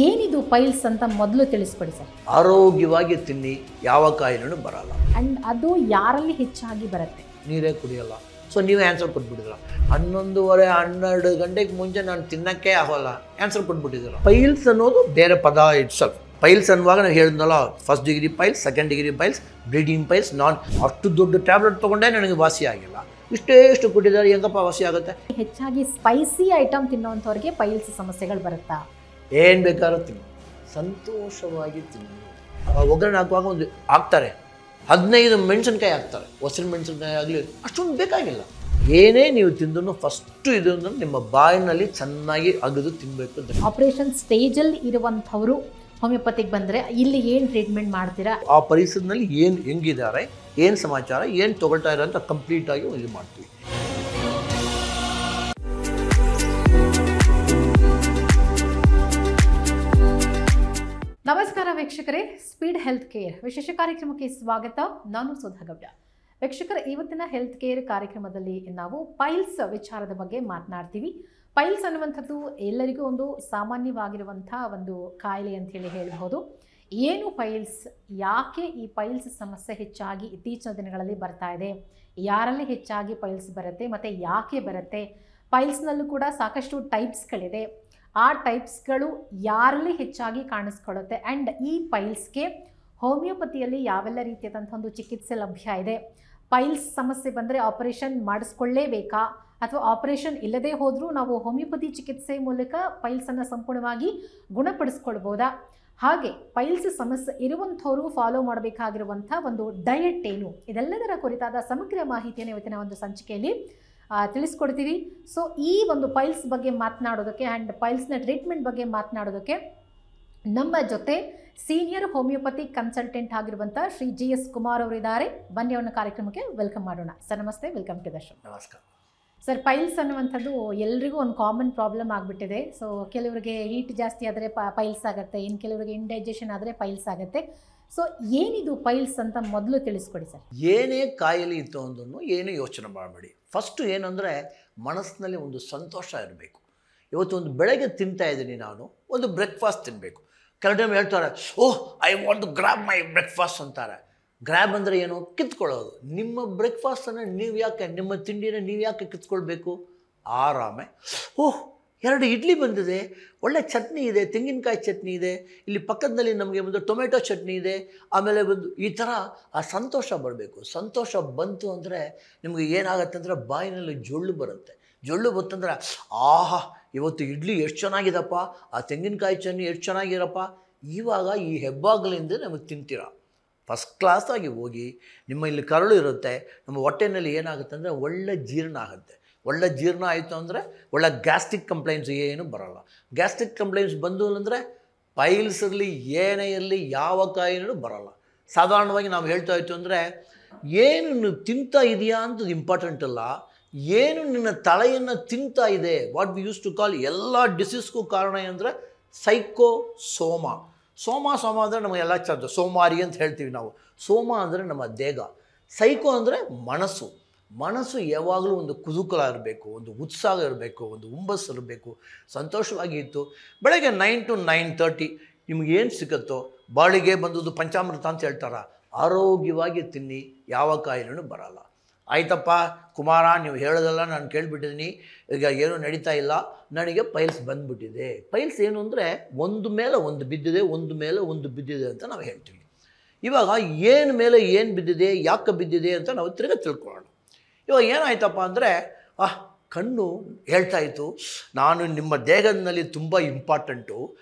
ಏನಿದು ಪೈಲ್ಸ್ ಅಂತ ಮೊದಲು ತಿಳಿಸ್ಕೊಡಿ ಸರ್. ಆರೋಗ್ಯವಾಗಿ ತಿನ್ನಿ, ಯಾವ ಕಾಯಿಲೆನೂ ಬರಲ್ಲ. ಅಂಡ್ ಅದು ಯಾರಲ್ಲಿ ಹೆಚ್ಚಾಗಿ ಬರುತ್ತೆ? ನೀರೇ ಕುಡಿಯಲ್ಲ. ಸೊ ನೀವೇ ಆನ್ಸರ್ ಕೊಟ್ಬಿಟ್ಟಿದ್ರ. 11:30 ಗಂಟೆಗೆ ಮುಂಚೆ ನಾನು ತಿನ್ನೋಕ್ಕೆ ಆಗೋಲ್ಲ, ಆನ್ಸರ್ ಕೊಟ್ಬಿಟ್ಟಿದ್ದೀರ. ಪೈಲ್ಸ್ ಅನ್ನೋದು ಬೇರೆ ಪದ ಇಟ್ಸಲ್. ಪೈಲ್ಸ್ ಅನ್ನುವಾಗ ನಾವು ಹೇಳಿದ್ನಲ್ಲ, first degree piles, second degree piles, bleeding piles. ನಾನು ಅಷ್ಟು ದೊಡ್ಡ ಟ್ಯಾಬ್ಲೆಟ್ ತೊಗೊಂಡೆ ನನಗೆ ವಾಸಿ ಆಗಿಲ್ಲ. ಇಷ್ಟು ಕೊಟ್ಟಿದ್ದಾರೆ, ಹೆಂಗಪ್ಪ ವಾಸಿ ಆಗುತ್ತೆ? ಹೆಚ್ಚಾಗಿ ಸ್ಪೈಸಿ ಐಟಮ್ ತಿನ್ನೋವಂಥವ್ರಿಗೆ ಪೈಲ್ಸ್ ಸಮಸ್ಯೆಗಳು ಬರುತ್ತಾ? ಏನು ಬೇಕಾದ್ರೂ ತಿನ್ನಿ, ಸಂತೋಷವಾಗಿ ತಿನ್ನಿ. ಒಗ್ಗರಣೆ ಹಾಕುವಾಗ ಒಂದು ಹಾಕ್ತಾರೆ, 15 ಮೆಣಸಿನ್ಕಾಯಿ ಹಾಕ್ತಾರೆ. ಹಸಿರು ಮೆಣಸಿನ್ಕಾಯಿ ಆಗಲಿ ಅಷ್ಟೊಂದು ಬೇಕಾಗಿಲ್ಲ. ಏನೇ ನೀವು ತಿಂದೂ ಫಸ್ಟು ಇದನ್ನು ನಿಮ್ಮ ಬಾಯಿನಲ್ಲಿ ಚೆನ್ನಾಗಿ ಅಗದು ತಿನ್ನಬೇಕು. ಆಪರೇಷನ್ ಸ್ಟೇಜಲ್ಲಿ ಇರುವಂಥವರು ಹೋಮಿಯೋಪತಿಗೆ ಬಂದರೆ ಇಲ್ಲಿ ಏನು ಟ್ರೀಟ್ಮೆಂಟ್ ಮಾಡ್ತೀರಾ? ಆ ಪರಿಸರದಲ್ಲಿ ಏನು ಹೆಂಗಿದ್ದಾರೆ, ಏನು ಸಮಾಚಾರ, ಏನು ತೊಗೊಳ್ತಾ ಇರೋ ಅಂತ ಕಂಪ್ಲೀಟಾಗಿ ಇದು ಮಾಡ್ತೀವಿ. ನಮಸ್ಕಾರ ವೀಕ್ಷಕರೇ, ಸ್ಪೀಡ್ ಹೆಲ್ತ್ ಕೇರ್ ವಿಶೇಷ ಕಾರ್ಯಕ್ರಮಕ್ಕೆ ಸ್ವಾಗತ. ನಾನು ಸುಧಾ ಗೌಡ. ವೀಕ್ಷಕರ, ಇವತ್ತಿನ ಹೆಲ್ತ್ ಕೇರ್ ಕಾರ್ಯಕ್ರಮದಲ್ಲಿ ನಾವು ಪೈಲ್ಸ್ ವಿಚಾರದ ಬಗ್ಗೆ ಮಾತನಾಡ್ತೀವಿ. ಪೈಲ್ಸ್ ಅನ್ನುವಂಥದ್ದು ಎಲ್ಲರಿಗೂ ಒಂದು ಸಾಮಾನ್ಯವಾಗಿರುವಂಥ ಒಂದು ಕಾಯಿಲೆ ಅಂತ ಹೇಳ್ಬೋದು. ಏನು ಪೈಲ್ಸ್, ಯಾಕೆ ಈ ಪೈಲ್ಸ್ ಸಮಸ್ಯೆ ಹೆಚ್ಚಾಗಿ ಇತ್ತೀಚಿನ ದಿನಗಳಲ್ಲಿ ಬರ್ತಾ ಇದೆ, ಯಾರಲ್ಲಿ ಹೆಚ್ಚಾಗಿ ಪೈಲ್ಸ್ ಬರುತ್ತೆ ಮತ್ತು ಯಾಕೆ ಬರುತ್ತೆ, ಪೈಲ್ಸ್ನಲ್ಲೂ ಕೂಡ ಸಾಕಷ್ಟು ಟೈಪ್ಸ್ಗಳಿದೆ, ಆ ಟೈಪ್ಸ್ಗಳು ಯಾರಲ್ಲಿ ಹೆಚ್ಚಾಗಿ ಕಾಣಿಸ್ಕೊಳ್ಳುತ್ತೆ, ಆ್ಯಂಡ್ ಈ ಪೈಲ್ಸ್ಗೆ ಹೋಮಿಯೋಪತಿಯಲ್ಲಿ ಯಾವೆಲ್ಲ ರೀತಿಯಾದಂಥ ಒಂದು ಚಿಕಿತ್ಸೆ ಲಭ್ಯ ಇದೆ, ಪೈಲ್ಸ್ ಸಮಸ್ಯೆ ಬಂದರೆ ಆಪರೇಷನ್ ಮಾಡಿಸ್ಕೊಳ್ಳೇಬೇಕಾ ಅಥವಾ ಆಪರೇಷನ್ ಇಲ್ಲದೇ ಹೋದರೂ ನಾವು ಹೋಮಿಯೋಪತಿ ಚಿಕಿತ್ಸೆ ಮೂಲಕ ಪೈಲ್ಸನ್ನು ಸಂಪೂರ್ಣವಾಗಿ ಗುಣಪಡಿಸ್ಕೊಳ್ಬೋದಾ, ಹಾಗೆ ಪೈಲ್ಸ್ ಸಮಸ್ಯೆ ಇರುವಂಥವರು ಫಾಲೋ ಮಾಡಬೇಕಾಗಿರುವಂಥ ಒಂದು ಡಯಟ್ ಏನು, ಇದೆಲ್ಲದರ ಕುರಿತಾದ ಸಮಗ್ರ ಮಾಹಿತಿಯನ್ನು ಇವತ್ತಿನ ಒಂದು ಸಂಚಿಕೆಯಲ್ಲಿ ತಿಳಿಸ್ಕೊಡ್ತೀವಿ. ಸೊ ಈ ಒಂದು ಪೈಲ್ಸ್ ಬಗ್ಗೆ ಮಾತನಾಡೋದಕ್ಕೆ ಆ್ಯಂಡ್ ಪೈಲ್ಸ್ನ ಟ್ರೀಟ್ಮೆಂಟ್ ಬಗ್ಗೆ ಮಾತನಾಡೋದಕ್ಕೆ ನಮ್ಮ ಜೊತೆ ಸೀನಿಯರ್ ಹೋಮಿಯೋಪತಿ ಕನ್ಸಲ್ಟೆಂಟ್ ಆಗಿರುವಂಥ ಶ್ರೀ GS ಕುಮಾರ್ ಅವರಿದ್ದಾರೆ. ಬನ್ನಿ ಅವನ ಕಾರ್ಯಕ್ರಮಕ್ಕೆ ವೆಲ್ಕಮ್ ಮಾಡೋಣ. ಸರ್ ನಮಸ್ತೆ, ವೆಲ್ಕಮ್ ಟು ದ ಶೋ. ನಮಸ್ಕಾರ ಸರ್, ಪೈಲ್ಸ್ ಅನ್ನುವಂಥದ್ದು ಎಲ್ರಿಗೂ ಒಂದು ಕಾಮನ್ ಪ್ರಾಬ್ಲಮ್ ಆಗಿಬಿಟ್ಟಿದೆ. ಸೊ ಕೆಲವರಿಗೆ ಹೀಟ್ ಜಾಸ್ತಿ ಆದರೆ ಪೈಲ್ಸ್ ಆಗುತ್ತೆ, ಇನ್ನು ಕೆಲವರಿಗೆ ಇಂಡೈಜೆಷನ್ ಆದರೆ ಪೈಲ್ಸ್ ಆಗುತ್ತೆ. ಸೊ ಏನಿದು ಪೈಲ್ಸ್ ಅಂತ ಮೊದಲು ತಿಳಿಸ್ಕೊಡಿ ಸರ್. ಏನೇ ಕಾಯಿಲೆ ಇತ್ತು ಅಂದ್ರೂ ಏನು ಯೋಚನೆ ಮಾಡಬೇಡಿ. ಫಸ್ಟು ಏನಂದರೆ ಮನಸ್ಸಿನಲ್ಲಿ ಒಂದು ಸಂತೋಷ ಇರಬೇಕು. ಇವತ್ತು ಒಂದು ಬೆಳಗ್ಗೆ ತಿಂತಾ ಇದ್ದೀನಿ, ನಾನು ಒಂದು ಬ್ರೇಕ್ಫಾಸ್ಟ್ ತಿನ್ನಬೇಕು. ಕೆಲವು ಟೈಮ್ ಹೇಳ್ತಾರೆ, oh I want to grab my breakfast ಅಂತಾರೆ. ಗ್ರ್ಯಾಬ್ ಅಂದರೆ ಏನು? ಕಿತ್ಕೊಳ್ಳೋದು. ನಿಮ್ಮ ಬ್ರೇಕ್ಫಾಸ್ಟನ್ನು ನೀವು ಯಾಕೆ, ನಿಮ್ಮ ತಿಂಡಿನ ನೀವು ಯಾಕೆ ಕಿತ್ಕೊಳ್ಬೇಕು? ಆರಾಮೆ, ಓಹ್ 2 ಇಡ್ಲಿ ಬಂದಿದೆ, ಒಳ್ಳೆ ಚಟ್ನಿ ಇದೆ, ತೆಂಗಿನಕಾಯಿ ಚಟ್ನಿ ಇದೆ, ಇಲ್ಲಿ ಪಕ್ಕದಲ್ಲಿ ನಮಗೆ ಒಂದು ಟೊಮೆಟೊ ಚಟ್ನಿ ಇದೆ, ಆಮೇಲೆ ಒಂದು ಈ ಥರ ಆ ಸಂತೋಷ ಬರಬೇಕು. ಸಂತೋಷ ಬಂತು ಅಂದರೆ ನಿಮಗೆ ಏನಾಗುತ್ತೆ ಅಂದರೆ ಬಾಯಿನಲ್ಲಿ ಜೊಳ್ಳು ಬರುತ್ತೆ. ಜೊಳ್ಳು ಬಂತಂದರೆ ಆಹಾ ಇವತ್ತು ಇಡ್ಲಿ ಎಷ್ಟು ಚೆನ್ನಾಗಿದಪ್ಪ, ಆ ತೆಂಗಿನಕಾಯಿ ಚಟ್ನಿ ಎಷ್ಟು ಚೆನ್ನಾಗಿರಪ್ಪ, ಇವಾಗ ಈ ಹೆಬ್ಬಾಗಲಿಂದ ನಮಗೆ ತಿಂತೀರ. ಫಸ್ಟ್ ಕ್ಲಾಸಾಗಿ ಹೋಗಿ ನಿಮ್ಮ ಇಲ್ಲಿ ಕರಳು ಇರುತ್ತೆ, ನಮ್ಮ ಹೊಟ್ಟೆಯಲ್ಲಿ ಏನಾಗುತ್ತೆ ಅಂದರೆ ಒಳ್ಳೆ ಜೀರ್ಣ ಆಗುತ್ತೆ. ಒಳ್ಳೆ ಜೀರ್ಣ ಆಯಿತು ಅಂದರೆ ಒಳ್ಳೆ ಗ್ಯಾಸ್ಟ್ರಿಕ್ ಕಂಪ್ಲೇಂಟ್ಸ್ ಏನು ಬರೋಲ್ಲ. ಗ್ಯಾಸ್ಟ್ರಿಕ್ ಕಂಪ್ಲೇಂಟ್ಸ್ ಬಂದು ಅಂದರೆ ಪೈಲ್ಸ್ ಇರಲಿ ಏನೇ ಇರಲಿ ಯಾವ ಕಾಯಿಲೆನೂ ಬರೋಲ್ಲ. ಸಾಧಾರಣವಾಗಿ ನಾವು ಹೇಳ್ತಾ ಇತ್ತು ಅಂದರೆ ಏನು ನೀವು ತಿಂತಾ ಇದೆಯಾ ಅಂತ ಇಂಪಾರ್ಟೆಂಟ್ ಅಲ್ಲ, ಏನು ನಿನ್ನ ತಲೆಯನ್ನು ತಿಂತಾ ಇದೆ, ವಾಟ್ ವಿ ಯೂಸ್ ಟು ಕಾಲ್ ಎಲ್ಲ ಡಿಸೀಸ್ಗೂ ಕಾರಣ ಅಂದರೆ ಸೋಮ ಅಂದರೆ ನಮಗೆಲ್ಲ ಸೋಮಾರಿ ಅಂತ ಹೇಳ್ತೀವಿ ನಾವು. ಸೋಮ ಅಂದರೆ ನಮ್ಮ ದೇಹ, ಸೈಕೋ ಅಂದರೆ ಮನಸ್ಸು ಯಾವಾಗಲೂ ಒಂದು ಕುತೂಹಲ ಇರಬೇಕು, ಒಂದು ಉತ್ಸಾಹ ಇರಬೇಕು, ಒಂದು ಹುಮ್ಮಸ್ಸು ಇರಬೇಕು, ಸಂತೋಷವಾಗಿ ಇತ್ತು. ಬೆಳಗ್ಗೆ 9 to 9:30 ನಿಮಗೇನು ಸಿಗುತ್ತೋ, ಬಾಳಿಗೆ ಬಂದದ್ದು ಪಂಚಾಮೃತ ಅಂತ ಹೇಳ್ತಾರೆ, ಆರೋಗ್ಯವಾಗಿ ತಿನ್ನಿ, ಯಾವ ಕಾಯಿಲೆನೂ ಬರಲ್ಲ. ಆಯ್ತಪ್ಪ ಕುಮಾರ, ನೀವು ಹೇಳೋದೆಲ್ಲ ನಾನು ಕೇಳಿಬಿಟ್ಟಿದ್ದೀನಿ, ಈಗ ಏನೂ ನಡೀತಾ ಇಲ್ಲ, ನನಗೆ ಪೈಲ್ಸ್ ಬಂದುಬಿಟ್ಟಿದೆ. ಪೈಲ್ಸ್ ಏನು ಅಂದರೆ ಒಂದು ಮೇಲೆ ಒಂದು ಬಿದ್ದಿದೆ, ಒಂದು ಮೇಲೆ ಒಂದು ಬಿದ್ದಿದೆ ಅಂತ ನಾವು ಹೇಳ್ತೀವಿ. ಇವಾಗ ಏನು ಮೇಲೆ ಏನು ಬಿದ್ದಿದೆ, ಯಾಕೆ ಬಿದ್ದಿದೆ ಅಂತ ನಾವು ತಿರ್ಗಿ ತಿಳ್ಕೊಳ್ಳೋಣ. ಇವಾಗ ಏನಾಯ್ತಪ್ಪ ಅಂದರೆ ಕಣ್ಣು ಹೇಳ್ತಾಯಿತ್ತು, ನಾನು ನಿಮ್ಮ ದೇಹದಲ್ಲಿ ತುಂಬ ಇಂಪಾರ್ಟೆಂಟು,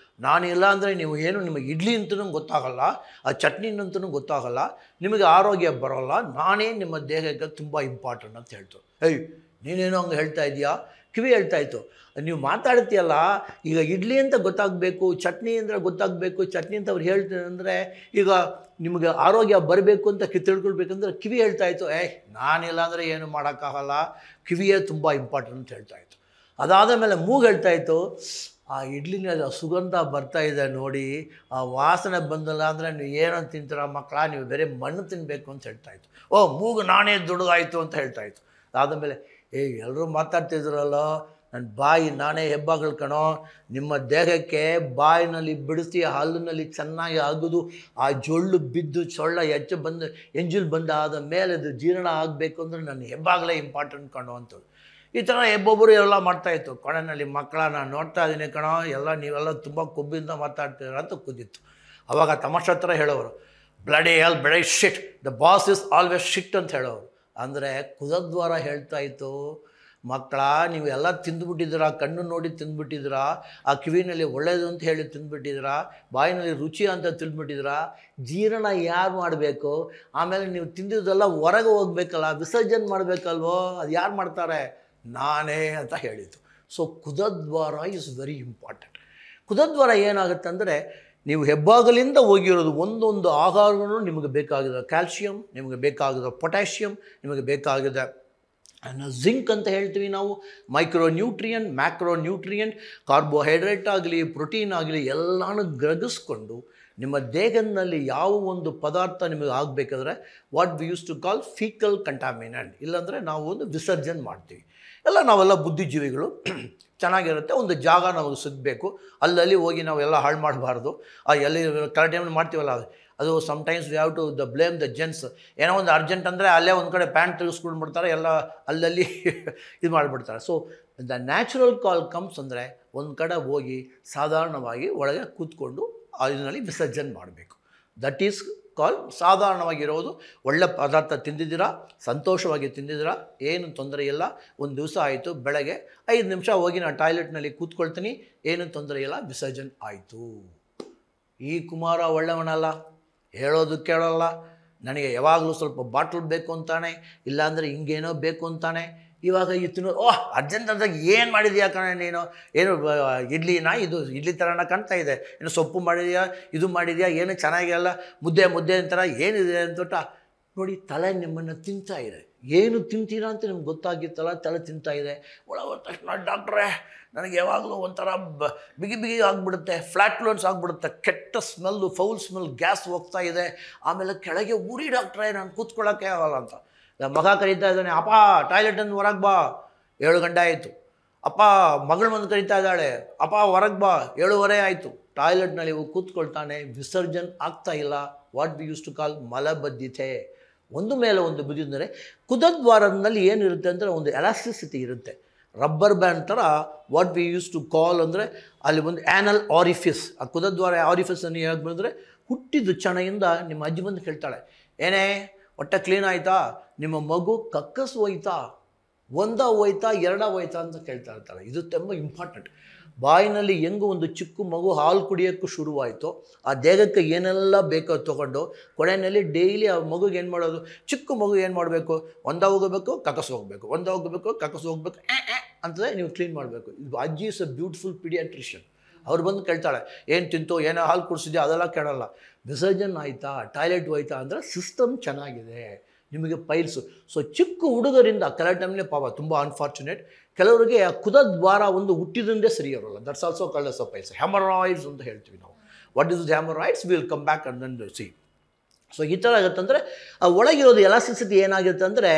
ನಾನಿಲ್ಲ ಅಂದರೆ ನೀವು ಏನು ನಿಮಗೆ ಇಡ್ಲಿ ಅಂತಲೂ ಗೊತ್ತಾಗಲ್ಲ, ಆ ಚಟ್ನಿನಂತೂ ಗೊತ್ತಾಗಲ್ಲ, ನಿಮಗೆ ಆರೋಗ್ಯ ಬರೋಲ್ಲ, ನಾನೇ ನಿಮ್ಮ ದೇಹಕ್ಕೆ ತುಂಬ ಇಂಪಾರ್ಟೆಂಟ್ ಅಂತ ಹೇಳ್ತು. ನೀನೇನೋ ಹಂಗೆ ಹೇಳ್ತಾ ಇದೆಯಾ? ಕಿವಿ ಹೇಳ್ತಾಯಿತ್ತು, ನೀವು ಮಾತಾಡ್ತೀಯಲ್ಲ, ಈಗ ಇಡ್ಲಿ ಅಂತ ಗೊತ್ತಾಗಬೇಕು, ಚಟ್ನಿ ಅಂದರೆ ಗೊತ್ತಾಗಬೇಕು, ಚಟ್ನಿ ಅಂತ ಅವ್ರು ಹೇಳ್ತಾರೆ ಅಂದರೆ ಈಗ ನಿಮಗೆ ಆರೋಗ್ಯ ಬರಬೇಕು ಅಂತ ತಿಳ್ಕೊಳ್ಬೇಕಂದ್ರೆ ಕಿವಿ ಹೇಳ್ತಾಯಿತ್ತು, ನಾನಿಲ್ಲ ಅಂದರೆ ಏನು ಮಾಡೋಕ್ಕಾಗಲ್ಲ, ಕಿವಿಯೇ ತುಂಬ ಇಂಪಾರ್ಟೆಂಟ್ ಅಂತ ಹೇಳ್ತಾಯಿತ್ತು. ಅದಾದ ಮೇಲೆ ಮೂಗು ಹೇಳ್ತಾಯಿತ್ತು, ಆ ಇಡ್ಲಿನ ಸುಗಂಧ ಬರ್ತಾಯಿದೆ ನೋಡಿ, ಆ ವಾಸನೆ ಬಂದಲ್ಲ ಅಂದರೆ ನೀವು ಏನಂತ ತಿಂತೀರ ಮಕ್ಕಳ, ನೀವು ಬೇರೆ ಮಣ್ಣು ತಿನ್ನಬೇಕು ಅಂತ ಹೇಳ್ತಾಯಿತ್ತು. ಮೂಗು ನಾನೇ ದುಡ್ದಾಯಿತು ಅಂತ ಹೇಳ್ತಾಯಿತ್ತು. ಅದಾದಮೇಲೆ ಎಲ್ಲರೂ ಮಾತಾಡ್ತಿದ್ರಲ್ಲ, ನನ್ನ ಬಾಯಿ ನಾನೇ ಹೆಬ್ಬಾಗಳು ಕಣೋ. ನಿಮ್ಮ ದೇಹಕ್ಕೆ ಬಾಯಿನಲ್ಲಿ ಬಿಡಿಸಿ ಹಾಲಿನಲ್ಲಿ ಚೆನ್ನಾಗಿ ಅಗದು ಆ ಜೊಳ್ಳು ಬಿದ್ದು ಸೊಳ್ಳ ಎಂಜಲು ಬಂದಾದ ಮೇಲೆ ಅದು ಜೀರ್ಣ ಆಗಬೇಕು ಅಂದರೆ ನನ್ನ ಹೆಬ್ಬಾಗಲೇ ಇಂಪಾರ್ಟೆಂಟ್ ಕಣೋ ಅಂತೇಳಿ ಈ ಥರ ಒಬ್ಬೊಬ್ಬರು ಎಲ್ಲ ಮಾಡ್ತಾಯಿತ್ತು. ಕೊನೆಯಲ್ಲಿ ಮಕ್ಕಳ ನಾನು ನೋಡ್ತಾ ಇದ್ದೀನಿ ಕಣೋ, ಎಲ್ಲ ನೀವೆಲ್ಲ ತುಂಬ ಕೊಬ್ಬಿಂದ ಮಾತಾಡ್ತೀರ ಅಂತ ಕೂದಿತ್ತು. ಅವಾಗ ತಮಾಷೆ ಹತ್ರ ಹೇಳೋರು, ಬ್ಲಡಿ ಎಲ್ ಬೆಳೆ ಶಿಟ್, ದ ಬಾಸ್ ಇಸ್ ಆಲ್ವೇಸ್ ಶಿಟ್ ಅಂತ ಹೇಳೋರು. ಅಂದರೆ ಕುಲದ್ವಾರ ಹೇಳ್ತಾ ಇತ್ತು, ಮಕ್ಕಳ ನೀವು ಎಲ್ಲ ತಿಂದುಬಿಟ್ಟಿದ್ದೀರಾ, ಕಣ್ಣು ನೋಡಿ ತಿಂದುಬಿಟ್ಟಿದ್ದೀರಾ, ಆ ಕಿವಿನಲ್ಲಿ ಒಳ್ಳೆಯದು ಅಂತ ಹೇಳಿ ತಿಂದುಬಿಟ್ಟಿದ್ದೀರಾ, ಬಾಯಿನಲ್ಲಿ ರುಚಿ ಅಂತ ತಿಂದುಬಿಟ್ಟಿದ್ದೀರಾ, ಜೀರ್ಣ ಯಾರು ಮಾಡಬೇಕು? ಆಮೇಲೆ ನೀವು ತಿಂದಿದ್ದೆಲ್ಲ ಹೊರಗೆ ಹೋಗ್ಬೇಕಲ್ಲ, ವಿಸರ್ಜನೆ ಮಾಡಬೇಕಲ್ವೋ, ಅದು ಯಾರು ಮಾಡ್ತಾರೆ? ನಾನೇ ಅಂತ ಹೇಳಿತು. ಸೊ ಕುಲದ್ವಾರ ಈಸ್ ವೆರಿ ಇಂಪಾರ್ಟೆಂಟ್. ಕುಲದ್ವಾರ ಏನಾಗುತ್ತೆ ಅಂದರೆ ನೀವು ಹೆಬ್ಬಾಗಲಿಂದ ಹೋಗಿರೋದು ಒಂದೊಂದು ಆಹಾರಗಳು ನಿಮಗೆ ಬೇಕಾಗಿದೆ ಕ್ಯಾಲ್ಶಿಯಂ, ನಿಮಗೆ ಬೇಕಾಗಿದೆ ಪೊಟ್ಯಾಷಿಯಮ್, ನಿಮಗೆ ಬೇಕಾಗಿದೆ ಜಿಂಕ್ ಅಂತ ಹೇಳ್ತೀವಿ ನಾವು, ಮೈಕ್ರೋನ್ಯೂಟ್ರಿಯೆಂಟ್, ಮ್ಯಾಕ್ರೋನ್ಯೂಟ್ರಿಯೆಂಟ್, ಕಾರ್ಬೋಹೈಡ್ರೇಟ್ ಆಗಲಿ ಪ್ರೋಟೀನ್ ಆಗಲಿ ಎಲ್ಲನೂ ಗ್ರಹಿಸ್ಕೊಂಡು ನಿಮ್ಮ ದೇಹದಲ್ಲಿ ಯಾವ ಒಂದು ಪದಾರ್ಥ ನಿಮಗೆ ಆಗಬೇಕಾದ್ರೆ what we use to call faecal contaminant, ಇಲ್ಲಾಂದರೆ ನಾವು ಒಂದು ವಿಸರ್ಜನೆ ಮಾಡ್ತೀವಿ. ನಾವೆಲ್ಲ ಬುದ್ಧಿಜೀವಿಗಳು, ಚೆನ್ನಾಗಿರುತ್ತೆ, ಒಂದು ಜಾಗ ನಮಗೆ ಸಿಗಬೇಕು, ಅಲ್ಲಲ್ಲಿ ಹೋಗಿ ನಾವೆಲ್ಲ ಹಾಳು ಮಾಡಬಾರ್ದು. ಎಲ್ಲಿ ಕರೆಕ್ಟ್ ಟೈಮಲ್ಲಿ ಮಾಡ್ತೀವಲ್ಲ ಅದು sometimes we have to blame the gents. ಏನೋ ಒಂದು ಅರ್ಜೆಂಟ್ ಅಂದರೆ ಅಲ್ಲೇ ಒಂದು ಕಡೆ ಪ್ಯಾಂಟ್ ತೆಗೆಸ್ಕೊಂಡು ಬಿಡ್ತಾರೆ, ಎಲ್ಲ ಅಲ್ಲಲ್ಲಿ ಇದು ಮಾಡಿಬಿಡ್ತಾರೆ. So the natural call comes ಅಂದರೆ ಒಂದು ಕಡೆ ಹೋಗಿ ಸಾಧಾರಣವಾಗಿ ಒಳಗೆ ಕೂತ್ಕೊಂಡು ಅದರಲ್ಲಿ ವಿಸರ್ಜನೆ ಮಾಡಬೇಕು. ದಟ್ ಈಸ್ ಕಾಲ್ ಸಾಧಾರಣವಾಗಿರೋದು. ಒಳ್ಳೆ ಪದಾರ್ಥ ತಿಂದಿದ್ದೀರಾ, ಸಂತೋಷವಾಗಿ ತಿಂದಿದ್ದೀರಾ, ಏನು ತೊಂದರೆ ಇಲ್ಲ. ಒಂದು ದಿವಸ ಆಯಿತು, ಬೆಳಗ್ಗೆ 5 ನಿಮಿಷ ಹೋಗಿ ನಾನು ಟಾಯ್ಲೆಟ್ನಲ್ಲಿ ಕೂತ್ಕೊಳ್ತೀನಿ, ಏನು ತೊಂದರೆ ಇಲ್ಲ, ವಿಸರ್ಜನೆ ಆಯಿತು. ಈ ಕುಮಾರ ಒಳ್ಳೆಯವನಲ್ಲ, ಹೇಳೋದು ಕೇಳೋಲ್ಲ, ನನಗೆ ಯಾವಾಗಲೂ ಸ್ವಲ್ಪ ಬಾಟ್ಲ್ ಬೇಕು ಅಂತಾನೆ, ಇಲ್ಲಾಂದರೆ ಹಿಂಗೇನೋ ಬೇಕು ಅಂತಾನೆ. ಇವಾಗ ಈ ತಿನ್ನೋದು, ಓಹ್ ಅರ್ಜೆಂಟ್ ಅಂದಾಗ ಏನು ಮಾಡಿದೆಯಾ ಕಣೆ ನೀನು, ಏನು ಇಡ್ಲಿನಾ, ಇದು ಇಡ್ಲಿ ಥರನ ಕಾಣ್ತಾ ಇದೆ, ಏನು ಸೊಪ್ಪು ಮಾಡಿದೆಯಾ, ಇದು ಮಾಡಿದೆಯಾ, ಏನು ಚೆನ್ನಾಗಿಲ್ಲ, ಮುದ್ದೆ ಅಂತಾರ ಏನಿದೆ ಅಂತೊಟ್ಟ ನೋಡಿ, ತಲೆ ನಿಮ್ಮನ್ನು ತಿಂತಾ ಇದೆ. ಏನು ತಿಂತೀರಾ ಅಂತ ನಿಮ್ಗೆ ಗೊತ್ತಾಗಿತ್ತಲ್ಲ, ತಲೆ ತಿಂತಾ ಇದೆ. ಒಳಗೆ ತಕ್ಷಣ ಡಾಕ್ಟ್ರೇ ನನಗೆ ಯಾವಾಗಲೂ ಒಂಥರ ಬಿಗಿ ಆಗಿಬಿಡುತ್ತೆ, ಫ್ಲ್ಯಾಟ್ ಲೋನ್ಸ್ ಆಗಿಬಿಡುತ್ತೆ, ಕೆಟ್ಟ ಸ್ಮೆಲ್ಲು, ಫೌಲ್ ಸ್ಮೆಲ್, ಗ್ಯಾಸ್ ಹೋಗ್ತಾ ಇದೆ, ಆಮೇಲೆ ಕೆಳಗೆ ಉರಿ ಡಾಕ್ಟ್ರೇ ನಾನು ಕೂತ್ಕೊಳ್ಳೋಕ್ಕೆ ಆಗಲ್ಲ ಅಂತ. ಮಗ ಕರೀತಾ ಇದ್ದಾನೆ, ಅಪ್ಪ ಟಾಯ್ಲೆಟನ್ನು ಹೊರಗೆ ಬಾ, 7 ಗಂಟೆ ಆಯಿತು. ಅಪ್ಪ ಮಗಳು ಬಂದು ಕರೀತಾ ಇದ್ದಾಳೆ, ಅಪ್ಪ ಹೊರಗೆ ಬಾ, 7:15 ಆಯಿತು. ಟಾಯ್ಲೆಟ್ನಲ್ಲಿ ಕೂತ್ಕೊಳ್ತಾನೆ, ವಿಸರ್ಜನೆ ಆಗ್ತಾ ಇಲ್ಲ. ವಾಟ್ ವಿ ಯೂಸ್ ಟು ಕಾಲ್ ಮಲಬದ್ಧತೆ. ಒಂದು ಮೇಲೆ ಒಂದು ಬಿದ್ದಿದ್ದರೆ ಕುಲದ್ವಾರದಲ್ಲಿ ಏನಿರುತ್ತೆ ಅಂದರೆ ಒಂದು ಎಲಾಸ್ಟಿಸಿಟಿ ಇರುತ್ತೆ, ರಬ್ಬರ್ ಬ್ಯಾಂಡ್ ಥರ. What we use to call ಅಂದರೆ ಅಲ್ಲಿ ಒಂದು ಆ್ಯನಲ್ ಆರಿಫಿಸ್. ಆ ಕುಲದ್ವಾರ ಆರಿಫಿಸನ್ನು ಹೇಗೆ ಬಂದರೆ ಹುಟ್ಟಿದ ಕ್ಷಣದಿಂದ ನಿಮ್ಮ ಅಜ್ಜಿ ಬಂದು ಕೇಳ್ತಾಳೆ, ಏನೇ ಹೊಟ್ಟೆ ಕ್ಲೀನ್ ಆಯಿತಾ, ನಿಮ್ಮ ಮಗು ಕಕ್ಕಸ್ ಹೋಯ್ತಾ, ಒಂದ ಹೋಯ್ತಾ 2 ಹೋಯ್ತಾ ಅಂತ ಕೇಳ್ತಾ ಇರ್ತಾಳೆ. ಇದು ತುಂಬ ಇಂಪಾರ್ಟೆಂಟ್. ಬಾಯಿನಲ್ಲಿ ಹೆಂಗೆ ಒಂದು ಚಿಕ್ಕ ಮಗು ಹಾಲು ಕುಡಿಯೋಕ್ಕೂ ಶುರುವಾಯಿತು, ಆ ದೇಹಕ್ಕೆ ಏನೆಲ್ಲ ಬೇಕೋ ತೊಗೊಂಡು ಕೊನೆಯಲ್ಲಿ ಡೈಲಿ ಆ ಮಗುಗೆ ಏನು ಮಾಡೋದು, ಚಿಕ್ಕ ಮಗು ಏನು ಮಾಡಬೇಕು, ಒಂದ ಹೋಗಬೇಕು ಕಕ್ಕಸ್ ಹೋಗಬೇಕು, ಒಂದ ಹೋಗಬೇಕು ಕಕ್ಕಸ್ ಹೋಗಬೇಕು ಅಂತಲೇ ನೀವು ಕ್ಲೀನ್ ಮಾಡಬೇಕು. ಇದು ಅಜ್ಜಿ ಇಸ್ ಅ ಬ್ಯೂಟಿಫುಲ್ ಪೀಡಿಯಾಟ್ರಿಷಿಯನ್. ಅವ್ರು ಬಂದು ಕೇಳ್ತಾಳೆ, ಏನು ತಿಂತು, ಏನೋ ಹಾಲು ಕುಡಿಸಿದ್ಯಾ, ಅದೆಲ್ಲ ಕೇಳಲ್ಲ. ವಿಸರ್ಜನೆ ಆಯಿತಾ, ಟಾಯ್ಲೆಟ್ ಹೋಯ್ತಾ ಅಂದರೆ ಸಿಸ್ಟಮ್ ಚೆನ್ನಾಗಿದೆ, ನಿಮಗೆ ಪೈಲ್ಸು. ಸೊ ಚಿಕ್ಕ ಹುಡುಗರಿಂದ ಕೆಲವು ಟೈಮ್ನೇ ಪಾಪ ತುಂಬ ಅನ್ಫಾರ್ಚುನೇಟ್, ಕೆಲವರಿಗೆ ಆ ಕುಲದ್ವಾರ ಒಂದು ಹುಟ್ಟಿದಂದೇ ಸರಿ ಇರೋಲ್ಲ. That's also called as a piles, haemorrhoids ಅಂತ ಹೇಳ್ತೀವಿ ನಾವು. What is haemorrhoids, will come back and then see. So ಈ ಥರ ಆಗುತ್ತಂದರೆ ಆ ಒಳಗಿರೋದು ಎಲಾಸ್ಟಿಸಿಟಿ ಏನಾಗುತ್ತೆ ಅಂದರೆ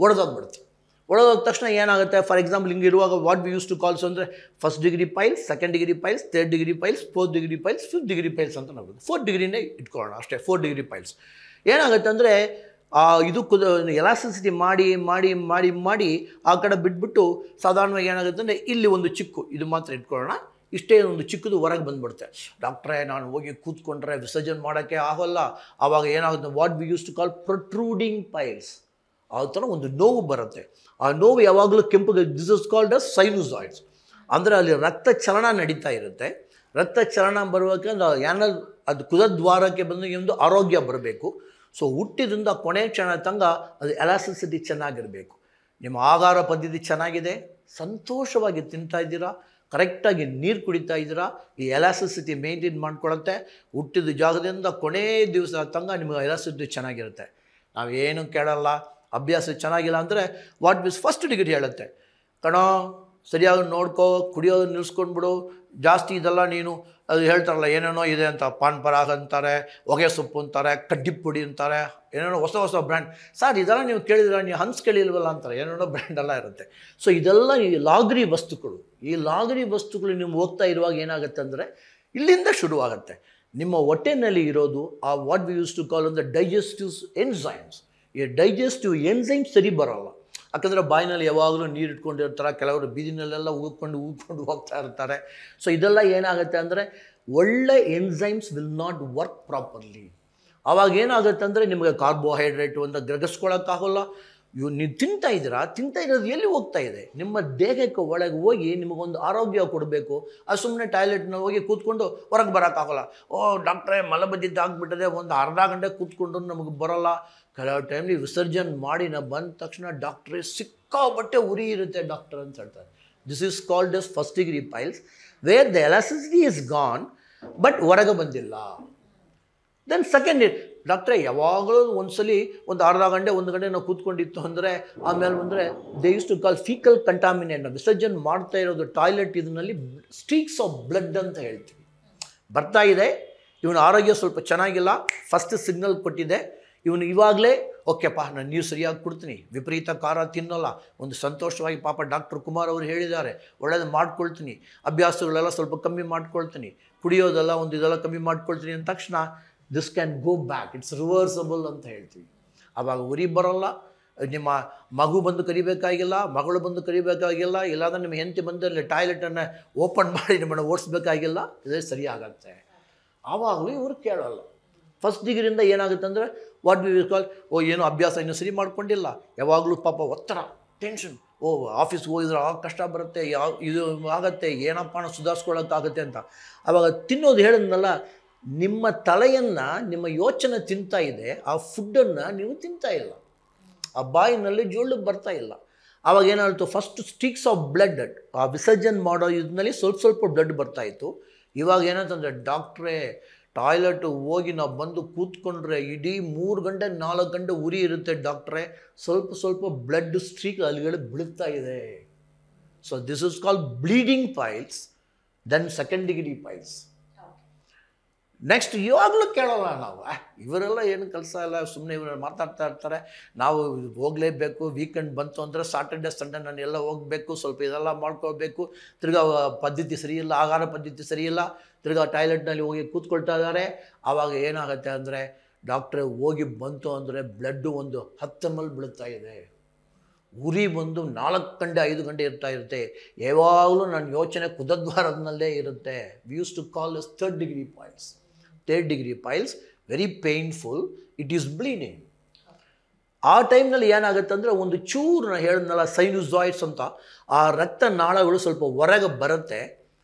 ಒಡೆದೋಗ್ಬಿಡುತ್ತೆ. ಒಡೆದೋದ ತಕ್ಷಣ ಏನಾಗುತ್ತೆ, ಫಾರ್ ಎಕ್ಸಾಂಪಲ್ ಹಿಂಗಿರುವಾಗ what we use to calls ಅಂದರೆ 1st degree piles, 2nd degree piles, 3rd degree piles, 4th degree piles, 5th degree piles ಅಂತ ನಾವು 4th ಡಿಗ್ರಿನೇ ಇಟ್ಕೊಳ್ಳೋಣ ಅಷ್ಟೇ. 4 ಡಿಗ್ರಿ ಪೈಲ್ಸ್ ಏನಾಗುತ್ತೆ ಅಂದರೆ ಇದು ಎಲಾಸ್ಟಿಸಿಟಿ ಮಾಡಿ ಆ ಕಡೆ ಬಿಟ್ಬಿಟ್ಟು ಸಾಧಾರಣವಾಗಿ ಏನಾಗುತ್ತೆ ಅಂದರೆ ಇಲ್ಲಿ ಒಂದು ಚಿಕ್ಕು ಇದು ಮಾತ್ರ ಇಟ್ಕೊಳ್ಳೋಣ, ಇಷ್ಟೇ ಒಂದು ಚಿಕ್ಕದು ಹೊರಗೆ ಬಂದುಬಿಡುತ್ತೆ. ಡಾಕ್ಟ್ರೇ ನಾನು ಹೋಗಿ ಕೂತ್ಕೊಂಡ್ರೆ ವಿಸರ್ಜನೆ ಮಾಡೋಕ್ಕೆ ಆಗೋಲ್ಲ. ಆವಾಗ ಏನಾಗುತ್ತೆ, what we use to call protruding piles. ಆ ಥರ ಒಂದು ನೋವು ಬರುತ್ತೆ. ಆ ನೋವು ಯಾವಾಗಲೂ ಕೆಂಪುಗೆ, this is called as sinusoids. ಅಂದರೆ ಅಲ್ಲಿ ರಕ್ತ ಚಲನ ನಡೀತಾ ಇರುತ್ತೆ. ರಕ್ತ ಚಲನ ಬರುವಾಗಂದ್ರೆ ಯಾನಲ್ ಅದು ಕುಲದ್ವಾರಕ್ಕೆ ಬಂದು ಒಂದು ಆರೋಗ್ಯ ಬರಬೇಕು. ಸೊ ಹುಟ್ಟಿದಿಂದ ಕೊನೆ ಕ್ಷಣ ತನಕ ಅದು ಎಲಾಸ್ಟಿಸಿಟಿ ಚೆನ್ನಾಗಿರಬೇಕು. ನಿಮ್ಮ ಆಹಾರ ಪದ್ಧತಿ ಚೆನ್ನಾಗಿದೆ, ಸಂತೋಷವಾಗಿ ತಿಂತಾ ಇದ್ದೀರಾ, ಕರೆಕ್ಟಾಗಿ ನೀರು ಕುಡಿತಾ ಇದ್ದೀರಾ, ಈ ಎಲಾಸ್ಟಿಸಿಟಿ ಮೇಂಟೈನ್ ಮಾಡ್ಕೊಳುತ್ತೆ. ಹುಟ್ಟಿದ ಜಾಗದಿಂದ ಕೊನೇ ದಿವಸ ತನಕ ನಿಮಗೆ ಎಲಾಸ್ಟಿಸಿಟಿ ಚೆನ್ನಾಗಿರುತ್ತೆ. ನಾವೇನು ಕೇಳಲ್ಲ, ಅಭ್ಯಾಸ ಚೆನ್ನಾಗಿಲ್ಲ ಅಂದರೆ ವಾಟ್ ಮೀನ್ಸ್ 1st ಡಿಗ್ರಿ ಹೇಳುತ್ತೆ, ಕಣೋ ಸರಿಯಾಗಿ ನೋಡ್ಕೋ, ಕುಡಿಯೋದು ನಿಲ್ಲಿಸ್ಕೊಂಡ್ಬಿಡು, ಜಾಸ್ತಿ ಇದೆಲ್ಲ ನೀನು ಅದು ಹೇಳ್ತಾರಲ್ಲ ಏನೇನೋ ಇದೆ ಅಂತ, ಪಾನ್ ಪರಾಗ್ ಅಂತಾರೆ, ಹೊಗೆ ಸೊಪ್ಪು ಅಂತಾರೆ, ಕಡ್ಡಿ ಪುಡಿ ಅಂತಾರೆ, ಏನೇನೋ ಹೊಸ ಹೊಸ ಬ್ರ್ಯಾಂಡ್. ಸರ್ ಇದೆಲ್ಲ ನೀವು ಕೇಳಿದ್ರೆ ನೀವು ಹನ್ಸ್ ಕೇಳಿಲ್ವಲ್ಲ ಅಂತಾರೆ, ಏನೇನೋ ಬ್ರ್ಯಾಂಡ್ ಎಲ್ಲ ಇರುತ್ತೆ. ಸೊ ಇದೆಲ್ಲ ಈ ಲಾಗರಿ ವಸ್ತುಗಳು. ಈ ಲಾಗರಿ ವಸ್ತುಗಳು ನೀವು ಹೋಗ್ತಾ ಇರುವಾಗ ಏನಾಗುತ್ತೆ ಅಂದರೆ ಇಲ್ಲಿಂದ ಶುರುವಾಗುತ್ತೆ. ನಿಮ್ಮ ಹೊಟ್ಟೆನಲ್ಲಿ ಇರೋದು ಆ what we use to call ಅಂದರೆ ಡೈಜೆಸ್ಟಿವ್ ಎನ್ಸೈಮ್ಸ್. ಈ ಡೈಜೆಸ್ಟಿವ್ ಎನ್ಸೈಮ್ಸ್ ಸರಿ ಬರೋಲ್ಲ. ಯಾಕಂದರೆ ಬಾಯಿನಲ್ಲಿ ಯಾವಾಗಲೂ ನೀರು ಇಟ್ಕೊಂಡಿರ್ತಾರೆ, ಕೆಲವರು ಬೀದಿನಲ್ಲೆಲ್ಲ ಊದ್ಕೊಂಡು ಹೋಗ್ತಾ ಇರ್ತಾರೆ. ಸೊ ಇದೆಲ್ಲ ಏನಾಗುತ್ತೆ ಅಂದರೆ ಒಳ್ಳೆ enzymes will not work properly. ಆವಾಗ ಏನಾಗುತ್ತೆ ಅಂದರೆ ನಿಮಗೆ ಕಾರ್ಬೋಹೈಡ್ರೇಟು ಅಂತ ಗ್ರಹಿಸ್ಕೊಳ್ಳೋಕ್ಕಾಗಲ್ಲ. ನೀವು ತಿಂತಾ ಇರೋದು ಎಲ್ಲಿ ಹೋಗ್ತಾ ಇದೆ? ನಿಮ್ಮ ದೇಹಕ್ಕೆ ಒಳಗೆ ಹೋಗಿ ನಿಮಗೊಂದು ಆರೋಗ್ಯ ಕೊಡಬೇಕು. ಅದು ಸುಮ್ಮನೆ ಟಾಯ್ಲೆಟ್ನಲ್ಲಿ ಹೋಗಿ ಕೂತ್ಕೊಂಡು ಹೊರಗೆ ಬರೋಕ್ಕಾಗಲ್ಲ. ಡಾಕ್ಟ್ರೇ ಮಲಬದ್ಧತೆ ಆಗಿಬಿಟ್ಟದೆ, ಒಂದು ಅರ್ಧ ಗಂಟೆ ಕೂತ್ಕೊಂಡು ನಮಗೆ ಬರೋಲ್ಲ. ಕೆಲವು ಟೈಮ್ಲಿ ವಿಸರ್ಜನೆ ಮಾಡಿ ಬಂದ ತಕ್ಷಣ ಡಾಕ್ಟ್ರೇ ಸಿಕ್ಕಾಬಟ್ಟೆ ಉರಿ ಇರುತ್ತೆ ಡಾಕ್ಟರ್ ಅಂತ ಹೇಳ್ತಾರೆ. This is called as first degree piles, where the elasticity is gone but ಹೊರಗೆ ಬಂದಿಲ್ಲ. ದೆನ್ ಸೆಕೆಂಡ್ ಡಾಕ್ಟ್ರೇ ಯಾವಾಗಲೂ ಒಂದ್ಸಲಿ ಒಂದು ಅರ್ಧ ಗಂಟೆ 1 ಗಂಟೆ ನಾವು ಕೂತ್ಕೊಂಡಿತ್ತು ಅಂದರೆ ಆಮೇಲೆ ಅಂದರೆ they use to call faecal contaminate. ವಿಸರ್ಜನೆ ಮಾಡ್ತಾ ಇರೋದು ಟಾಯ್ಲೆಟ್ ಇದರಲ್ಲಿ ಸ್ಟ್ರೀಕ್ಸ್ ಆಫ್ ಬ್ಲಡ್ ಅಂತ ಹೇಳ್ತೀವಿ. ಬರ್ತಾ ಇದೆ, ಇವನ ಆರೋಗ್ಯ ಸ್ವಲ್ಪ ಚೆನ್ನಾಗಿಲ್ಲ, ಫಸ್ಟ್ ಸಿಗ್ನಲ್ ಕೊಟ್ಟಿದೆ. ಇವನು ಇವಾಗಲೇ ಓಕೆಪ್ಪ ನಾನು ನೀರು ಸರಿಯಾಗಿ ಕೊಡ್ತೀನಿ, ವಿಪರೀತ ಖಾರ ತಿನ್ನೋಲ್ಲ, ಒಂದು ಸಂತೋಷವಾಗಿ ಪಾಪ ಡಾಕ್ಟರ್ ಕುಮಾರ್ ಅವರು ಹೇಳಿದ್ದಾರೆ ಒಳ್ಳೇದು ಮಾಡ್ಕೊಳ್ತೀನಿ, ಅಭ್ಯಾಸಗಳೆಲ್ಲ ಸ್ವಲ್ಪ ಕಮ್ಮಿ ಮಾಡ್ಕೊಳ್ತೀನಿ, ಕುಡಿಯೋದೆಲ್ಲ ಇದೆಲ್ಲ ಕಮ್ಮಿ ಮಾಡ್ಕೊಳ್ತೀನಿ ಅಂದ ತಕ್ಷಣ this can go back, it's reversible ಅಂತ ಹೇಳ್ತೀವಿ. ಆವಾಗ ಉರಿ ಬರೋಲ್ಲ, ನಿಮ್ಮ ಮಗು ಬಂದು ಕರಿಬೇಕಾಗಿಲ್ಲ, ಮಗಳು ಬಂದು ಕರಿಬೇಕಾಗಿಲ್ಲ, ಇಲ್ಲಾಂದ್ರೆ ನಿಮ್ಮ ಹೆಂಡತಿ ಬಂದಲ್ಲಿ ಟಾಯ್ಲೆಟನ್ನು ಓಪನ್ ಮಾಡಿ ನಿಮ್ಮನ್ನು ಓಡಿಸ್ಬೇಕಾಗಿಲ್ಲ, ಇದೇ ಸರಿಯಾಗತ್ತೆ. ಆವಾಗಲೂ ಇವರು ಕೇಳೋಲ್ಲ. ಫಸ್ಟ್ ಡಿಗ್ರಿಯಿಂದ ಏನಾಗುತ್ತೆ ಅಂದರೆ ವಾಟ್ ವಿ ವಿಲ್ ಕಾಲ್ ಏನೋ ಅಭ್ಯಾಸ ಇನ್ನೂ ಸರಿ ಮಾಡ್ಕೊಂಡಿಲ್ಲ, ಯಾವಾಗಲೂ ಪಾಪ ಒತ್ತಡ, ಟೆನ್ಷನ್, ಆಫೀಸ್ಗೆ ಹೋಗಿದ್ರೆ ಕಷ್ಟ ಬರುತ್ತೆ, ಇದು ಆಗುತ್ತೆ, ಏನಪ್ಪ ಸುಧಾರಿಸ್ಕೊಳ್ಳೋಕ್ಕಾಗುತ್ತೆ ಅಂತ. ಆವಾಗ ತಿನ್ನೋದು ಹೇಳಿದ್ನಲ್ಲ, ನಿಮ್ಮ ತಲೆಯನ್ನು ನಿಮ್ಮ ಯೋಚನೆ ತಿಂತಾ ಇದೆ, ಆ ಫುಡ್ಡನ್ನು ನೀವು ತಿಂತಾ ಇಲ್ಲ, ಆ ಬಾಯಿನಲ್ಲಿ ಜೋಳು ಬರ್ತಾ ಇಲ್ಲ. ಆವಾಗ ಏನಾಯಿತು, ಫಸ್ಟ್ ಸ್ಟಿಕ್ಸ್ ಆಫ್ ಬ್ಲಡ್ ಆ ವಿಸರ್ಜನೆ ಮಾಡೋ ಇದರಲ್ಲಿ ಸ್ವಲ್ಪ ಬ್ಲಡ್ ಬರ್ತಾಯಿತ್ತು. ಇವಾಗ ಏನಂತಂದರೆ ಡಾಕ್ಟ್ರೇ ಟಾಯ್ಲೆಟು ಹೋಗಿ ನಾವು ಬಂದು ಕೂತ್ಕೊಂಡ್ರೆ ಇಡೀ 3 ಗಂಟೆ 4 ಗಂಟೆ ಉರಿ ಇರುತ್ತೆ ಡಾಕ್ಟ್ರೇ, ಸ್ವಲ್ಪ ಬ್ಲಡ್ ಸ್ಟ್ರೀಕ್ ಅಲ್ಲಿಗೆ ಬೀಳ್ತಾ ಇದೆ. So this is called bleeding piles, then second degree piles. Next ಇವಾಗಲೂ ಕೇಳೋಲ್ಲ ನಾವು, ಇವರೆಲ್ಲ ಏನು ಕೆಲಸ ಇಲ್ಲ, ಸುಮ್ಮನೆ ಇವರು ಮಾತಾಡ್ತಾ ಇರ್ತಾರೆ, ನಾವು ಹೋಗಲೇಬೇಕು, ವೀಕೆಂಡ್ ಬಂತು ಅಂದರೆ ಸಾಟರ್ಡೆ ಸಂಡೇ ನಾನು ಎಲ್ಲ ಹೋಗಬೇಕು, ಸ್ವಲ್ಪ ಇದೆಲ್ಲ ಮಾಡ್ಕೋಬೇಕು, ತಿರ್ಗಾ ಪದ್ಧತಿ ಸರಿಯಿಲ್ಲ, ಆಹಾರ ಪದ್ಧತಿ ಸರಿಯಿಲ್ಲ, ತಿರ್ಗಾ ಟಾಯ್ಲೆಟ್ನಲ್ಲಿ ಹೋಗಿ ಕೂತ್ಕೊಳ್ತಾ ಇದ್ದಾರೆ. ಆವಾಗ ಏನಾಗುತ್ತೆ ಅಂದರೆ ಡಾಕ್ಟ್ರೇ ಹೋಗಿ ಬಂತು ಅಂದರೆ ಬ್ಲಡ್ಡು ಒಂದು 10 ml ಬೀಳ್ತಾ ಇದೆ, ಉರಿ ಬಂದು 4 ಗಂಟೆ 5 ಗಂಟೆ ಇರುತ್ತೆ, ಯಾವಾಗಲೂ ನನ್ನ ಯೋಚನೆ ಕುದದ್ವಾರದಲ್ಲೇ ಇರುತ್ತೆ. We use to call as third degree piles. Third degree piles very painful, it is bleeding. ಆ ಟೈಮ್ನಲ್ಲಿ ಏನಾಗುತ್ತೆ ಅಂದರೆ ಒಂದು ಚೂರು ನಾನು ಹೇಳಿದ್ನಲ್ಲ ಸೈನುಸಾಯ್ಡ್ಸ್ ಅಂತ, ಆ ರಕ್ತ ನಾಳಗಳು ಸ್ವಲ್ಪ ಹೊರಗೆ ಬರುತ್ತೆ.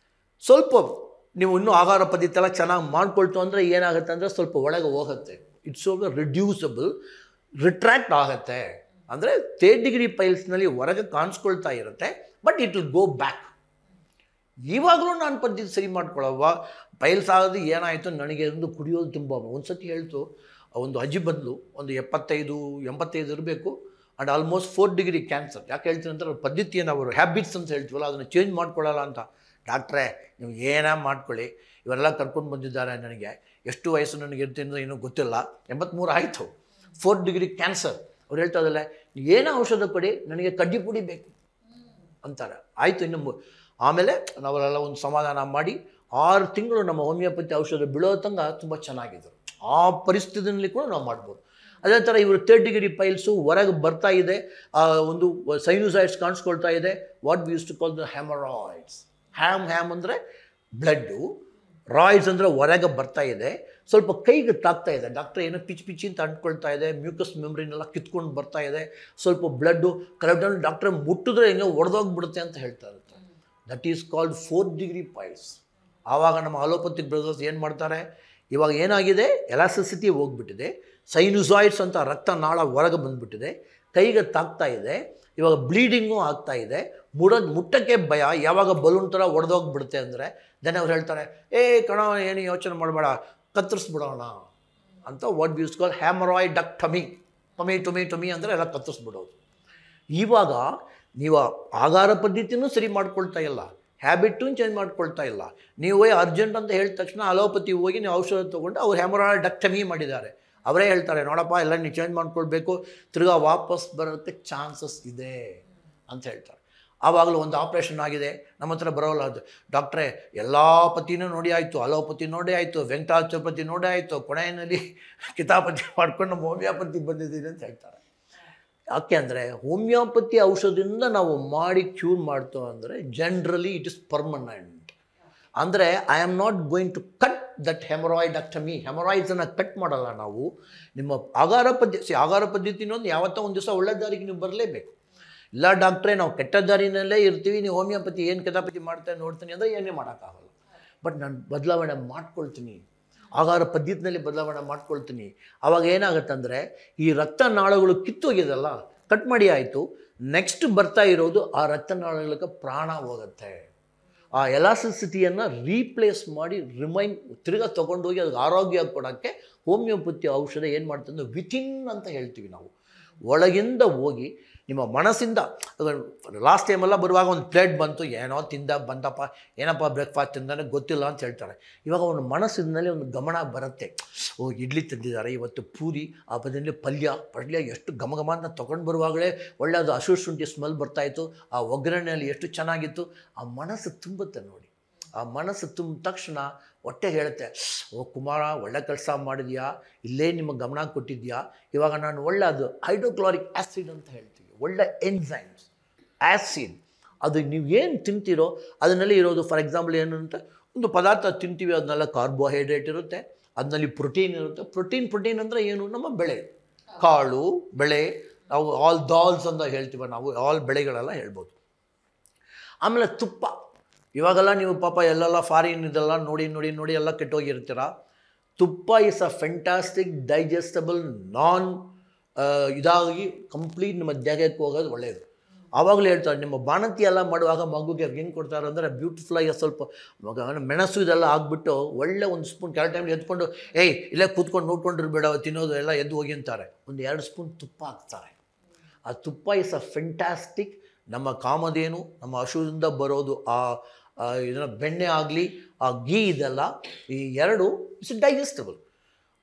ಸ್ವಲ್ಪ ನೀವು ಇನ್ನೂ ಆಹಾರ ಪದ್ಧತಿ ಎಲ್ಲ ಚೆನ್ನಾಗಿ ಮಾಡ್ಕೊಳ್ತು ಅಂದರೆ ಏನಾಗುತ್ತೆ ಅಂದರೆ ಸ್ವಲ್ಪ ಒಳಗೆ ಹೋಗುತ್ತೆ, ಇಟ್ಸ್ ರಿಡ್ಯೂಸಬಲ್, ರಿಟ್ರ್ಯಾಕ್ಟ್ ಆಗುತ್ತೆ. ಅಂದರೆ ಥರ್ಡ್ ಡಿಗ್ರಿ ಪೈಲ್ಸ್ನಲ್ಲಿ ಹೊರಗೆ ಕಾಣಿಸ್ಕೊಳ್ತಾ ಇರುತ್ತೆ, but it will go back. ಇವಾಗಲೂ ನಾನು ಪದ್ಧತಿ ಸರಿ ಮಾಡ್ಕೊಳ್ಳೋವ, ಪೈಲ್ಸ್ ಆಗೋದು ಏನಾಯಿತು ನನಗೆ ಒಂದು ಕುಡಿಯೋದು ತುಂಬ. ಒಂದು ಸತಿ ಹೇಳ್ತು, ಒಂದು ಅಜ್ಜಿ ಬಂದಲು, ಒಂದು 75-85 ಇರಬೇಕು, ಆ್ಯಂಡ್ ಆಲ್ಮೋಸ್ಟ್ 4 ಡಿಗ್ರಿ ಕ್ಯಾನ್ಸರ್. ಯಾಕೆ ಹೇಳ್ತೀನಿ ಅಂತ ಪದ್ಧತಿಯನ್ನು ಅವರು ಹ್ಯಾಬಿಟ್ಸ್ ಅಂತ ಹೇಳ್ತೀವಲ್ಲ ಅದನ್ನು ಚೇಂಜ್ ಮಾಡ್ಕೊಳ್ಳಲ್ಲ ಅಂತ. ಡಾಕ್ಟ್ರೇ ನೀವು ಏನೇ ಮಾಡ್ಕೊಳ್ಳಿ, ಇವರೆಲ್ಲ ಕರ್ಕೊಂಡು ಬಂದಿದ್ದಾರೆ, ನನಗೆ ಎಷ್ಟು ವಯಸ್ಸು ನನಗೆ ಇರ್ತೀನಿ ಏನೂ ಗೊತ್ತಿಲ್ಲ, 83 ಆಯಿತು, 4 ಡಿಗ್ರಿ ಕ್ಯಾನ್ಸರ್. ಅವ್ರು ಹೇಳ್ತಾ ಇದ್ದಲ್ಲ, ಏನೋ ಔಷಧ ಕೊಡಿ, ನನಗೆ ಕಡ್ಡಿ ಪುಡಿ ಬೇಕು ಅಂತಾರೆ. ಆಯಿತು, ಇನ್ನು ಆಮೇಲೆ ನಾವೆಲ್ಲ ಒಂದು ಸಮಾಧಾನ ಮಾಡಿ 6 ತಿಂಗಳು ನಮ್ಮ ಹೋಮಿಯೋಪತಿ ಔಷಧ ಬೀಳೋ ತನಕ ತುಂಬ ಚೆನ್ನಾಗಿದ್ರು. ಆ ಪರಿಸ್ಥಿತಿಯಲ್ಲಿ ಕೂಡ ನಾವು ಮಾಡ್ಬೋದು. ಅದೇ ಥರ ಇವರು ಥರ್ಡ್ ಡಿಗ್ರಿ ಪೈಲ್ಸು ಹೊರಗೆ ಬರ್ತಾ ಇದೆ, ಒಂದು ಸೈನುಸಾಯ್ಡ್ಸ್ ಕಾಣಿಸ್ಕೊಳ್ತಾ ಇದೆ, what we use to call the haemorrhoids. Haem ಅಂದರೆ ಬ್ಲಡ್ಡು, ರಾಯ್ಡ್ಸ್ ಅಂದರೆ ಹೊರಗೆ ಬರ್ತಾ ಇದೆ, ಸ್ವಲ್ಪ ಕೈಗೆ ತಾಗ್ತಾ ಇದೆ. ಡಾಕ್ಟ್ರ್ ಏನೋ ಪಿಚ್ಚಿ ಅಂತ ಅಂಟ್ಕೊಳ್ತಾ ಇದೆ, ಮ್ಯೂಕಸ್ ಮೆಮ್ರಿನೆಲ್ಲ ಕಿತ್ಕೊಂಡು ಬರ್ತಾ ಇದೆ, ಸ್ವಲ್ಪ ಬ್ಲಡ್ಡು ಕರೆಕ್ಟಾಗಿ ಡಾಕ್ಟ್ರೆ ಮುಟ್ಟಿದ್ರೆ ಹೆಂಗೆ ಒಡೆದೋಗ್ಬಿಡುತ್ತೆ ಅಂತ ಹೇಳ್ತಾ ಇರುತ್ತೆ. That is called 4th degree piles. ಆವಾಗ ನಮ್ಮ ಅಲೋಪತಿಕ್ ಬ್ರದರ್ಸ್ ಏನು ಮಾಡ್ತಾರೆ, ಇವಾಗ ಏನಾಗಿದೆ, ಎಲಾಸ್ಟಿಸಿಟಿ ಹೋಗ್ಬಿಟ್ಟಿದೆ, ಸೈನುಸಾಯ್ಡ್ಸ್ ಅಂತ ರಕ್ತ ನಾಳ ಹೊರಗೆ ಬಂದುಬಿಟ್ಟಿದೆ, ಕೈಗೆ ತಾಗ್ತಾ ಇದೆ, ಇವಾಗ ಬ್ಲೀಡಿಂಗು ಆಗ್ತಾ ಇದೆ, ಮುಟ್ಟಕ್ಕೆ ಭಯ, ಯಾವಾಗ ಬಲೂನ್ ಥರ ಒಡೆದೋಗ್ಬಿಡುತ್ತೆ ಅಂದರೆ ದೆನ್ ಅವ್ರು ಹೇಳ್ತಾರೆ, ಕಣ ಏನು ಯೋಚನೆ ಮಾಡಬೇಡ, ಕತ್ತರಿಸ್ಬಿಡೋಣ ಅಂತ. ವಾಟ್ ಯೂಸ್ ಕಾಲ್ ಹ್ಯಾಮರಾಯ್ಡಕ್ಟಮಿ. ಟೊಮಿ ಅಂದರೆ ಎಲ್ಲ ಕತ್ತರಿಸ್ಬಿಡೋದು. ಇವಾಗ ನೀವು ಆಹಾರ ಪದ್ಧತಿನೂ ಸರಿ ಮಾಡ್ಕೊಳ್ತಾ ಇಲ್ಲ, ಹ್ಯಾಬಿಟೂ ಚೇಂಜ್ ಮಾಡ್ಕೊಳ್ತಾ ಇಲ್ಲ. ನೀವು ಅರ್ಜೆಂಟ್ ಅಂತ ಹೇಳಿದ ತಕ್ಷಣ ಅಲೋಪತಿ ಹೋಗಿ ನೀವು ಔಷಧ ತೊಗೊಂಡು ಅವ್ರು ಹೆಮರಾಯ್ಡಕ್ಟಮಿ ಮಾಡಿದ್ದಾರೆ. ಅವರೇ ಹೇಳ್ತಾರೆ ನೋಡಪ್ಪ ಎಲ್ಲ ನೀವು ಚೇಂಜ್ ಮಾಡ್ಕೊಳ್ಬೇಕು, ತಿರ್ಗಾ ವಾಪಸ್ ಬರೋಕ್ಕೆ ಚಾನ್ಸಸ್ ಇದೆ ಅಂತ ಹೇಳ್ತಾರೆ. ಆವಾಗಲೂ ಒಂದು ಆಪ್ರೇಷನ್ ಆಗಿದೆ, ನಮ್ಮ ಹತ್ರ ಬರೋಲ್ಲ. ಅದು ಡಾಕ್ಟ್ರೇ ಎಲ್ಲ ಪತಿನೂ ನೋಡಿ ಆಯಿತು, ಅಲೋಪತಿ ನೋಡಿ ಆಯಿತು, ವೆಂಕಟಾಚಲಪತಿ ನೋಡಿ ಆಯಿತು, ಕೊನೆಯಲ್ಲಿ ಕಿತಾಪತಿ ಮಾಡ್ಕೊಂಡು ನಮ್ಮ ಹೋಮಿಯೋಪತಿ ಬಂದಿದ್ದೀನಿ ಅಂತ ಹೇಳ್ತಾರೆ. ಯಾಕೆ ಅಂದರೆ ಹೋಮಿಯೋಪತಿ ಔಷಧದಿಂದ ನಾವು ಮಾಡಿ ಕ್ಯೂರ್ ಮಾಡ್ತೇವೆ ಅಂದರೆ ಜನರಲಿ ಇಟ್ ಇಸ್ ಪರ್ಮನೆಂಟ್. ಅಂದರೆ I am not going to cut that haemorrhoidectomy. ಹೆಮರಾಯ್ಡ್ಸನ್ನು ಕಟ್ ಮಾಡಲ್ಲ ನಾವು. ನಿಮ್ಮ ಆಹಾರ ಪದ್ಧತಿನೊಂದು ಯಾವತ್ತೋ ಒಂದು ದಿವಸ ಒಳ್ಳೆ ದಾರಿಗೆ ನೀವು ಬರಲೇಬೇಕು. ಇಲ್ಲ ಡಾಕ್ಟ್ರೇ ನಾವು ಕೆಟ್ಟ ದಾರಿನಲ್ಲೇ ಇರ್ತೀವಿ, ನೀವು ಹೋಮಿಯೋಪತಿ ಏನು ಕಿತಾಪತಿ ಮಾಡ್ತಾ ನೋಡ್ತೀನಿ ಅಂದರೆ ಏನೇ ಮಾಡೋಕ್ಕಾಗಲ್ಲ. ಬಟ್ ನಾನು ಬದಲಾವಣೆ ಮಾಡ್ಕೊಳ್ತೀನಿ, ಆಹಾರ ಪದ್ಧತಿನಲ್ಲಿ ಬದಲಾವಣೆ ಮಾಡ್ಕೊಳ್ತೀನಿ. ಆವಾಗ ಏನಾಗುತ್ತಂದರೆ ಈ ರಕ್ತನಾಳಗಳು ಕಿತ್ತೋಗಿದೆಲ್ಲ ಕಟ್ ಮಾಡಿ ಆಯಿತು, ನೆಕ್ಸ್ಟ್ ಬರ್ತಾ ಇರೋದು ಆ ರಕ್ತನಾಳಗಳಿಗೆ ಪ್ರಾಣ ಹೋಗುತ್ತೆ. ಆ ಎಲಾಸಿಸಿಟಿಯನ್ನು ರೀಪ್ಲೇಸ್ ಮಾಡಿ ತಿರ್ಗಾ ತೊಗೊಂಡೋಗಿ ಅದಕ್ಕೆ ಆರೋಗ್ಯ ಕೊಡೋಕ್ಕೆ ಹೋಮಿಯೋಪತಿ ಔಷಧ ಏನು ಮಾಡ್ತಂದ್ರೆ ವಿತಿನ್ ಅಂತ ಹೇಳ್ತೀವಿ ನಾವು. ಒಳಗಿಂದ ಹೋಗಿ ನಿಮ್ಮ ಮನಸ್ಸಿಂದ. ಲಾಸ್ಟ್ ಟೈಮೆಲ್ಲ ಬರುವಾಗ ಒಂದು ಪ್ಲೇಟ್ ಬಂತು, ಏನೋ ಬಂದಪ್ಪ, ಏನಪ್ಪ ಬ್ರೇಕ್ಫಾಸ್ಟ್ ತಿಂದಾನೆ ಗೊತ್ತಿಲ್ಲ ಅಂತ ಹೇಳ್ತಾರೆ. ಇವಾಗ ಅವನ ಮನಸ್ಸಿನಲ್ಲಿ ಒಂದು ಗಮನ ಬರುತ್ತೆ, ಓ ಇಡ್ಲಿ ತಂದಿದ್ದಾರೆ ಇವತ್ತು, ಪೂರಿ, ಆ ಬದಲಿ ಪಲ್ಯ ಎಷ್ಟು ಘಮ ಅಂತ ತೊಗೊಂಡು ಬರುವಾಗಲೇ ಒಳ್ಳೆ ಅದು ಹಸಿರು ಶುಂಠಿ ಸ್ಮೆಲ್ ಬರ್ತಾಯಿತ್ತು, ಆ ಒಗ್ಗರಣೆಯಲ್ಲಿ ಎಷ್ಟು ಚೆನ್ನಾಗಿತ್ತು. ಆ ಮನಸ್ಸು ತುಂಬುತ್ತೆ ನೋಡಿ. ಆ ಮನಸ್ಸು ತುಂಬಿದ ತಕ್ಷಣ ಹೊಟ್ಟೆ ಹೇಳುತ್ತೆ, ಓ ಕುಮಾರ ಒಳ್ಳೆ ಕೆಲಸ ಮಾಡಿದ್ಯಾ, ಇಲ್ಲೇ ನಿಮ್ಮ ಗಮನ ಕೊಟ್ಟಿದ್ಯಾ, ಇವಾಗ ನಾನು ಒಳ್ಳೆ ಅದು ಹೈಡ್ರೋಕ್ಲೋರಿಕ್ ಆ್ಯಸಿಡ್ ಅಂತ ಹೇಳ್ತೀವಿ, ಒಳ್ಳೆ ಎನ್ಸೈಮ್ಸ್ ಆ್ಯಸಿಡ್. ಅದು ನೀವು ಏನು ತಿಂತೀರೋ ಅದರಲ್ಲಿ ಇರೋದು. ಫಾರ್ ಎಕ್ಸಾಂಪಲ್ ಏನು ಅಂತ ಒಂದು ಪದಾರ್ಥ ತಿಂತೀವಿ, ಅದನ್ನೆಲ್ಲ ಕಾರ್ಬೋಹೈಡ್ರೇಟ್ ಇರುತ್ತೆ, ಅದರಲ್ಲಿ ಪ್ರೋಟೀನ್ ಇರುತ್ತೆ. ಪ್ರೋಟೀನ್ ಅಂದರೆ ಏನು? ನಮ್ಮ ಬೆಳೆ, ಕಾಳು ಬೆಳೆ, ನಾವು ಆಲ್ ದಾಲ್ಸ್ ಅಂತ ಹೇಳ್ತೀವಿ, ನಾವು ಆಲ್ ಬೆಳೆಗಳೆಲ್ಲ ಹೇಳ್ಬೋದು. ಆಮೇಲೆ ತುಪ್ಪ. ಇವಾಗೆಲ್ಲ ನೀವು ಪಾಪ ಎಲ್ಲೆಲ್ಲ ಫಾರಿನ್ ಇದೆಲ್ಲ ನೋಡಿ ಎಲ್ಲ ಕೆಟ್ಟೋಗಿರ್ತೀರ. ತುಪ್ಪ ಇಸ್ ಅ ಫೆಂಟಾಸ್ಟಿಕ್ ಡೈಜೆಸ್ಟಬಲ್ ಇದಾಗಿ ಕಂಪ್ಲೀಟ್ ನಿಮ್ಮ ದೇಹಕ್ಕೆ ಹೋಗೋದು ಒಳ್ಳೆಯದು. ಆವಾಗಲೇ ಹೇಳ್ತಾರೆ, ನಿಮ್ಮ ಬಾಣಂತಿ ಎಲ್ಲ ಮಾಡುವಾಗ ಮಗುಗೆ ಹೆಂಗೆ ಕೊಡ್ತಾರೆ ಅಂದರೆ ಬ್ಯೂಟಿಫುಲ್ಲಾಗಿ ಸ್ವಲ್ಪ ಮೆಣಸು ಇದೆಲ್ಲ ಆಗಿಬಿಟ್ಟು ಒಳ್ಳೆ ಒಂದು ಸ್ಪೂನ್ ಕೆಲ ಟೈಮ್ಗೆ ಎತ್ಕೊಂಡು ಇಲ್ಲೇ ಕೂತ್ಕೊಂಡು ನೋಡ್ಕೊಂಡಿರ್ಬೇಡ ತಿನ್ನೋದು ಎಲ್ಲ ಎದ್ದು ಹೋಗಿ ಅಂತಾರೆ. ಒಂದು 2 ಸ್ಪೂನ್ ತುಪ್ಪ ಹಾಕ್ತಾರೆ. ಆ ತುಪ್ಪ ಇಸ್ ಅ ಫೆಂಟಾಸ್ಟಿಕ್. ನಮ್ಮ ಕಾಮಧೇನು, ನಮ್ಮ ಹಸುವಿಂದ ಬರೋದು ಇದನ್ನು ಬೆಣ್ಣೆ ಆಗಲಿ, ಆ ಗೀ ಇದೆಲ್ಲ, ಈ ಎರಡು ಇಟ್ಸ್ ಡೈಜೆಸ್ಟಬಲ್.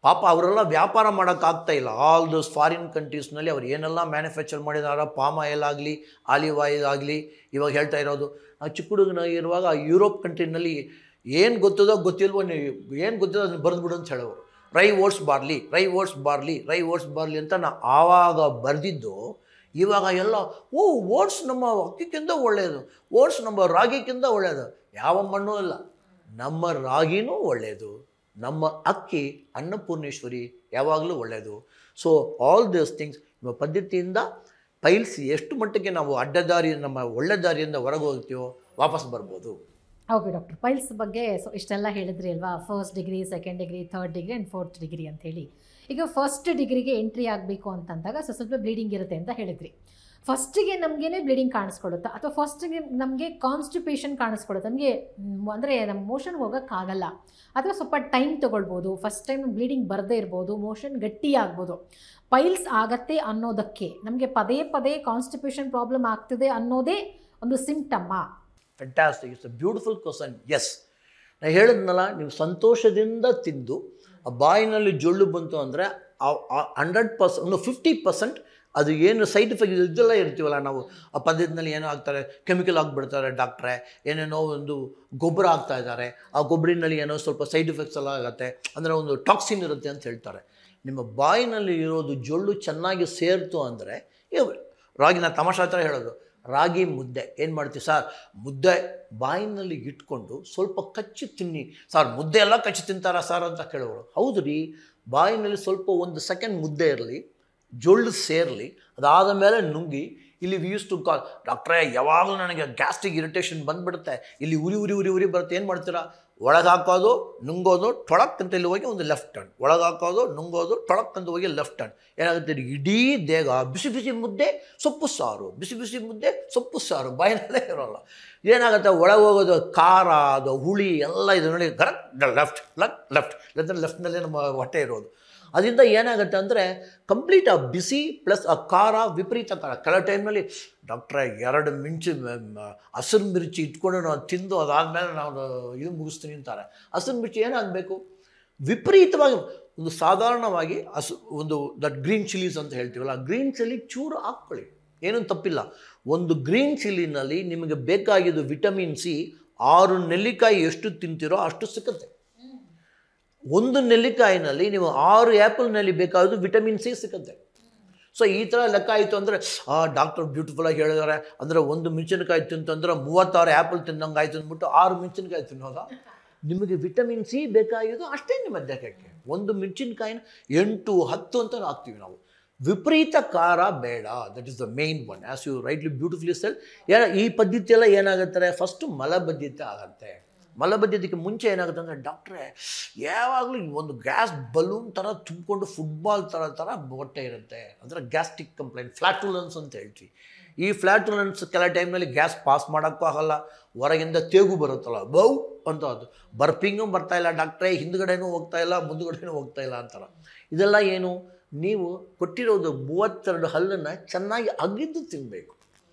ಪಾಪ ಅವರೆಲ್ಲ ವ್ಯಾಪಾರ ಮಾಡೋಕ್ಕಾಗ್ತಾ ಇಲ್ಲ. ಆಲ್ ದೋಸ್ ಫಾರಿನ್ ಕಂಟ್ರೀಸ್ನಲ್ಲಿ ಅವ್ರು ಏನೆಲ್ಲ ಮ್ಯಾನುಫ್ಯಾಕ್ಚರ್ ಮಾಡಿದಾರ, ಪಾಮ್ ಆಯಿಲ್ ಆಗಲಿ, ಆಲಿವ್ ಆಯಿಲ್ ಆಗಲಿ. ಇವಾಗ ಹೇಳ್ತಾ ಇರೋದು, ನಾವು ಚಿಕ್ಕ ಹುಡುಗನ ಇರುವಾಗ ಯುರೋಪ್ ಕಂಟ್ರಿನಲ್ಲಿ ಏನು ಗೊತ್ತಿಲ್ವೋ ಏನು ಗೊತ್ತಿಲ್ಲೋ ಅದನ್ನು ಬರೆದ್ಬಿಡು ಅಂತ ಹೇಳೋರು. ರೈ ಓಟ್ಸ್ ಬಾರ್ಲಿ ಅಂತ ನಾ ಆವಾಗ ಬರೆದಿದ್ದು. ಇವಾಗ ಎಲ್ಲ ಓಟ್ಸ್ ನಮ್ಮ ಅಕ್ಕಿಗಿಂತ ಒಳ್ಳೆಯದು, ಓಟ್ಸ್ ನಮ್ಮ ರಾಗಿಗಿಂತ ಒಳ್ಳೆಯದು. ಯಾವ ಮಣ್ಣೂ ಇಲ್ಲ, ನಮ್ಮ ರಾಗಿನೂ ಒಳ್ಳೆಯದು, ನಮ್ಮ ಅಕ್ಕಿ ಅನ್ನಪೂರ್ಣೇಶ್ವರಿ ಯಾವಾಗಲೂ ಒಳ್ಳೆಯದು. ಸೊ ಆಲ್ ದೀಸ್ ಥಿಂಗ್ಸ್ ನಿಮ್ಮ ಪದ್ಧತಿಯಿಂದ ಪೈಲ್ಸ್ ಎಷ್ಟು ಮಟ್ಟಿಗೆ ನಾವು ನಮ್ಮ ಒಳ್ಳೆ ದಾರಿಯಿಂದ ಹೊರಗೆ ಹೋಗ್ತೀವೋ ವಾಪಸ್ ಬರ್ಬೋದು. ಓಕೆ ಡಾಕ್ಟರ್, ಪೈಲ್ಸ್ ಬಗ್ಗೆ ಇಷ್ಟೆಲ್ಲ ಹೇಳಿದ್ರಿ ಅಲ್ವಾ, 1st degree, 2nd degree, 3rd degree and 4th degree ಅಂತೇಳಿ. ಈಗ 1st ಡಿಗ್ರಿಗೆ ಎಂಟ್ರಿ ಆಗಬೇಕು ಅಂತಂದಾಗ ಸ್ವಲ್ಪ ಬ್ಲೀಡಿಂಗ್ ಇರುತ್ತೆ ಅಂತ ಹೇಳಿದ್ರಿ. ಫಸ್ಟಿಗೆ ನಮಗೇನೆ ಬ್ಲೀಡಿಂಗ್ ಕಾಣಿಸ್ಕೊಳ್ಳುತ್ತಾ, ಅಥವಾ ಫಸ್ಟಿಗೆ ನಮಗೆ ಕಾನ್ಸ್ಟಿಪೇಷನ್ ಕಾಣಿಸ್ಕೊಳ್ಳುತ್ತೆ, ನಮಗೆ ಅಂದರೆ ನಮ್ಮ ಮೋಷನ್ ಹೋಗೋಕ್ಕಾಗಲ್ಲ, ಅಥವಾ ಸ್ವಲ್ಪ ಟೈಮ್ ತೊಗೊಳ್ಬೋದು, ಫಸ್ಟ್ ಟೈಮ್ ಬ್ಲೀಡಿಂಗ್ ಬರದೇ ಇರ್ಬೋದು, ಮೋಷನ್ ಗಟ್ಟಿ ಆಗ್ಬೋದು. ಪೈಲ್ಸ್ ಆಗತ್ತೆ ಅನ್ನೋದಕ್ಕೆ ನಮಗೆ ಪದೇ ಕಾನ್ಸ್ಟಿಪೇಷನ್ ಪ್ರಾಬ್ಲಮ್ ಆಗ್ತಿದೆ ಅನ್ನೋದೇ ಒಂದು ಸಿಂಪ್ಟಮ್ಮಾ? Fantastic, it's a beautiful question. Yes, ನಾನು ಹೇಳಿದ್ನಲ್ಲ, ನೀವು ಸಂತೋಷದಿಂದ ತಿಂದು ಆ ಬಾಯಿನಲ್ಲಿ ಜೊಳ್ಳು ಬಂತು ಅಂದರೆ 100%, ಒಂದು 50% ಅದು ಏನು ಸೈಡ್ ಎಫೆಕ್ಟ್ ಇದೆಲ್ಲ ಇರ್ತೀವಲ್ಲ ನಾವು, ಆ ಪದ್ಧತಿನಲ್ಲಿ ಏನೋ ಆಗ್ತಾರೆ, ಕೆಮಿಕಲ್ ಆಗಿಬಿಡ್ತಾರೆ ಡಾಕ್ಟ್ರೆ, ಏನೇನೋ ಒಂದು ಗೊಬ್ಬರ ಆಗ್ತಾ ಇದ್ದಾರೆ, ಆ ಗೊಬ್ಬರಿನಲ್ಲಿ ಏನೋ ಸ್ವಲ್ಪ ಸೈಡ್ ಎಫೆಕ್ಟ್ಸ್ ಎಲ್ಲ ಆಗುತ್ತೆ, ಅಂದರೆ ಒಂದು ಟಾಕ್ಸಿನ್ ಇರುತ್ತೆ ಅಂತ ಹೇಳ್ತಾರೆ. ನಿಮ್ಮ ಬಾಯಿನಲ್ಲಿ ಇರೋದು ಜೊಳ್ಳು ಚೆನ್ನಾಗಿ ಸೇರ್ತು ಅಂದರೆ, ರಾಗಿನ ತಮಾಷೆ ಹತ್ರ ಹೇಳೋದು, ರಾಗಿ ಮುದ್ದೆ ಏನು ಮಾಡ್ತೀವಿ ಸರ್, ಮುದ್ದೆ ಬಾಯಿನಲ್ಲಿ ಇಟ್ಕೊಂಡು ಸ್ವಲ್ಪ ಕಚ್ಚಿ ತಿನ್ನಿ ಸರ್, ಮುದ್ದೆ ಎಲ್ಲ ಕಚ್ಚಿ ತಿಂತಾರ ಸರ್ ಅಂತ ಕೇಳೋರು. ಹೌದು ರೀ, ಬಾಯಿನಲ್ಲಿ ಸ್ವಲ್ಪ 1 ಸೆಕೆಂಡ್ ಮುದ್ದೆ ಇರಲಿ, ಜೊಳ್ಳು ಸೇರಲಿ, ಅದಾದ ಮೇಲೆ ನುಂಗಿ. ಇಲ್ಲಿ ವಿ ಯೂಸ್ ಟು ಕಾಲ್, ಡಾಕ್ಟ್ರೇ ಯಾವಾಗಲೂ ನನಗೆ ಗ್ಯಾಸ್ಟ್ರಿಕ್ ಇರಿಟೇಷನ್ ಬಂದುಬಿಡುತ್ತೆ, ಇಲ್ಲಿ ಉರಿ ಬರುತ್ತೆ, ಏನು ಮಾಡ್ತೀರಾ, ಒಳಗೆ ಹಾಕೋದು ನುಂಗೋದು, ಟೊಳಕ್ ಅಂತ ಇಲ್ಲಿ ಹೋಗಿ ಒಂದು ಲೆಫ್ಟ್ ಟರ್ನ್, ಒಳಗೆ ಹಾಕೋದು ನುಂಗೋದು, ಟೊಳಕ್ ಅಂತ ಹೋಗಿ ಲೆಫ್ಟ್ ಟರ್ನ್. ಏನಾಗುತ್ತೆ, ಇಡೀ ದೇಹ ಬಿಸಿ ಮುದ್ದೆ ಸೊಪ್ಪು ಸಾರು, ಬಿಸಿ ಮುದ್ದೆ ಸೊಪ್ಪು ಸಾರು ಬಾಯಿನಲ್ಲೇ ಇರೋಲ್ಲ. ಏನಾಗುತ್ತೆ, ಒಳಗೆ ಹೋಗೋದು ಖಾರ, ಅದು ಹುಳಿ ಎಲ್ಲ ಇದು ನೋಡಿ, ಕರೆಕ್ಟ್ ಲೆಫ್ಟ್ನಲ್ಲೇ ನಮ್ಮ ಹೊಟ್ಟೆ ಇರೋದು. ಅದರಿಂದ ಏನಾಗುತ್ತೆ ಅಂದರೆ ಕಂಪ್ಲೀಟ್ ಆ ಬಿಸಿ ಪ್ಲಸ್ ಆ ಖಾರ ವಿಪರೀತ ಖಾರ. ಕೆಲವು ಟೈಮ್ನಲ್ಲಿ ಡಾಕ್ಟ್ರೆ 2 ಮಿಂಚು ಹಸಿರು ಮಿರ್ಚಿ ಇಟ್ಕೊಂಡು ನಾವು ತಿಂದು ಅದಾದಮೇಲೆ ನಾವು ಇದು ಮುಗಿಸ್ತೀನಿ ಅಂತಾರೆ. ಹಸಿರು ಮಿರ್ಚಿ ಏನಾಗಬೇಕು, ವಿಪರೀತವಾಗಿ ಒಂದು ಸಾಧಾರಣವಾಗಿ ಒಂದು ದಟ್ ಗ್ರೀನ್ ಚಿಲ್ಲೀಸ್ ಅಂತ ಹೇಳ್ತೀವಲ್ಲ, ಗ್ರೀನ್ ಚಿಲ್ಲಿ ಚೂರು ಹಾಕ್ಕೊಳ್ಳಿ, ಏನೂ ತಪ್ಪಿಲ್ಲ. ಒಂದು ಗ್ರೀನ್ ಚಿಲ್ಲಿನಲ್ಲಿ ನಿಮಗೆ ಬೇಕಾಗಿದ್ದು ವಿಟಮಿನ್ ಸಿ 6 ನೆಲ್ಲಿಕಾಯಿ ಎಷ್ಟು ತಿಂತೀರೋ ಅಷ್ಟು ಸಿಕ್ಕುತ್ತೆ. 1 ನೆಲ್ಲಿಕಾಯಿನಲ್ಲಿ ನೀವು 6 ಆ್ಯಪಲ್ನಲ್ಲಿ ಬೇಕಾದ್ದು ವಿಟಮಿನ್ ಸಿ ಸಿಕ್ಕುತ್ತೆ. ಸೊ ಈ ಥರ ಲೆಕ್ಕ ಆಯಿತು ಅಂದರೆ ಡಾಕ್ಟರ್ ಬ್ಯೂಟಿಫುಲ್ಲಾಗಿ ಹೇಳಿದ್ದಾರೆ, ಅಂದರೆ 1 ಮೆಣಸಿನಕಾಯಿ ತಿಂತಂದ್ರೆ 36 ಆ್ಯಪಲ್ ತಿನ್ನಂಗೆ ಆಯಿತು ಅಂದ್ಬಿಟ್ಟು 6 ಮೆಣಸಿನಕಾಯಿ ತಿನ್ನೋದ? ನಿಮಗೆ ವಿಟಮಿನ್ ಸಿ ಬೇಕಾಗಿದ್ದು ಅಷ್ಟೇ ನಿಮ್ಮ ದೇಹಕ್ಕೆ. 1 ಮೆಣಸಿನಕಾಯಿನ 8, 10 ಅಂತ ಹಾಕ್ತೀವಿ ನಾವು. ವಿಪರೀತ ಖಾರ ಬೇಡ. That is the main one. As you rightly beautifully sell. ಈ ಪದ್ಧತಿ ಎಲ್ಲ ಏನಾಗುತ್ತೆ, ಫಸ್ಟು ಮಲಬದ್ಧತೆ ಆಗುತ್ತೆ. ಮಲಬದ್ಧತೆಗೆ ಮುಂಚೆ ಏನಾಗುತ್ತೆ ಅಂದರೆ ಡಾಕ್ಟ್ರೇ ಯಾವಾಗಲೂ ಒಂದು ಗ್ಯಾಸ್ ಬಲೂನ್ ಥರ ತುಂಬಿಕೊಂಡು ಫುಟ್ಬಾಲ್ ಥರ ಹೊಟ್ಟೆ ಇರುತ್ತೆ, ಅಂದರೆ ಗ್ಯಾಸ್ಟ್ರಿಕ್ ಕಂಪ್ಲೇಂಟ್, ಫ್ಲಾಟುಲೆನ್ಸ್ ಅಂತ ಹೇಳ್ತೀವಿ. ಈ ಫ್ಲಾಟುಲೆನ್ಸ್ ಕೆಲ ಟೈಮ್ನಲ್ಲಿ ಗ್ಯಾಸ್ ಪಾಸ್ ಮಾಡೋಕ್ಕೂ ಆಗಲ್ಲ, ಹೊರಗಿಂದ ತೇಗು ಬರುತ್ತಲ್ಲ ಬೌ ಅಂತ, ಅದು ಬರ್ಪಿಂಗು ಬರ್ತಾಯಿಲ್ಲ ಡಾಕ್ಟ್ರೇ, ಹಿಂದ್ಗಡೆನೂ ಹೋಗ್ತಾಯಿಲ್ಲ ಮುಂದ್ಗಡೆನೂ ಹೋಗ್ತಾಯಿಲ್ಲ ಅಂತಾರೆ. ಇದೆಲ್ಲ ಏನು, ನೀವು ಕೊಟ್ಟಿರೋದು 32 ಹಲ್ಲನ್ನು ಚೆನ್ನಾಗಿ ಅಗಿದು ತಿನ್ನಬೇಕು.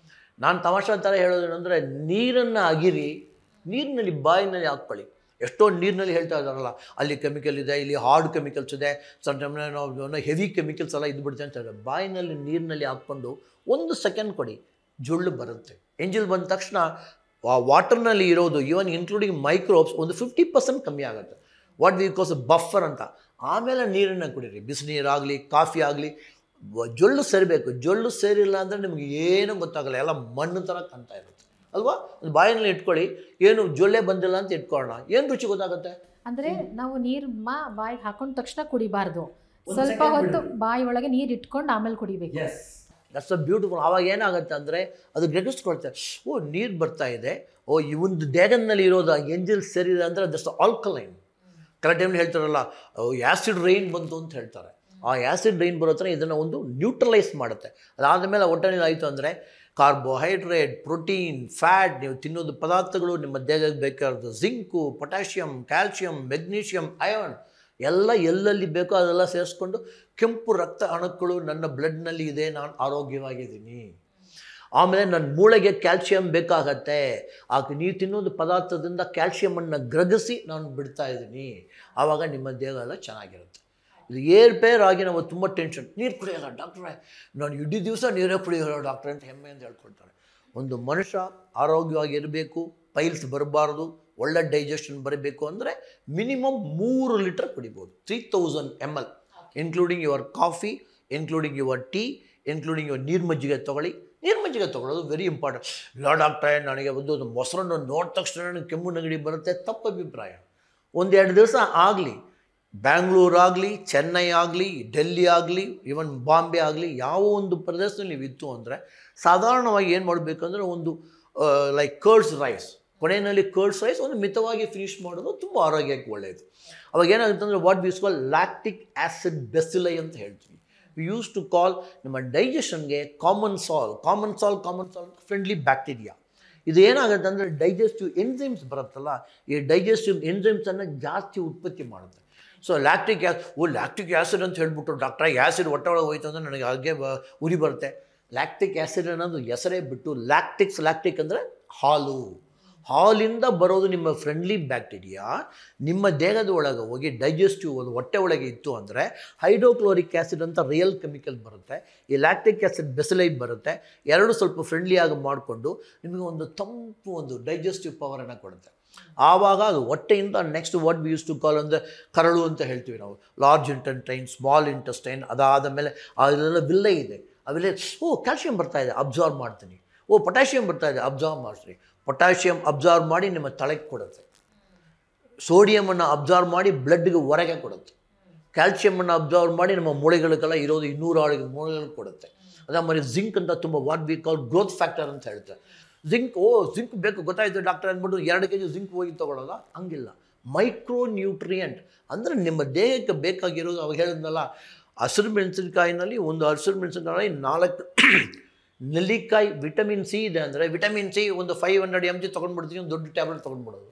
ನಾನು ತಮಾಷೆ ಥರ ಹೇಳೋದೇನೆಂದರೆ, ನೀರನ್ನು ಅಗಿರಿ, ನೀರಿನಲ್ಲಿ ಬಾಯಿನಲ್ಲಿ ಹಾಕ್ಕೊಳ್ಳಿ. ಎಷ್ಟೋ ನೀರಿನಲ್ಲಿ ಹೇಳ್ತಾ ಇದ್ದಾರಲ್ಲ, ಅಲ್ಲಿ ಕೆಮಿಕಲ್ ಇದೆ, ಇಲ್ಲಿ ಹಾರ್ಡ್ ಕೆಮಿಕಲ್ಸ್ ಇದೆ, ಸಮ್ಟೈಮ್ನ ನಾವು ಹೆವಿ ಕೆಮಿಕಲ್ಸ್ ಎಲ್ಲ ಇದ್ಬಿಡುತ್ತೆ ಅಂತ ಹೇಳಿದ್ರೆ, ಬಾಯಿನಲ್ಲಿ ನೀರಿನಲ್ಲಿ ಹಾಕ್ಕೊಂಡು 1 ಸೆಕೆಂಡ್ ಕೊಡಿ, ಜೊಳ್ಳು ಬರುತ್ತೆ. ಎಂಜಿಲ್ ಬಂದ ತಕ್ಷಣ ವಾಟರ್ನಲ್ಲಿ ಇರೋದು ಈವನ್ ಇನ್ಕ್ಲೂಡಿಂಗ್ ಮೈಕ್ರೋಬ್ಸ್ ಒಂದು 50% ಕಮ್ಮಿ ಆಗುತ್ತೆ. ವಾಟ್ ವಿ ಕಾಲ್ಸ್ ಬಫರ್ ಅಂತ. ಆಮೇಲೆ ನೀರನ್ನು ಕುಡೀರಿ, ಬಿಸಿನೀರಾಗಲಿ ಕಾಫಿ ಆಗಲಿ. ಜೊಳ್ಳು ಸೇರಬೇಕು. ಜೊಳ್ಳು ಸೇರಿಲ್ಲ ಅಂದರೆ ನಿಮಗೆ ಏನೂ ಗೊತ್ತಾಗಲ್ಲ, ಎಲ್ಲ ಮಣ್ಣು ಥರ ಕಾಣ್ತಾ ಇರುತ್ತೆ ಅಲ್ವಾ. ಒಂದು ಬಾಯಿನಲ್ಲಿ ಇಟ್ಕೊಳ್ಳಿ, ಏನು ಜೊಳ್ಳೆ ಬಂದಿಲ್ಲ ಅಂತ ಇಟ್ಕೊಳ್ಳೋಣ, ಏನು ರುಚಿ ಗೊತ್ತಾಗುತ್ತೆ. ಅಂದರೆ ನಾವು ನೀರು ಬಾಯಿಗೆ ಹಾಕೊಂಡ ತಕ್ಷಣ ಕುಡಿಬಾರ್ದು, ಸ್ವಲ್ಪ ಹೊತ್ತು ಬಾಯಿ ಒಳಗೆ ನೀರು ಇಟ್ಕೊಂಡು ಆಮೇಲೆ ಕುಡಿಬೇಕು. That's a beautiful. ಆವಾಗ ಏನಾಗುತ್ತೆ ಅಂದರೆ ಅದು ಗ್ರಹಿಸ್ಕೊಳ್ತಾರೆ, ನೀರು ಬರ್ತಾ ಇದೆ, ಈ ಒಂದು ದೇಹದಲ್ಲಿ ಇರೋದು ಎಂಜಿಲ್ ಸೇರಿದೆ ಅಂದರೆ ದಟ್ಸ್ ಆಲ್ಕಲೈನ್. ಕರೆಕ್ಟ್ ಟೈಮ್ಲಿ ಹೇಳ್ತಾರಲ್ಲ, ಆ್ಯಸಿಡ್ ರೈನ್ ಬಂತು ಅಂತ ಹೇಳ್ತಾರೆ. ಆ ಆ್ಯಸಿಡ್ ರೈನ್ ಬರೋ ಥರ ಇದನ್ನು ಒಂದು ನ್ಯೂಟ್ರಲೈಸ್ ಮಾಡುತ್ತೆ. ಅದಾದಮೇಲೆ ಹೊಟ್ಟೆನಲ್ಲಿ ಆಯಿತು ಅಂದರೆ ಕಾರ್ಬೋಹೈಡ್ರೇಟ್, ಪ್ರೋಟೀನ್, ಫ್ಯಾಟ್, ನೀವು ತಿನ್ನೋದು ಪದಾರ್ಥಗಳು, ನಿಮ್ಮ ದೇಹಕ್ಕೆ ಬೇಕಾದ zinc, potassium, calcium, magnesium, ion ಎಲ್ಲ ಎಲ್ಲೆಲ್ಲಿ ಬೇಕೋ ಅದೆಲ್ಲ ಸೇರಿಸ್ಕೊಂಡು ಕೆಂಪು ರಕ್ತ ಅಣುಗಳು ನನ್ನ ಬ್ಲಡ್ನಲ್ಲಿ ಇದೆ, ನಾನು ಆರೋಗ್ಯವಾಗಿದ್ದೀನಿ. ಆಮೇಲೆ ನನ್ನ ಮೂಳೆಗೆ ಕ್ಯಾಲ್ಶಿಯಂ ಬೇಕಾಗತ್ತೆ, ನೀವು ತಿನ್ನೋದು ಪದಾರ್ಥದಿಂದ ಕ್ಯಾಲ್ಶಿಯಮನ್ನು ಗ್ರಹಿಸಿ ನಾನು ಬಿಡ್ತಾ ಇದ್ದೀನಿ. ಆವಾಗ ನಿಮ್ಮ ದೇಹ ಎಲ್ಲ ಚೆನ್ನಾಗಿರುತ್ತೆ. ಇದು ಏರ್ಪೇರ್ ಆಗಿ ನಾವು ತುಂಬ ಟೆನ್ಷನ್, ನೀರು ಕುಡಿಯೋಲ್ಲ ಡಾಕ್ಟ್ರೇ, ನಾನು ಇಡೀ ದಿವಸ ನೀರೇ ಕುಡಿಯೋಲ್ಲ ಡಾಕ್ಟ್ರೆ ಅಂತ ಹೆಮ್ಮೆಯಿಂದ ಹೇಳ್ಕೊಳ್ತಾರೆ. ಒಂದು ಮನುಷ್ಯ ಆರೋಗ್ಯವಾಗಿರಬೇಕು, ಪೈಲ್ಸ್ ಬರಬಾರ್ದು, ಒಳ್ಳೆ ಡೈಜೆಷನ್ ಬರಬೇಕು ಅಂದರೆ ಮಿನಿಮಮ್ 3 ಲೀಟರ್ ಕುಡಿಬೋದು. 3000 ml including your coffee, including your tea, including your ನೀರು ಮಜ್ಜಿಗೆ ತೊಗೊಳ್ಳಿ. ನೀರು ಮಜ್ಜಿಗೆ ತೊಗೊಳ್ಳೋದು ವೆರಿ ಇಂಪಾರ್ಟೆಂಟ್. ಇಲ್ಲ ಡಾಕ್ಟ್ರೇ ನನಗೆ ಒಂದು ಮೊಸರನ್ನು ನೋಡಿದ ತಕ್ಷಣ ನನಗೆ ಕೆಮ್ಮು ನೆಗಡಿ ಬರುತ್ತೆ, ತಪ್ಪು ಅಭಿಪ್ರಾಯ. 1-2 ದಿವಸ ಆಗಲಿ, ಬ್ಯಾಂಗ್ಳೂರಾಗಲಿ, ಚೆನ್ನೈ ಆಗಲಿ, ಡೆಲ್ಲಿ ಆಗಲಿ, ಈವನ್ ಬಾಂಬೆ ಆಗಲಿ, ಯಾವ ಒಂದು ಪ್ರದೇಶದಲ್ಲಿ ನೀವು ಇತ್ತು ಅಂದರೆ ಸಾಧಾರಣವಾಗಿ ಏನು ಮಾಡಬೇಕಂದ್ರೆ ಒಂದು ಲೈಕ್ ಕರ್ಡ್ಸ್ ರೈಸ್, ಕೊನೆಯಲ್ಲಿ ಕರ್ಡ್ಸ್ ರೈಸ್ ಒಂದು ಮಿತವಾಗಿ ಫಿನಿಷ್ ಮಾಡೋದು ತುಂಬ ಆರೋಗ್ಯಕ್ಕೆ ಒಳ್ಳೆಯದು. ಅವಾಗ ಏನಾಗುತ್ತೆ ಅಂದರೆ what we call lactic acid bacilli ಅಂತ ಹೇಳ್ತೀವಿ. ವಿ ಯೂಸ್ ಟು ಕಾಲ್ ನಿಮ್ಮ ಡೈಜೆಷನ್ಗೆ ಕಾಮನ್ ಸಾಲ್ ಫ್ರೆಂಡ್ಲಿ ಬ್ಯಾಕ್ಟೀರಿಯಾ. ಇದು ಏನಾಗುತ್ತೆ ಅಂದರೆ ಡೈಜೆಸ್ಟಿವ್ ಎನ್ಸೈಮ್ಸ್ ಬರುತ್ತಲ್ಲ, ಈ ಡೈಜೆಸ್ಟಿವ್ ಎನ್ಸೈಮ್ಸನ್ನು ಜಾಸ್ತಿ ಉತ್ಪತ್ತಿ ಮಾಡುತ್ತೆ. ಸೊ ಲ್ಯಾಕ್ಟಿಕ್ ಆ್ಯಸಿಡ್ ಅಂತ ಹೇಳ್ಬಿಟ್ಟು ಡಾಕ್ಟ್ರೆ ಆ್ಯಸಿಡ್ ಹೊಟ್ಟೆ ಒಳಗೆ ಹೋಯ್ತು ಅಂದರೆ ನನಗೆ ಹಾಗೆ ಉರಿ ಬರುತ್ತೆ. ಲ್ಯಾಕ್ಟಿಕ್ ಆ್ಯಸಿಡ್ ಅನ್ನೋದು ಹೆಸರೇ ಬಿಟ್ಟು ಲ್ಯಾಕ್ಟಿಕ್ ಅಂದರೆ ಹಾಲಿಂದ ಬರೋದು ನಿಮ್ಮ ಫ್ರೆಂಡ್ಲಿ ಬ್ಯಾಕ್ಟೀರಿಯಾ ನಿಮ್ಮ ದೇಹದ ಒಳಗೆ ಹೋಗಿ ಡೈಜೆಸ್ಟಿವ್ ಒಂದು ಹೊಟ್ಟೆ ಒಳಗೆ ಇತ್ತು ಅಂದರೆ ಹೈಡ್ರೋಕ್ಲೋರಿಕ್ ಆ್ಯಸಿಡ್ ಅಂತ ರಿಯಲ್ ಕೆಮಿಕಲ್ ಬರುತ್ತೆ, ಈ ಲ್ಯಾಕ್ಟಿಕ್ ಆ್ಯಸಿಡ್ ಬೆಸಿಲೈ ಬರುತ್ತೆ. ಎರಡು ಸ್ವಲ್ಪ ಫ್ರೆಂಡ್ಲಿಯಾಗಿ ಮಾಡಿಕೊಂಡು ನಿಮಗೆ ಒಂದು ತಂಪು ಒಂದು ಡೈಜೆಸ್ಟಿವ್ ಪವರನ್ನು ಕೊಡುತ್ತೆ. ಆವಾಗ ಅದು ಹೊಟ್ಟೆಯಿಂದ next what we use to call ಅಂದರೆ ಕರಳು ಅಂತ ಹೇಳ್ತೀವಿ ನಾವು, ಲಾರ್ಜ್ ಇಂಟೆಸ್ಟೈನ್, ಸ್ಮಾಲ್ ಇಂಟೆಸ್ಟೈನ್. ಅದಾದ ಮೇಲೆ ಅದೆಲ್ಲ ವಿಲ್ಲೆ ಇದೆ, ಅವೆಲ್ಲ ಕ್ಯಾಲ್ಶಿಯಂ ಬರ್ತಾ ಇದೆ ಅಬ್ಸಾರ್ವ್ ಮಾಡ್ತೀನಿ, ಪೊಟ್ಯಾಷಿಯಂ ಬರ್ತಾ ಇದೆ ಅಬ್ಸಾರ್ವ್ ಮಾಡ್ತೀನಿ. ಪೊಟ್ಯಾಷಿಯಂ ಅಬ್ಸಾರ್ವ್ ಮಾಡಿ ನಿಮ್ಮ ತಲೆಗೆ ಕೊಡುತ್ತೆ, ಸೋಡಿಯಮನ್ನು ಅಬ್ಸಾರ್ವ್ ಮಾಡಿ ಬ್ಲಡ್ಗೆ ಹೊರಗೆ ಕೊಡುತ್ತೆ, ಕ್ಯಾಲ್ಶಿಯಮನ್ನು ಅಬ್ಸಾರ್ವ್ ಮಾಡಿ ನಮ್ಮ ಮೂಳೆಗಳಿಗೆಲ್ಲ ಇರೋದು 206 ಮೂಳೆಗಳಿಗೆ ಕೊಡುತ್ತೆ. ಅದೇ மாதிரி ಜಿಂಕ್ ಅಂತ ತುಂಬ what we call growth factor ಅಂತ ಹೇಳ್ತಾರೆ. ಜಿಂಕ್ ಬೇಕು ಗೊತ್ತಾಯಿತು ಡಾಕ್ಟರ್ ಅಂದ್ಬಿಟ್ಟು 2 kg ಜಿಂಕ್ ಹೋಗಿ ತೊಗೊಳ್ಳೋಲ್ಲ, ಹಂಗಿಲ್ಲ. ಮೈಕ್ರೋ ನ್ಯೂಟ್ರಿಯೆಂಟ್ ಅಂದರೆ ನಿಮ್ಮ ದೇಹಕ್ಕೆ ಬೇಕಾಗಿರೋದು. ಅವಾಗ ಹೇಳಿದ್ನಲ್ಲ, ಹಸಿರು ಮೆಣಸಿನಕಾಯಿನಲ್ಲಿ ಒಂದು ಹಸಿರು ಮೆಣಸಿನಕಾಯಿ 4 ನೆಲ್ಲಿಕಾಯಿ ವಿಟಮಿನ್ ಸಿ ಇದೆ ಅಂದರೆ ವಿಟಮಿನ್ ಸಿ ಒಂದು 500 mg ತೊಗೊಂಡ್ಬಿಡ್ತೀವಿ, ಒಂದು ದೊಡ್ಡ ಟ್ಯಾಬ್ಲೆಟ್ ತೊಗೊಂಡ್ಬಿಡೋದು.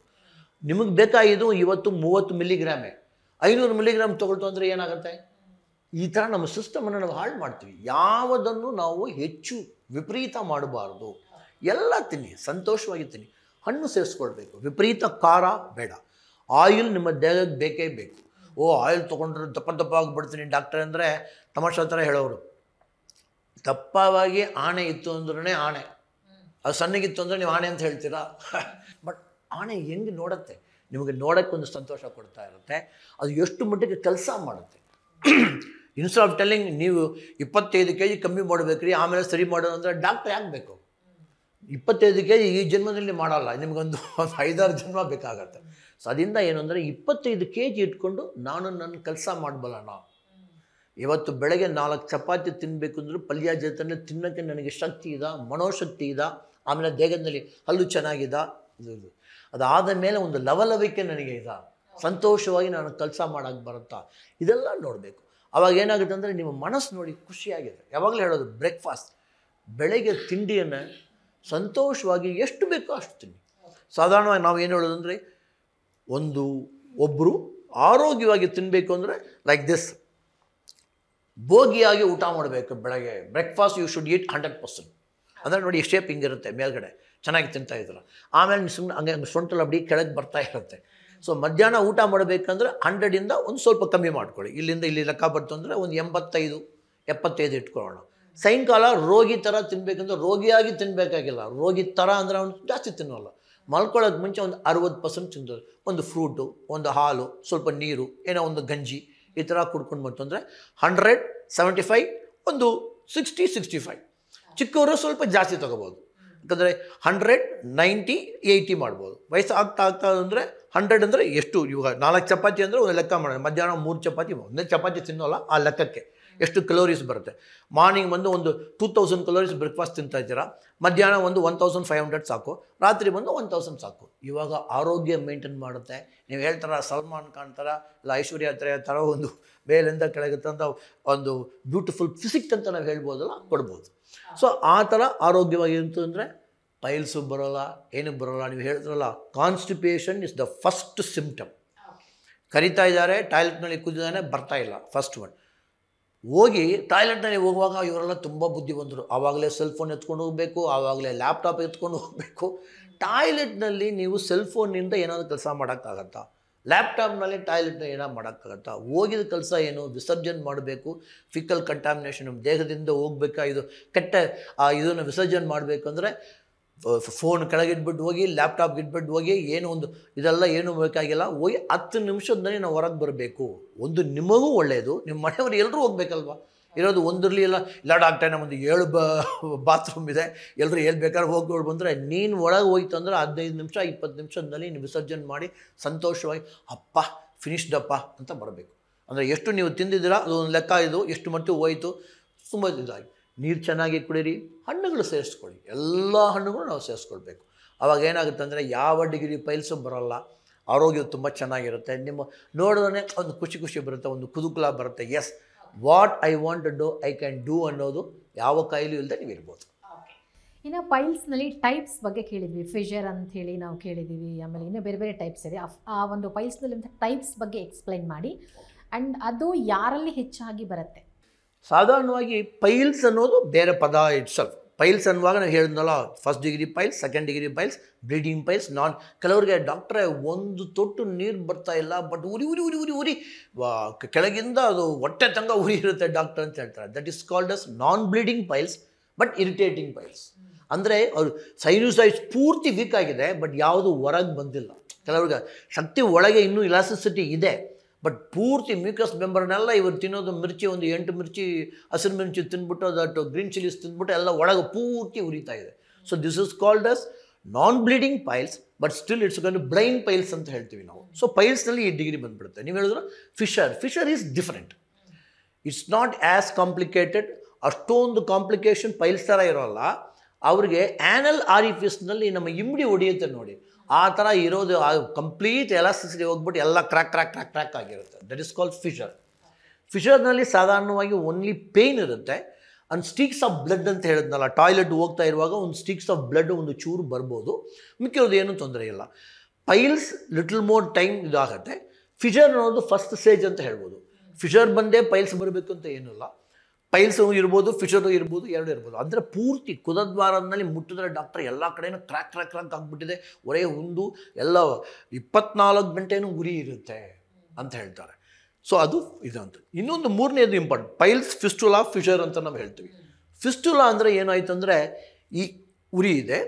ನಿಮಗೆ ಬೇಕಾಗಿದ್ದು ಇವತ್ತು 30 mg, 500 mg ತೊಗೊಳ್ತು ಅಂದರೆ ಏನಾಗುತ್ತೆ? ಈ ಥರ ನಮ್ಮ ಸಿಸ್ಟಮನ್ನು ನಾವು ಹಾಳು ಮಾಡ್ತೀವಿ. ಯಾವುದನ್ನು ನಾವು ಹೆಚ್ಚು ವಿಪರೀತ ಮಾಡಬಾರ್ದು. ಎಲ್ಲ ತಿನ್ನಿ, ಸಂತೋಷವಾಗಿ ತಿನ್ನಿ. ಹಣ್ಣು ಸೇರಿಸ್ಕೊಳ್ಬೇಕು, ವಿಪರೀತ ಖಾರ ಬೇಡ. ಆಯಿಲ್ ನಿಮ್ಮ ದೇಹಕ್ಕೆ ಬೇಕೇ ಬೇಕು. ಆಯಿಲ್ ತೊಗೊಂಡ್ರೆ ದಪ್ಪ ಆಗಿಬಿಡ್ತೀನಿ ಡಾಕ್ಟರ್ ಅಂದರೆ ತಮಾಷೆ ಥರ ಹೇಳೋರು. ದಪ್ಪವಾಗಿ ಆಣೆ ಇತ್ತು ಅಂದ್ರೇ ಆಣೆ, ಅದು ಸಣ್ಣಗಿತ್ತು ಅಂದರೆ ನೀವು ಆಣೆ ಅಂತ ಹೇಳ್ತೀರಾ. ಬಟ್ ಆಣೆ ಹೆಂಗೆ ನೋಡುತ್ತೆ, ನಿಮಗೆ ನೋಡೋಕ್ಕೆ ಒಂದು ಸಂತೋಷ ಕೊಡ್ತಾ ಇರುತ್ತೆ. ಅದು ಎಷ್ಟು ಮಟ್ಟಿಗೆ ಕೆಲಸ ಮಾಡುತ್ತೆ. ಇನ್ಸ್ಟೆಡ್ ಆಫ್ ಟೆಲ್ಲಿಂಗ್ ನೀವು 25 kg ಕಮ್ಮಿ ಮಾಡಬೇಕ್ರಿ ಆಮೇಲೆ ಸರಿ ಮಾಡೋದು ಅಂದರೆ ಡಾಕ್ಟರ್ ಯಾಕೆ ಬೇಕು? 25 kg ಈ ಜನ್ಮದಲ್ಲಿ ಮಾಡಲ್ಲ, ನಿಮಗೊಂದು 5-6 ಜನ್ಮ ಬೇಕಾಗತ್ತೆ. ಸೊ ಅದರಿಂದ ಏನು ಅಂದರೆ 25 kg ಇಟ್ಕೊಂಡು ನಾನು ನನ್ನ ಕೆಲಸ ಮಾಡಬಲ್ಲಣ. ಇವತ್ತು ಬೆಳಗ್ಗೆ 4 ಚಪಾತಿ ತಿನ್ನಬೇಕು ಅಂದರೂ ಪಲ್ಯ ಜೊತೆ ತಿನ್ನೋಕ್ಕೆ ನನಗೆ ಶಕ್ತಿ ಇದೆ, ಮನೋಶಕ್ತಿ ಇದೆ. ಆಮೇಲೆ ದೇಹದಲ್ಲಿ ಹಲ್ಲು ಚೆನ್ನಾಗಿದೆ. ಅದಾದ ಮೇಲೆ ಒಂದು ಲವಲವಿಕೆ ನನಗೆ ಇದೆ, ಸಂತೋಷವಾಗಿ ನಾನು ಕೆಲಸ ಮಾಡೋಕ್ಕೆ ಬರುತ್ತಾ, ಇದೆಲ್ಲ ನೋಡಬೇಕು. ಅವಾಗ ಏನಾಗುತ್ತೆ ಅಂದರೆ ನಿಮ್ಮ ಮನಸ್ಸು ನೋಡಿ ಖುಷಿಯಾಗಿದೆ. ಯಾವಾಗಲೂ ಹೇಳೋದು ಬ್ರೇಕ್ಫಾಸ್ಟ್, ಬೆಳಗ್ಗೆ ತಿಂಡಿಯನ್ನು ಸಂತೋಷವಾಗಿ ಎಷ್ಟು ಬೇಕೋ ಅಷ್ಟು ತಿನ್ನಿ. ಸಾಧಾರಣವಾಗಿ ನಾವು ಏನು ಹೇಳೋದಂದರೆ ಒಬ್ಬರು ಆರೋಗ್ಯವಾಗಿ ತಿನ್ನಬೇಕು ಅಂದರೆ ಲೈಕ್ ದಿಸ್, ಭೋಗಿಯಾಗಿ ಊಟ ಮಾಡಬೇಕು. ಬೆಳಗ್ಗೆ ಬ್ರೇಕ್ಫಾಸ್ಟ್ ಯು ಶುಡ್ ಈಟ್ 100%. ಅಂದರೆ ನೋಡಿ ಶೇಪ್ ಹಿಂಗಿರುತ್ತೆ, ಮೇಲ್ಗಡೆ ಚೆನ್ನಾಗಿ ತಿಂತಾ ಇದ್ರು. ಆಮೇಲೆ ಸುಮ್ಮನೆ ಹಂಗೆ ಸೊಂಟಲ್ಲಿ ಅಬ್ಬಡಿ ಕೆಳಗೆ ಬರ್ತಾ ಇರುತ್ತೆ. ಸೊ ಮಧ್ಯಾಹ್ನ ಊಟ ಮಾಡಬೇಕಂದ್ರೆ 100ಇಂದ ಒಂದು ಸ್ವಲ್ಪ ಕಮ್ಮಿ ಮಾಡ್ಕೊಳ್ಳಿ. ಇಲ್ಲಿಂದ ಇಲ್ಲಿ ಲೆಕ್ಕ ಬರ್ತು ಅಂದರೆ ಒಂದು 85-75 ಇಟ್ಕೊಳ್ಳೋಣ. ಸಾಯಂಕಾಲ ರೋಗಿ ಥರ ತಿನ್ನಬೇಕಂದ್ರೆ ರೋಗಿಯಾಗಿ ತಿನ್ನಬೇಕಾಗಿಲ್ಲ. ರೋಗಿ ಥರ ಅಂದರೆ ಅವನು ಜಾಸ್ತಿ ತಿನ್ನೋಲ್ಲ. ಮಲ್ಕೊಳ್ಳೋಕೆ ಮುಂಚೆ ಒಂದು 60% ತಿಂದೋದು, ಒಂದು ಫ್ರೂಟು, ಒಂದು ಹಾಲು, ಸ್ವಲ್ಪ ನೀರು, ಏನೋ ಒಂದು ಗಂಜಿ ಈ ಥರ ಕುಡ್ಕೊಂಡು ಬಂತು ಅಂದರೆ 100, 75, ಒಂದು 60-65. ಚಿಕ್ಕವರು ಸ್ವಲ್ಪ ಜಾಸ್ತಿ ತೊಗೋಬೋದು. ಯಾಕಂದರೆ 100, 90, 80 ಮಾಡ್ಬೋದು. ವಯಸ್ಸು ಆಗ್ತಾ ಅಂದರೆ 100 ಅಂದರೆ ಎಷ್ಟು, ಇವಾಗ 4 ಚಪಾತಿ ಅಂದರೆ ಒಂದು ಲೆಕ್ಕ ಮಾಡೋಣ. ಮಧ್ಯಾಹ್ನ 3 ಚಪಾತಿ, ಒಂದೇ ಚಪಾತಿ ತಿನ್ನೋಲ್ಲ, ಆ ಲೆಕ್ಕಕ್ಕೆ ಎಷ್ಟು ಕಲೋರೀಸ್ ಬರುತ್ತೆ. ಮಾರ್ನಿಂಗ್ ಬಂದು ಒಂದು 2000 ಕಲೋರೀಸ್ ಬ್ರೇಕ್ಫಾಸ್ಟ್ ತಿಂತಾ ಇದ್ದೀರಾ, ಮಧ್ಯಾಹ್ನ ಒಂದು 1500 ಸಾಕು, ರಾತ್ರಿ ಬಂದು 1000 ಸಾಕು. ಇವಾಗ ಆರೋಗ್ಯ ಮೇಂಟೈನ್ ಮಾಡುತ್ತೆ. ನೀವು ಹೇಳ್ತಾರ ಸಲ್ಮಾನ್ ಖಾನ್ ಥರ ಇಲ್ಲ ಐಶ್ವರ್ಯ ಥರ ಒಂದು ಮೇಲಿಂದ ಕೆಳಗುತ್ತಂತ ಒಂದು ಬ್ಯೂಟಿಫುಲ್ ಫಿಸಿಕ್ ಅಂತ ನಾವು ಹೇಳ್ಬೋದಲ್ಲ, ಕೊಡ್ಬೋದು. ಸೊ ಆ ಥರ ಆರೋಗ್ಯವಾಗಿ ಅಂದರೆ ಪೈಲ್ಸು ಬರೋಲ್ಲ, ಏನು ಬರೋಲ್ಲ. ನೀವು ಹೇಳ್ತಾರಲ್ಲ constipation is the first symptom. ಕರಿತಾ ಇದ್ದಾರೆ, ಟಾಯ್ಲೆಟ್ನಲ್ಲಿ ಕೂತಿದ್ದಾನೆ, ಬರ್ತಾ ಇಲ್ಲ, ಫಸ್ಟ್ ಒನ್. ಹೋಗಿ ಟಾಯ್ಲೆಟ್ನಲ್ಲಿ ಹೋಗುವಾಗ ಇವರೆಲ್ಲ ತುಂಬ ಬುದ್ಧಿವಂತರು. ಆವಾಗಲೇ ಸೆಲ್ ಫೋನ್ ಎತ್ಕೊಂಡು ಹೋಗಬೇಕು, ಆವಾಗಲೇ ಲ್ಯಾಪ್ಟಾಪ್ ಎತ್ಕೊಂಡು ಹೋಗಬೇಕು. ಟಾಯ್ಲೆಟ್ನಲ್ಲಿ ನೀವು ಸೆಲ್ ಫೋನಿಂದ ಏನಾದರೂ ಕೆಲಸ ಮಾಡೋಕ್ಕಾಗತ್ತಾ? ಲ್ಯಾಪ್ಟಾಪ್ನಲ್ಲಿ ಟಾಯ್ಲೆಟ್ನಲ್ಲಿ ಏನಾದ್ರು ಮಾಡೋಕ್ಕಾಗತ್ತಾ? ಹೋಗಿದ ಕೆಲಸ ಏನು, ವಿಸರ್ಜನೆ ಮಾಡಬೇಕು. ಫಿಕಲ್ ಕಂಟಾಮಿನೇಷನ್ ನಮ್ಮ ದೇಹದಿಂದ ಹೋಗ್ಬೇಕಾ, ಇದು ಕೆಟ್ಟ ಇದನ್ನು ವಿಸರ್ಜನೆ ಮಾಡಬೇಕಂದ್ರೆ ಫೋನ್ ಕೆಳಗಿಟ್ಬಿಟ್ಟು ಹೋಗಿ, ಲ್ಯಾಪ್ಟಾಪ್ ಇಟ್ಬಿಟ್ಟು ಹೋಗಿ, ಏನು ಒಂದು ಇದೆಲ್ಲ ಏನೂ ಬೇಕಾಗಿಲ್ಲ. ಹೋಗಿ 10 ನಿಮಿಷದಲ್ಲಿ ನಾವು ಹೊರಗೆ ಬರಬೇಕು. ಒಂದು ನಿಮಗೂ ಒಳ್ಳೆಯದು, ನಿಮ್ಮ ಮನೆಯವರು ಎಲ್ಲರೂ ಹೋಗ್ಬೇಕಲ್ವ. ಇರೋದು ಒಂದಿರಲಿ ಇಲ್ಲ ಡಾಕ್ಟರ್ ನಮ್ಮದು 7 ಬಾತ್ರೂಮ್ ಇದೆ, ಎಲ್ಲರೂ ಎಲ್ಲಿ ಬೇಕಾದ್ರೆ ಹೋಗಿ ಬಂದರೆ ನೀನು ಒಳಗೆ ಹೋಯ್ತು ಅಂದರೆ 15 ನಿಮಿಷ 20 ನಿಮಿಷದಲ್ಲಿ ನೀವು ವಿಸರ್ಜನೆ ಮಾಡಿ ಸಂತೋಷವಾಗಿ ಅಪ್ಪ ಫಿನಿಶ್ಡಪ್ಪ ಅಂತ ಬರಬೇಕು. ಅಂದರೆ ಎಷ್ಟು ನೀವು ತಿಂದಿದ್ದೀರಾ ಅದು ಒಂದು ಲೆಕ್ಕ, ಇದು ಎಷ್ಟು ಮಟ್ಟಿಗೆ ಹೋಯಿತು. ತುಂಬ ಇದಾಗಿ ನೀರು ಚೆನ್ನಾಗಿ ಕುಡೀರಿ, ಹಣ್ಣುಗಳು ಸೇರಿಸ್ಕೊಳ್ಳಿ, ಎಲ್ಲ ಹಣ್ಣುಗಳು ನಾವು ಸೇರಿಸ್ಕೊಳ್ಬೇಕು. ಆವಾಗ ಏನಾಗುತ್ತೆ ಅಂದರೆ ಯಾವ ಡಿಗ್ರಿ ಪೈಲ್ಸು ಬರೋಲ್ಲ, ಆರೋಗ್ಯ ತುಂಬ ಚೆನ್ನಾಗಿರುತ್ತೆ. ನಿಮ್ಮ ನೋಡಿದ್ರೆ ಒಂದು ಖುಷಿ ಬರುತ್ತೆ, ಒಂದು ಕುತೂಹಲ ಬರುತ್ತೆ. Yes, what I want to do I can do ಅನ್ನೋದು ಯಾವ ಕಾಯಿಲೆ ಇಲ್ಲದೆ ನೀವು ಇರ್ಬೋದು. ಇನ್ನು ಪೈಲ್ಸ್ನಲ್ಲಿ ಟೈಪ್ಸ್ ಬಗ್ಗೆ ಕೇಳಿದ್ವಿ, ಫಿಷರ್ ಅಂಥೇಳಿ ನಾವು ಕೇಳಿದ್ದೀವಿ, ಆಮೇಲೆ ಇನ್ನೂ ಬೇರೆ ಬೇರೆ ಟೈಪ್ಸ್ ಇದೆ. ಆ ಒಂದು ಪೈಲ್ಸ್ನಲ್ಲಿ ಟೈಪ್ಸ್ ಬಗ್ಗೆ ಎಕ್ಸ್ಪ್ಲೈನ್ ಮಾಡಿ. ಆ್ಯಂಡ್ ಅದು ಯಾರಲ್ಲಿ ಹೆಚ್ಚಾಗಿ ಬರುತ್ತೆ? ಸಾಧಾರಣವಾಗಿ ಪೈಲ್ಸ್ ಅನ್ನೋದು ಬೇರೆ ಪದ ಇಟ್ಸೆಲ್ಫ್. ಪೈಲ್ಸ್ ಅನ್ನುವಾಗ ನಾವು ಹೇಳಿದ್ನಲ್ಲ, first degree piles, second degree piles, bleeding piles. ಕೆಲವರಿಗೆ ಡಾಕ್ಟ್ರೇ ಒಂದು ತೊಟ್ಟು ನೀರು ಬರ್ತಾ ಇಲ್ಲ, ಬಟ್ ಉರಿ ಕೆಳಗಿಂದ ಅದು ಹೊಟ್ಟೆ ತಂಗ ಉರಿ ಇರುತ್ತೆ ಡಾಕ್ಟರ್ ಅಂತ ಹೇಳ್ತಾರೆ. That is called as non bleeding piles but irritating piles. ಅಂದರೆ ಅವರು ಸೈನುಸೈಡ್ಸ್ ಪೂರ್ತಿ ವೀಕ್ ಆಗಿದೆ, ಬಟ್ ಯಾವುದು ಹೊರಗೆ ಬಂದಿಲ್ಲ. ಕೆಲವ್ರಿಗೆ ಶಕ್ತಿ ಒಳಗೆ ಇನ್ನೂ ಇಲಾಸ್ಟಿಸಿಟಿ ಇದೆ, ಬಟ್ ಪೂರ್ತಿ ಮ್ಯೂಕಸ್ ಮೆಂಬರ್ನೆಲ್ಲ ಇವರು ತಿನ್ನೋದು ಮಿರ್ಚಿ, ಒಂದು 8 ಮಿರ್ಚಿ, ಹಸಿರು ಮಿರ್ಚಿ ತಿಂದ್ಬಿಟ್ಟು ದಟ್ ಗ್ರೀನ್ ಚಿಲ್ಲೀಸ್ ತಿಂದ್ಬಿಟ್ಟು ಎಲ್ಲ ಒಳಗೆ ಪೂರ್ತಿ ಉರಿತಾ ಇದೆ. So this is called us non bleeding piles, but still it's ಕೊಂಡು ಬ್ಲೈಂಡ್ ಪೈಲ್ಸ್ ಅಂತ ಹೇಳ್ತೀವಿ ನಾವು. ಸೊ ಪೈಲ್ಸ್ನಲ್ಲಿ ಈ ಡಿಗ್ರಿ ಬಂದುಬಿಡುತ್ತೆ. ನೀವು ಹೇಳಿದ್ರೆ Fisher is different. It's not as complicated. ಅಷ್ಟೊಂದು ಕಾಂಪ್ಲಿಕೇಶನ್ ಪೈಲ್ಸ್ ಥರ ಇರೋಲ್ಲ. ಅವ್ರಿಗೆ ಆ್ಯನಲ್ ಆರಿಫಿಸ್ನಲ್ಲಿ ನಮ್ಮ ಇಮ್ಡಿ ಹೊಡೆಯುತ್ತೆ ನೋಡಿ, ಆ ಥರ ಇರೋದು. ಕಂಪ್ಲೀಟ್ ಎಲಾಸ್ಟಿಸಿಟಿ ಹೋಗ್ಬಿಟ್ಟು ಎಲ್ಲ ಕ್ರ್ಯಾಕ್ ಆಗಿರುತ್ತೆ. That is called fissure. ಫಿಷರ್ನಲ್ಲಿ ಸಾಧಾರಣವಾಗಿ ಓನ್ಲಿ ಪೇಯ್ನ್ ಇರುತ್ತೆ. ಅಂಡ್ ಸ್ಟಿಕ್ಸ್ ಆಫ್ ಬ್ಲಡ್ ಅಂತ ಹೇಳಿದ್ನಲ್ಲ, ಟಾಯ್ಲೆಟ್ ಹೋಗ್ತಾ ಇರುವಾಗ ಒಂದು ಸ್ಟಿಕ್ಸ್ ಆಫ್ ಬ್ಲಡ್ ಒಂದು ಚೂರು ಬರ್ಬೋದು, ಮಿಕ್ಕಿರೋದು ಏನೂ ತೊಂದರೆ ಇಲ್ಲ. ಪೈಲ್ಸ್ ಲಿಟಲ್ ಮೋರ್ ಟೈಮ್ ಇದಾಗುತ್ತೆ. ಫಿಷರ್ ಅನ್ನೋದು ಫಸ್ಟ್ ಸ್ಟೇಜ್ ಅಂತ ಹೇಳ್ಬೋದು. ಫಿಶರ್ ಬಂದೇ ಪೈಲ್ಸ್ ಬರಬೇಕು ಅಂತ ಏನಿಲ್ಲ. ಪೈಲ್ಸು ಇರ್ಬೋದು, ಫಿಶರು ಇರ್ಬೋದು, ಎರಡು ಇರ್ಬೋದು. ಅಂದರೆ ಪೂರ್ತಿ ಕುದದ್ವಾರದಲ್ಲಿ ಮುಟ್ಟಿದ್ರೆ ಡಾಕ್ಟರ್ ಎಲ್ಲ ಕಡೆನೂ ಕ್ರ್ಯಾಕ್ ಕ್ರ್ಯಾಕ್ ಕ್ರ್ಯಾಕ್ ಆಗಿಬಿಟ್ಟಿದೆ, ಒರೆ ಹುಂಡು ಎಲ್ಲ 24 ಗಂಟೆನೂ ಉರಿ ಇರುತ್ತೆ ಅಂತ ಹೇಳ್ತಾರೆ. ಸೊ ಅದು ಇದಂತ. ಇನ್ನೊಂದು ಮೂರನೇದು ಇಂಪಾರ್ಟೆಂಟ್, ಪೈಲ್ಸ್, ಫಿಸ್ಟುಲಾ, ಫಿಶರ್ ಅಂತ ನಾವು ಹೇಳ್ತೀವಿ. ಫಿಸ್ಟುಲಾ ಅಂದರೆ ಏನಾಯ್ತು ಅಂದರೆ ಈ ಉರಿ ಇದೆ,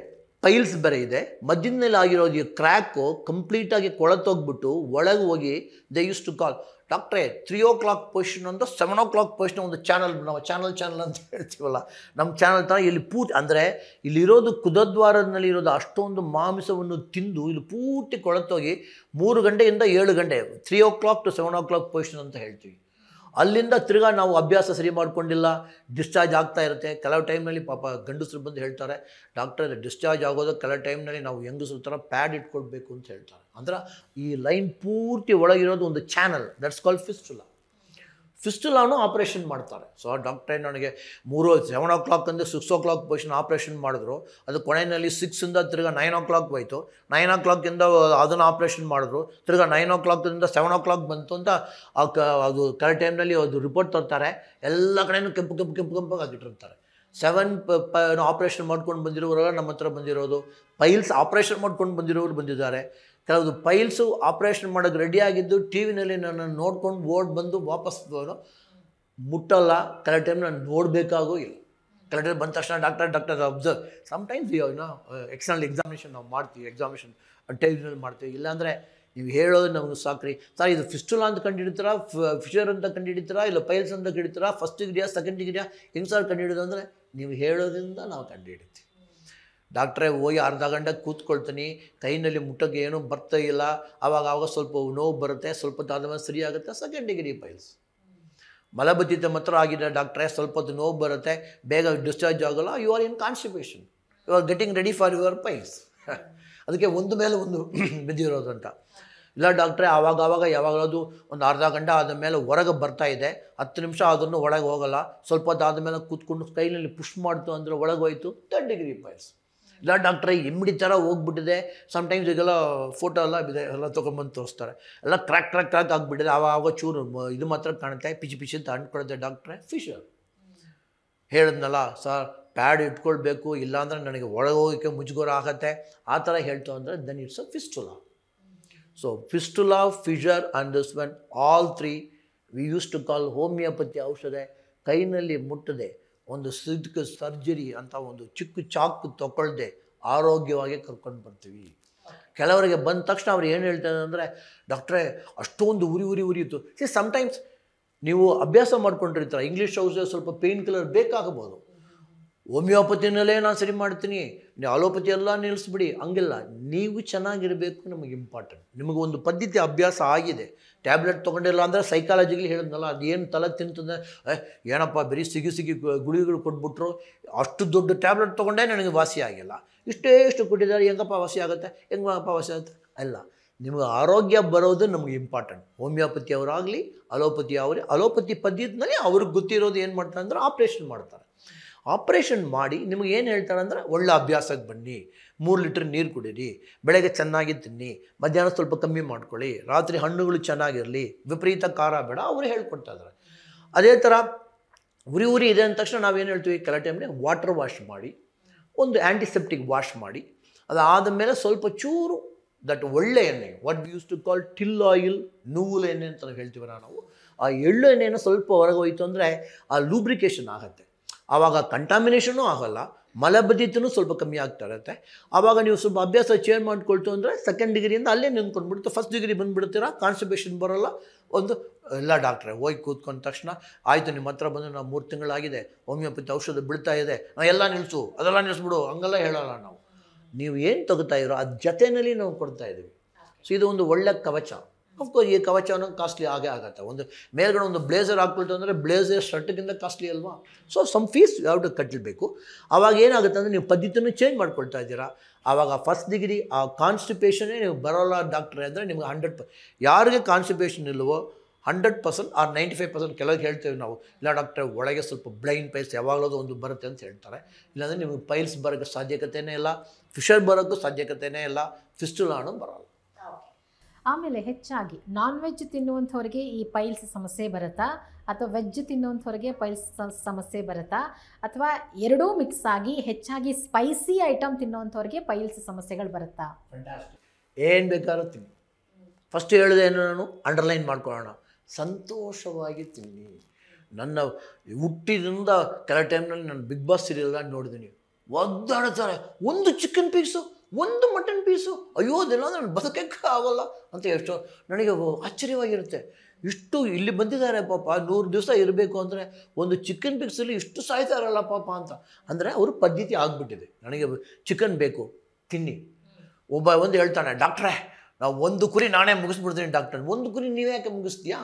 ಪೈಲ್ಸ್ ಬೇರೆ ಇದೆ, ಮಧ್ಯದಲ್ಲಿ ಆಗಿರೋದು ಈ ಕ್ರ್ಯಾಕು ಕಂಪ್ಲೀಟಾಗಿ ಕೊಳತೋಗ್ಬಿಟ್ಟು ಒಳಗೆ ಹೋಗಿ ದೇ ಯೂಸ್ ಟು ಕಾಲ್ ಡಾಕ್ಟ್ರೇ 3 o'clock ಪೊಸಿಷನ್ ಅಂತ 7 o'clock ಪೊಸಿಷನ್ ಒಂದು ಚಾನಲ್, ನಾವು ಚಾನಲ್ ಅಂತ ಹೇಳ್ತೀವಲ್ಲ, ನಮ್ಮ ಚಾನಲ್ ಥರ ಇಲ್ಲಿ ಪೂರ್ತಿ ಅಂದರೆ ಇಲ್ಲಿರೋದು ಕುದದ್ವಾರದಲ್ಲಿರೋದು ಅಷ್ಟೊಂದು ಮಾಂಸವನ್ನು ತಿಂದು ಇಲ್ಲಿ ಪೂರ್ತಿ ಕೊಳತೋಗಿ 3 ಗಂಟೆಯಿಂದ 7 ಗಂಟೆ 3 o'clock to 7 o'clock ಪೊಸಿಷನ್ ಅಂತ ಹೇಳ್ತೀವಿ. ಅಲ್ಲಿಂದ ತಿರ್ಗಾ ನಾವು ಅಭ್ಯಾಸ ಸರಿ ಮಾಡ್ಕೊಂಡಿಲ್ಲ, ಡಿಸ್ಚಾರ್ಜ್ ಆಗ್ತಾ ಇರುತ್ತೆ. ಕೆಲವು ಟೈಮ್ನಲ್ಲಿ ಪಾಪ ಗಂಡಸರು ಬಂದು ಹೇಳ್ತಾರೆ, ಡಾಕ್ಟರ್ ಡಿಸ್ಚಾರ್ಜ್ ಆಗೋದು ಕೆಲವು ಟೈಮ್ನಲ್ಲಿ ನಾವು ಹೆಂಗಸ್ರ ಥರ ಪ್ಯಾಡ್ ಇಟ್ಕೊಳ್ಬೇಕು ಅಂತ ಹೇಳ್ತಾರೆ. ಅಂದ್ರೆ ಈ ಲೈನ್ ಪೂರ್ತಿ ಒಳಗಿರೋದು ಒಂದು ಚಾನಲ್, ದಟ್ಸ್ ಕಾಲ್ಡ್ ಫಿಸ್ಟುಲಾ. ಫಿಸ್ಟುಲಾನು ಆಪ್ರೇಷನ್ ಮಾಡ್ತಾರೆ. ಸೊ ಡಾಕ್ಟ್ರೇ ನನಗೆ 7 o'clock ಅಂದರೆ 6 o'clock ಪೊಸಿಷನ್ ಆಪ್ರೇಷನ್ ಮಾಡಿದ್ರು, ಅದು ಕೊನೆಯಲ್ಲಿ 6ಇಂದ ತಿರ್ಗಾ 9 o'clock ಹೋಯಿತು, 9 o'clockಯಿಂದ ಅದನ್ನು ಆಪ್ರೇಷನ್ ಮಾಡಿದ್ರು, ತಿರ್ಗಾ 9 o'clockದಿಂದ 7 o'clock ಬಂತು ಅಂತ ಅದು ಕರೆಕ್ಟ್ ಟೈಮ್ನಲ್ಲಿ ಅದು ರಿಪೋರ್ಟ್ ತರ್ತಾರೆ. ಎಲ್ಲ ಕಡೆಯೂ ಕೆಂಪು ಆಗಿಟ್ಟಿರ್ತಾರೆ. 7 ಆಪ್ರೇಷನ್ ಮಾಡ್ಕೊಂಡು ಬಂದಿರೋರೆಲ್ಲ ನಮ್ಮ ಹತ್ರ ಬಂದಿರೋದು, ಪೈಲ್ಸ್ ಆಪ್ರೇಷನ್ ಮಾಡ್ಕೊಂಡು ಬಂದಿರೋರು ಬಂದಿದ್ದಾರೆ. ಕೆಲವುದು ಪೈಲ್ಸು ಆಪ್ರೇಷನ್ ಮಾಡೋಕ್ಕೆ ರೆಡಿಯಾಗಿದ್ದು ಟಿ ವಿನಲ್ಲಿ ನನ್ನನ್ನು ನೋಡ್ಕೊಂಡು ಓಡ್ ಬಂದು ವಾಪಸ್ ಮುಟ್ಟಲ್ಲ, ಕರೆಕ್ಟ್ ಟೈಮ್ ನಾನು ನೋಡಬೇಕಾಗೂ ಇಲ್ಲ. ಕರೆಕ್ಟ್ ಟೈಮ್ ಬಂದ ತಕ್ಷಣ doctor observe. Sometimes external examination ನಾವು ಮಾಡ್ತೀವಿ, ಎಕ್ಸಾಮಿನೇಷನ್ ಟೈಮ್ನಲ್ಲಿ ಮಾಡ್ತೀವಿ. ಇಲ್ಲಾಂದರೆ ನೀವು ಹೇಳೋದು ನಮಗೆ ಸಾಕ್ರಿ ಸರ್, ಇದು ಫಿಸ್ಟುಲಾ ಅಂತ ಕಂಡುಹಿಡಿತೀರಾ, ಫಿಶರ್ ಅಂತ ಕಂಡುಹಿಡಿತೀರಾ, ಇಲ್ಲ ಪೈಲ್ಸ್ ಅಂತ ಕಂಡುಹಿಡಿತೀರಾ, ಫಸ್ಟ್ ಡಿಗ್ರಿಯಾ ಸೆಕೆಂಡ್ ಡಿಗ್ರಿಯಾ, ಹೆಂಗೆ ಸರ್ ಕಂಡುಹಿಡಿದು ಅಂದರೆ ನೀವು ಹೇಳೋದ್ರಿಂದ ನಾವು ಕಂಡುಹಿಡಿತೀವಿ. ಡಾಕ್ಟ್ರೇ ಹೋಗಿ ಅರ್ಧ ಗಂಟೆ ಕೂತ್ಕೊಳ್ತೀನಿ, ಕೈನಲ್ಲಿ ಮುಟ್ಟಕ್ಕೆ ಏನೂ ಬರ್ತಾ ಇಲ್ಲ, ಆವಾಗ ಸ್ವಲ್ಪ ನೋವು ಬರುತ್ತೆ, ಸ್ವಲ್ಪ ಆದಮೇಲೆ ಸರಿ ಆಗುತ್ತೆ, ಸೆಕೆಂಡ್ ಡಿಗ್ರಿ ಪೈಲ್ಸ್. ಮಲಬದ್ಧತೆ ಮಾತ್ರ ಆಗಿದೆ ಡಾಕ್ಟ್ರೇ, ಸ್ವಲ್ಪ ಹೊತ್ತು ನೋವು ಬರುತ್ತೆ, ಬೇಗ ಡಿಸ್ಚಾರ್ಜ್ ಆಗೋಲ್ಲ, you are in constipation, you are getting ready for your piles. ಅದಕ್ಕೆ ಒಂದು ಮೇಲೆ ಒಂದು ಬಿದ್ದಿರೋದು ಅಂತ. ಇಲ್ಲ ಡಾಕ್ಟ್ರೇ ಆವಾಗ ಯಾವಾಗಲೂ ಒಂದು ಅರ್ಧ ಗಂಟೆ ಆದ ಮೇಲೆ ಹೊರಗೆ ಬರ್ತಾ ಇದೆ, 10 ನಿಮಿಷ ಅದನ್ನು ಒಳಗೆ ಹೋಗಲ್ಲ, ಸ್ವಲ್ಪ ಹೊತ್ತು ಆದಮೇಲೆ ಕೂತ್ಕೊಂಡು ಕೈನಲ್ಲಿ ಪುಷ್ ಮಾಡ್ತು ಅಂದರೆ ಒಳಗೆ ಹೋಯ್ತು, 3rd degree ಪೈಲ್ಸ್. ಇಲ್ಲ ಡಾಕ್ಟ್ರೇ ಇಮ್ಮಿಡಿ ಥರ ಹೋಗ್ಬಿಟ್ಟಿದೆ, ಸಮ್ಟೈಮ್ಸ್ ಈಗೆಲ್ಲ ಫೋಟೋ ಎಲ್ಲ ಇದೆ, ಎಲ್ಲ ತೊಗೊಂಬಂದು ತೋರಿಸ್ತಾರೆ, ಎಲ್ಲ ಕ್ರ್ಯಾಕ್ ಆಗಿಬಿಟ್ಟಿದೆ, ಆವಾಗ ಚೂರು ಇದು ಮಾತ್ರ ಕಾಣುತ್ತೆ, ಪಿಚಿ ಅಂತ ಅಂಟ್ಕೊಳುತ್ತೆ. ಡಾಕ್ಟ್ರೇ ಫಿಶರ್ ಹೇಳಿದ್ನಲ್ಲ ಸರ್, ಪ್ಯಾಡ್ ಇಟ್ಕೊಳ್ಬೇಕು, ಇಲ್ಲಾಂದರೆ ನನಗೆ ಒಳಗೆ ಹೋಗೋಕ್ಕೆ ಮುಜುಗರ ಆಗತ್ತೆ, ಆ ಥರ ಹೇಳ್ತು ಅಂದರೆ then it's a fistula. So fistula, fissure and this one, all 3 we use to call homeopathy ಔಷಧ. ಕೈನಲ್ಲಿ ಮುಟ್ಟದೆ ಒಂದು ಸರ್ಜರಿ ಅಂತ ಒಂದು ಚಿಕ್ಕ ಚಾಕು ತಗೊಳ್ದೆ ಆರೋಗ್ಯವಾಗಿ ಕರ್ಕೊಂಡು ಬರ್ತೀವಿ. ಕೆಲವರಿಗೆ ಬಂದ ತಕ್ಷಣ ಅವ್ರು ಏನು ಹೇಳ್ತಾರೆ ಅಂದರೆ, ಡಾಕ್ಟ್ರೇ ಅಷ್ಟೊಂದು ಉರಿಯಿತು. ಸಮ್ಟೈಮ್ಸ್ ನೀವು ಅಭ್ಯಾಸ ಮಾಡ್ಕೊಂಡಿರ್ತಾರೆ, ಇಂಗ್ಲೀಷ್ ಔಷಧ ಸ್ವಲ್ಪ ಪೇಯ್ನ್ ಕಿಲ್ಲರ್ ಬೇಕಾಗಬಹುದು, ಹೋಮಿಯೋಪತಿನಲ್ಲೇ ನಾನು ಸರಿ ಮಾಡ್ತೀನಿ, ನೀವು ಅಲೋಪತಿ ಎಲ್ಲ ನಿಲ್ಲಿಸ್ಬಿಡಿ, ಹಂಗಿಲ್ಲ. ನೀವು ಚೆನ್ನಾಗಿರಬೇಕು, ನಮಗೆ ಇಂಪಾರ್ಟೆಂಟ್. ನಿಮಗೆ ಒಂದು ಪದ್ಧತಿ ಅಭ್ಯಾಸ ಆಗಿದೆ, ಟ್ಯಾಬ್ಲೆಟ್ ತೊಗೊಂಡಿಲ್ಲ ಅಂದರೆ ಸೈಕಾಲಜಿಗಲಿ ಹೇಳಿದ್ನಲ್ಲ, ಅದೇನು ತಲೆ ತಿಂತಂದರೆ ಏನಪ್ಪ ಬರೀ ಸಿಗಿ ಗುಳಿಗೆಗಳು ಕೊಟ್ಬಿಟ್ರು, ಅಷ್ಟು ದೊಡ್ಡ ಟ್ಯಾಬ್ಲೆಟ್ ತೊಗೊಂಡೇ ನನಗೆ ವಾಸಿ ಆಗಿಲ್ಲ, ಇಷ್ಟು ಕೊಟ್ಟಿದ್ದಾರೆ, ಹೆಂಗಪ್ಪ ವಾಸಿ ಆಗುತ್ತೆ, ಹೆಂಗಪ್ಪ ವಾಸಿ ಆಗುತ್ತೆ? ಅಲ್ಲ, ನಿಮಗೆ ಆರೋಗ್ಯ ಬರೋದು ನಮಗೆ ಇಂಪಾರ್ಟೆಂಟ್. ಹೋಮಿಯೋಪತಿ ಅವರಾಗಲಿ ಅಲೋಪತಿ ಪದ್ಧತಿನಲ್ಲಿ ಅವ್ರಿಗೆ ಗೊತ್ತಿರೋದು ಏನು ಮಾಡ್ತಾರೆ ಅಂದರೆ ಆಪ್ರೇಷನ್ ಮಾಡ್ತಾರೆ. ಆಪ್ರೇಷನ್ ಮಾಡಿ ನಿಮಗೆ ಏನು ಹೇಳ್ತಾರೆ ಅಂದರೆ, ಒಳ್ಳೆ ಅಭ್ಯಾಸಕ್ಕೆ ಬನ್ನಿ, 3 ಲೀಟ್ರ್ ನೀರು ಕುಡೀರಿ, ಬೆಳಗ್ಗೆ ಚೆನ್ನಾಗಿ ತಿನ್ನಿ, ಮಧ್ಯಾಹ್ನ ಸ್ವಲ್ಪ ಕಮ್ಮಿ ಮಾಡ್ಕೊಳ್ಳಿ, ರಾತ್ರಿ ಹಣ್ಣುಗಳು ಚೆನ್ನಾಗಿರಲಿ, ವಿಪರೀತ ಖಾರ ಬೇಡ, ಅವರು ಹೇಳ್ಕೊಡ್ತಾ ಇದ್ದಾರೆ. ಅದೇ ಥರ ಉರಿ ಇದೆ ಅಂದ ತಕ್ಷಣ ನಾವೇನು ಹೇಳ್ತೀವಿ, ಕೆಲವು ಟೈಮ್ಗೆ ವಾಟರ್ ವಾಶ್ ಮಾಡಿ, ಒಂದು ಆ್ಯಂಟಿಸೆಪ್ಟಿಕ್ ವಾಶ್ ಮಾಡಿ, ಅದಾದ ಮೇಲೆ ಸ್ವಲ್ಪ ಚೂರು ದಟ್ ಒಳ್ಳೆ ಎಣ್ಣೆ, what we use to call til oil, ನೂಲು ಎಣ್ಣೆ ಅಂತ ಹೇಳ್ತೀವಲ್ಲ ನಾವು, ಆ ಎಳ್ಳು ಎಣ್ಣೆನ ಸ್ವಲ್ಪ ಹೊರಗೆ ಹೋಯಿತು ಅಂದರೆ ಆ ಲೂಬ್ರಿಕೇಷನ್ ಆಗುತ್ತೆ, ಆವಾಗ ಕಂಟಾಮಿನೇಷನೂ ಆಗೋಲ್ಲ, ಮಲಬದ್ಧತೆಯೂ ಸ್ವಲ್ಪ ಕಮ್ಮಿ ಆಗ್ತಾ ಇರುತ್ತೆ. ಆವಾಗ ನೀವು ಸ್ವಲ್ಪ ಅಭ್ಯಾಸ ಚೇಂಜ್ ಮಾಡ್ಕೊಳ್ತು ಅಂದರೆ 2nd ಡಿಗ್ರಿಯಿಂದ ಅಲ್ಲೇ ನಿಂತ್ಕೊಂಡ್ಬಿಡುತ್ತೆ, 1st ಡಿಗ್ರಿ ಬಂದುಬಿಡ್ತೀರಾ, ಕಾನ್ಸ್ಟಿಪೇಷನ್ ಬರೋಲ್ಲ. ಒಂದು ಎಲ್ಲ ಡಾಕ್ಟ್ರೆ ಹೋಗಿ ಕೂತ್ಕೊಂಡ ತಕ್ಷಣ ಆಯಿತು, ನಿಮ್ಮ ಹತ್ರ ಬಂದು ನಾವು 3 ತಿಂಗಳಾಗಿದೆ, ಹೋಮಿಯೋಪತಿ ಔಷಧ ಬಿಡ್ತಾ ಇದೆ, ನಾವು ಎಲ್ಲ ನಿಲ್ಲಿಸು, ಅದೆಲ್ಲ ನಿಲ್ಲಿಸ್ಬಿಡು, ಹಂಗೆಲ್ಲ ಹೇಳೋಲ್ಲ ನಾವು. ನೀವು ಏನು ತಗೋತಾ ಇರೋ ಅದ್ರ ಜೊತೆಯಲ್ಲಿ ನಾವು ಕೊಡ್ತಾ ಇದ್ದೀವಿ. ಸೊ ಇದು ಒಂದು ಒಳ್ಳೆ ಕವಚ. ಅಫ್ಕೋರ್ಸ್ ಈ ಕವಚನೂ ಕಾಸ್ಟ್ಲಿ ಆಗೇ ಆಗುತ್ತೆ. ಒಂದು ಮೇಲ್ಗಡೆ ಒಂದು ಬ್ಲೇಸರ್ ಹಾಕ್ಬಿಟ್ಟು ಅಂದರೆ ಬ್ಲೇಸರ್ ಶರ್ಟ್ಗಿಂತ ಕಾಸ್ಟ್ಲಿ ಅಲ್ವಾ? ಸೊ ಸಮ್ ಫೀಸ್ ಯಾವುದು ಕಟ್ಟಬೇಕು. ಆವಾಗ ಏನಾಗುತ್ತೆ ಅಂದರೆ ನೀವು ಪದ್ಧತಿನೂ ಚೇಂಜ್ ಮಾಡ್ಕೊಳ್ತಾ ಇದ್ದೀರಾ. ಆವಾಗ 1st ಡಿಗ್ರಿ ಆ ಕಾನ್ಸ್ಟಿಪೇಷನ್ನೇ ನೀವು ಬರೋಲ್ಲ ಡಾಕ್ಟ್ರೆ ಅಂದರೆ ನಿಮ್ಗೆ 100%. ಯಾರಿಗೆ ಕಾನ್ಸ್ಟಿಪೇಷನ್ ಇಲ್ವೋ 100% ಆರ್ 95% ಕೆಲವ್ರಿಗೆ ಹೇಳ್ತೇವೆ ನಾವು, ಇಲ್ಲ ಡಾಕ್ಟ್ರೆ ಒಳಗೆ ಸ್ವಲ್ಪ ಬ್ಲೈಂಡ್ ಪೈಲ್ಸ್ ಯಾವಾಗಲೂ ಒಂದು ಬರುತ್ತೆ ಅಂತ ಹೇಳ್ತಾರೆ. ಇಲ್ಲಾಂದರೆ ನಿಮಗೆ ಪೈಲ್ಸ್ ಬರೋಕ್ಕೆ ಸಾಧ್ಯತೆಯೇ ಇಲ್ಲ, ಫಿಶರ್ ಬರೋಕ್ಕೂ ಸಾಧ್ಯತೆಯೇ ಇಲ್ಲ, ಫಿಸ್ಟುಲಾನು ಬರೋಲ್ಲ. ಆಮೇಲೆ ಹೆಚ್ಚಾಗಿ ನಾನ್ ವೆಜ್ ತಿನ್ನುವಂಥವ್ರಿಗೆ ಈ ಪೈಲ್ಸ್ ಸಮಸ್ಯೆ ಬರುತ್ತಾ, ಅಥವಾ ವೆಜ್ ತಿನ್ನುವಂಥವ್ರಿಗೆ ಪೈಲ್ಸ್ ಸಮಸ್ಯೆ ಬರುತ್ತಾ, ಅಥವಾ ಎರಡೂ ಮಿಕ್ಸ್ ಆಗಿ ಹೆಚ್ಚಾಗಿ ಸ್ಪೈಸಿ ಐಟಮ್ ತಿನ್ನುವಂಥವ್ರಿಗೆ ಪೈಲ್ಸ್ ಸಮಸ್ಯೆಗಳು ಬರುತ್ತಾ? ಏನು ಬೇಕಾದ್ರೂ ತಿನ್ನಿ. ಫಸ್ಟ್ ಹೇಳಿದೆ ಏನು, ನಾನು ಅಂಡರ್ಲೈನ್ ಮಾಡ್ಕೊಳ್ಳೋಣ, ಸಂತೋಷವಾಗಿ ತಿನ್ನಿ. ನನ್ನ ಹುಟ್ಟಿದಿಂದ ಕೆಲ ಟೈಮ್ನಲ್ಲಿ ನಾನು ಬಿಗ್ ಬಾಸ್ ಸೀರಿಯಲ್ದಾಗ ನೋಡಿದ್ದೀನಿ, ಒದ್ದಾಡ್ತಾರೆ, ಒಂದು ಚಿಕನ್ ಪೀಸು, ಒಂದು ಮಟನ್ ಪೀಸು, ಅಯ್ಯೋ ಅದೆಲ್ಲ ನಾನು ಬದುಕಕ್ಕೆ ಆಗೋಲ್ಲ ಅಂತ. ಎಷ್ಟೋ ನನಗೆ ಆಶ್ಚರ್ಯವಾಗಿರುತ್ತೆ. ಇಷ್ಟು ಇಲ್ಲಿ ಬಂದಿದ್ದಾರೆ ಪಾಪ, 100 ದಿವಸ ಇರಬೇಕು ಅಂದರೆ ಒಂದು ಚಿಕನ್ ಪೀಸಲ್ಲಿ ಇಷ್ಟು ಸಾಯ್ತಾರಲ್ಲ ಪಾಪ ಅಂತ. ಅಂದರೆ ಅವ್ರ ಪದ್ಧತಿ ಆಗಿಬಿಟ್ಟಿದೆ, ನನಗೆ ಚಿಕನ್ ಬೇಕು ತಿನ್ನಿ. ಒಂದು ಹೇಳ್ತಾನೆ, ಡಾಕ್ಟ್ರೇ ನಾವು ಒಂದು ಕುರಿ ನಾನೇ ಮುಗಿಸ್ಬಿಡ್ತೀನಿ. ಡಾಕ್ಟರ್, ಒಂದು ಕುರಿ ನೀವೇ ಯಾಕೆ ಮುಗಿಸ್ತೀಯಾ?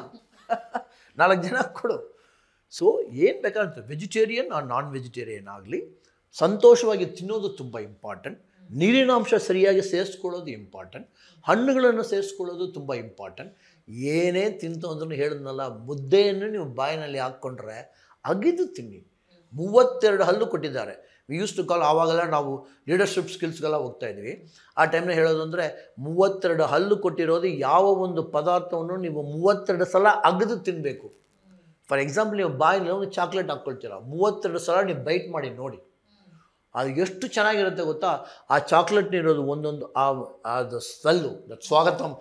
4 ಜನ ಕೊಡು. ಸೊ ಏನು ಬೇಕಾಗುತ್ತೆ, ವೆಜಿಟೇರಿಯನ್ ನಾನ್ ವೆಜಿಟೇರಿಯನ್ ಆಗಲಿ, ಸಂತೋಷವಾಗಿ ತಿನ್ನೋದು ತುಂಬ ಇಂಪಾರ್ಟೆಂಟ್. ನೀರಿನಾಂಶ ಸರಿಯಾಗಿ ಸೇರಿಸ್ಕೊಳ್ಳೋದು ಇಂಪಾರ್ಟೆಂಟ್. ಹಣ್ಣುಗಳನ್ನು ಸೇರಿಸ್ಕೊಳ್ಳೋದು ತುಂಬ ಇಂಪಾರ್ಟೆಂಟ್. ಏನೇ ತಿಂತು ಅಂದ್ರೂ ಹೇಳಿದ್ನಲ್ಲ, ಮುದ್ದೆಯನ್ನು ನೀವು ಬಾಯಿನಲ್ಲಿ ಹಾಕ್ಕೊಂಡ್ರೆ ಅಗಿದು ತಿನ್ನಿ. 32 ಹಲ್ಲು ಕೊಟ್ಟಿದ್ದಾರೆ. ವಿ ಯೂಸ್ ಟು ಕಾಲ್, ಆವಾಗೆಲ್ಲ ನಾವು ಲೀಡರ್ಶಿಪ್ ಸ್ಕಿಲ್ಸ್ಗೆಲ್ಲ ಹೋಗ್ತಾ ಇದ್ವಿ. ಆ ಟೈಮ್ನ ಹೇಳೋದು ಅಂದರೆ 32 ಹಲ್ಲು ಕೊಟ್ಟಿರೋದು ಯಾವ ಒಂದು ಪದಾರ್ಥವನ್ನು ನೀವು 32 ಸಲ ಅಗೆದು ತಿನ್ನಬೇಕು. ಫಾರ್ ಎಕ್ಸಾಂಪಲ್, ನೀವು ಬಾಯಿನಲ್ಲಿ ಒಂದು ಚಾಕ್ಲೇಟ್ ಹಾಕ್ಕೊಳ್ತೀರ, 32 ಸಲ ನೀವು ಬೈಟ್ ಮಾಡಿ ನೋಡಿ, ಅದು ಎಷ್ಟು ಚೆನ್ನಾಗಿರುತ್ತೆ ಗೊತ್ತಾ. ಆ ಚಾಕ್ಲೇಟ್ನಿರೋದು ಒಂದೊಂದು ಅದು ಸ್ಮೆಲ್ಲು, ಸ್ವಾಗತಂ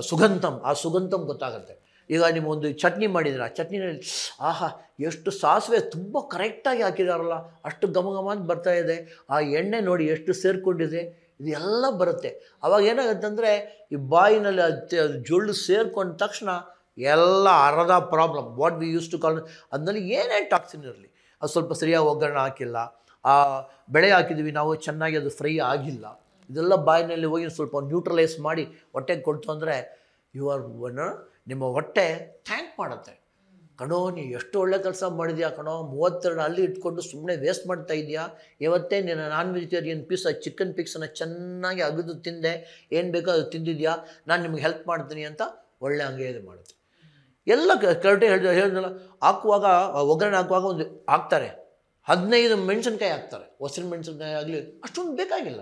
ಸುಗಂಧಂ, ಆ ಸುಗಂಧಂ ಗೊತ್ತಾಗುತ್ತೆ. ಈಗ ನೀವು ಒಂದು ಚಟ್ನಿ ಮಾಡಿದ್ರೆ, ಆ ಚಟ್ನಿನಲ್ಲಿ ಆಹಾ ಎಷ್ಟು ಸಾಸಿವೆ ತುಂಬ ಕರೆಕ್ಟಾಗಿ ಹಾಕಿದಾರಲ್ಲ, ಅಷ್ಟು ಘಮ ಅಂತ ಬರ್ತಾ ಇದೆ. ಆ ಎಣ್ಣೆ ನೋಡಿ ಎಷ್ಟು ಸೇರಿಕೊಂಡಿದೆ, ಇದೆಲ್ಲ ಬರುತ್ತೆ. ಅವಾಗ ಏನಾಗುತ್ತೆ ಅಂದರೆ, ಈ ಬಾಯಿನಲ್ಲಿ ಅದು ಜೊಳ್ಳು ಸೇರ್ಕೊಂಡ ತಕ್ಷಣ ಎಲ್ಲ ಅರ್ಧ problem. What we use to call, ಅದರಲ್ಲಿ ಏನೇ ಟಾಕ್ಸಿನ್ ಇರಲಿ, ಅದು ಸ್ವಲ್ಪ ಸರಿಯಾಗಿ ಒಗ್ಗರಣೆ ಹಾಕಿಲ್ಲ, ಆ ಬೆಳೆ ಹಾಕಿದ್ವಿ ನಾವು ಚೆನ್ನಾಗಿ, ಅದು ಫ್ರೈ ಆಗಿಲ್ಲ, ಇದೆಲ್ಲ ಬಾಯಿನಲ್ಲಿ ಹೋಗಿ ಸ್ವಲ್ಪ ನ್ಯೂಟ್ರಲೈಸ್ ಮಾಡಿ ಹೊಟ್ಟೆಗೆ ಕೊಡ್ತು ಅಂದರೆ ನಿಮ್ಮ ಹೊಟ್ಟೆ ಥ್ಯಾಂಕ್ ಮಾಡುತ್ತೆ. ಕಣೋ ನೀ ಎಷ್ಟು ಒಳ್ಳೆ ಕೆಲಸ ಮಾಡಿದ್ಯಾ ಕಣೋ, 32 ಅಲ್ಲಿ ಇಟ್ಕೊಂಡು ಸುಮ್ಮನೆ ವೇಸ್ಟ್ ಮಾಡ್ತಾ ಇದೆಯಾ, ಇವತ್ತೇ ನೀನು ನಾನ್ ವೆಜಿಟೇರಿಯನ್ ಪೀಸ್, ಚಿಕನ್ ಪೀಸನ್ನು ಚೆನ್ನಾಗಿ ಅಗೆದು ತಿಂದೆ, ಏನು ಬೇಕೋ ಅದು ತಿಂದಿದ್ಯಾ, ನಾನು ನಿಮ್ಗೆ ಹೆಲ್ಪ್ ಮಾಡ್ತೀನಿ ಅಂತ ಒಳ್ಳೆ ಹಂಗೆ ಇದು ಮಾಡುತ್ತೆ. ಎಲ್ಲ ಕರೆಕ್ಟಾಗಿ ಹೇಳಿದ್ನಲ್ಲ, ಹಾಕುವಾಗ ಒಗ್ಗರಣೆ ಹಾಕುವಾಗ ಒಂದು ಹಾಕ್ತಾರೆ, 15 ಮೆಣಸಿನ್ಕಾಯಿ ಹಾಕ್ತಾರೆ. ಹಸಿರು ಮೆಣಸಿನ್ಕಾಯಿ ಆಗಲಿ ಅಷ್ಟೊಂದು ಬೇಕಾಗಿಲ್ಲ.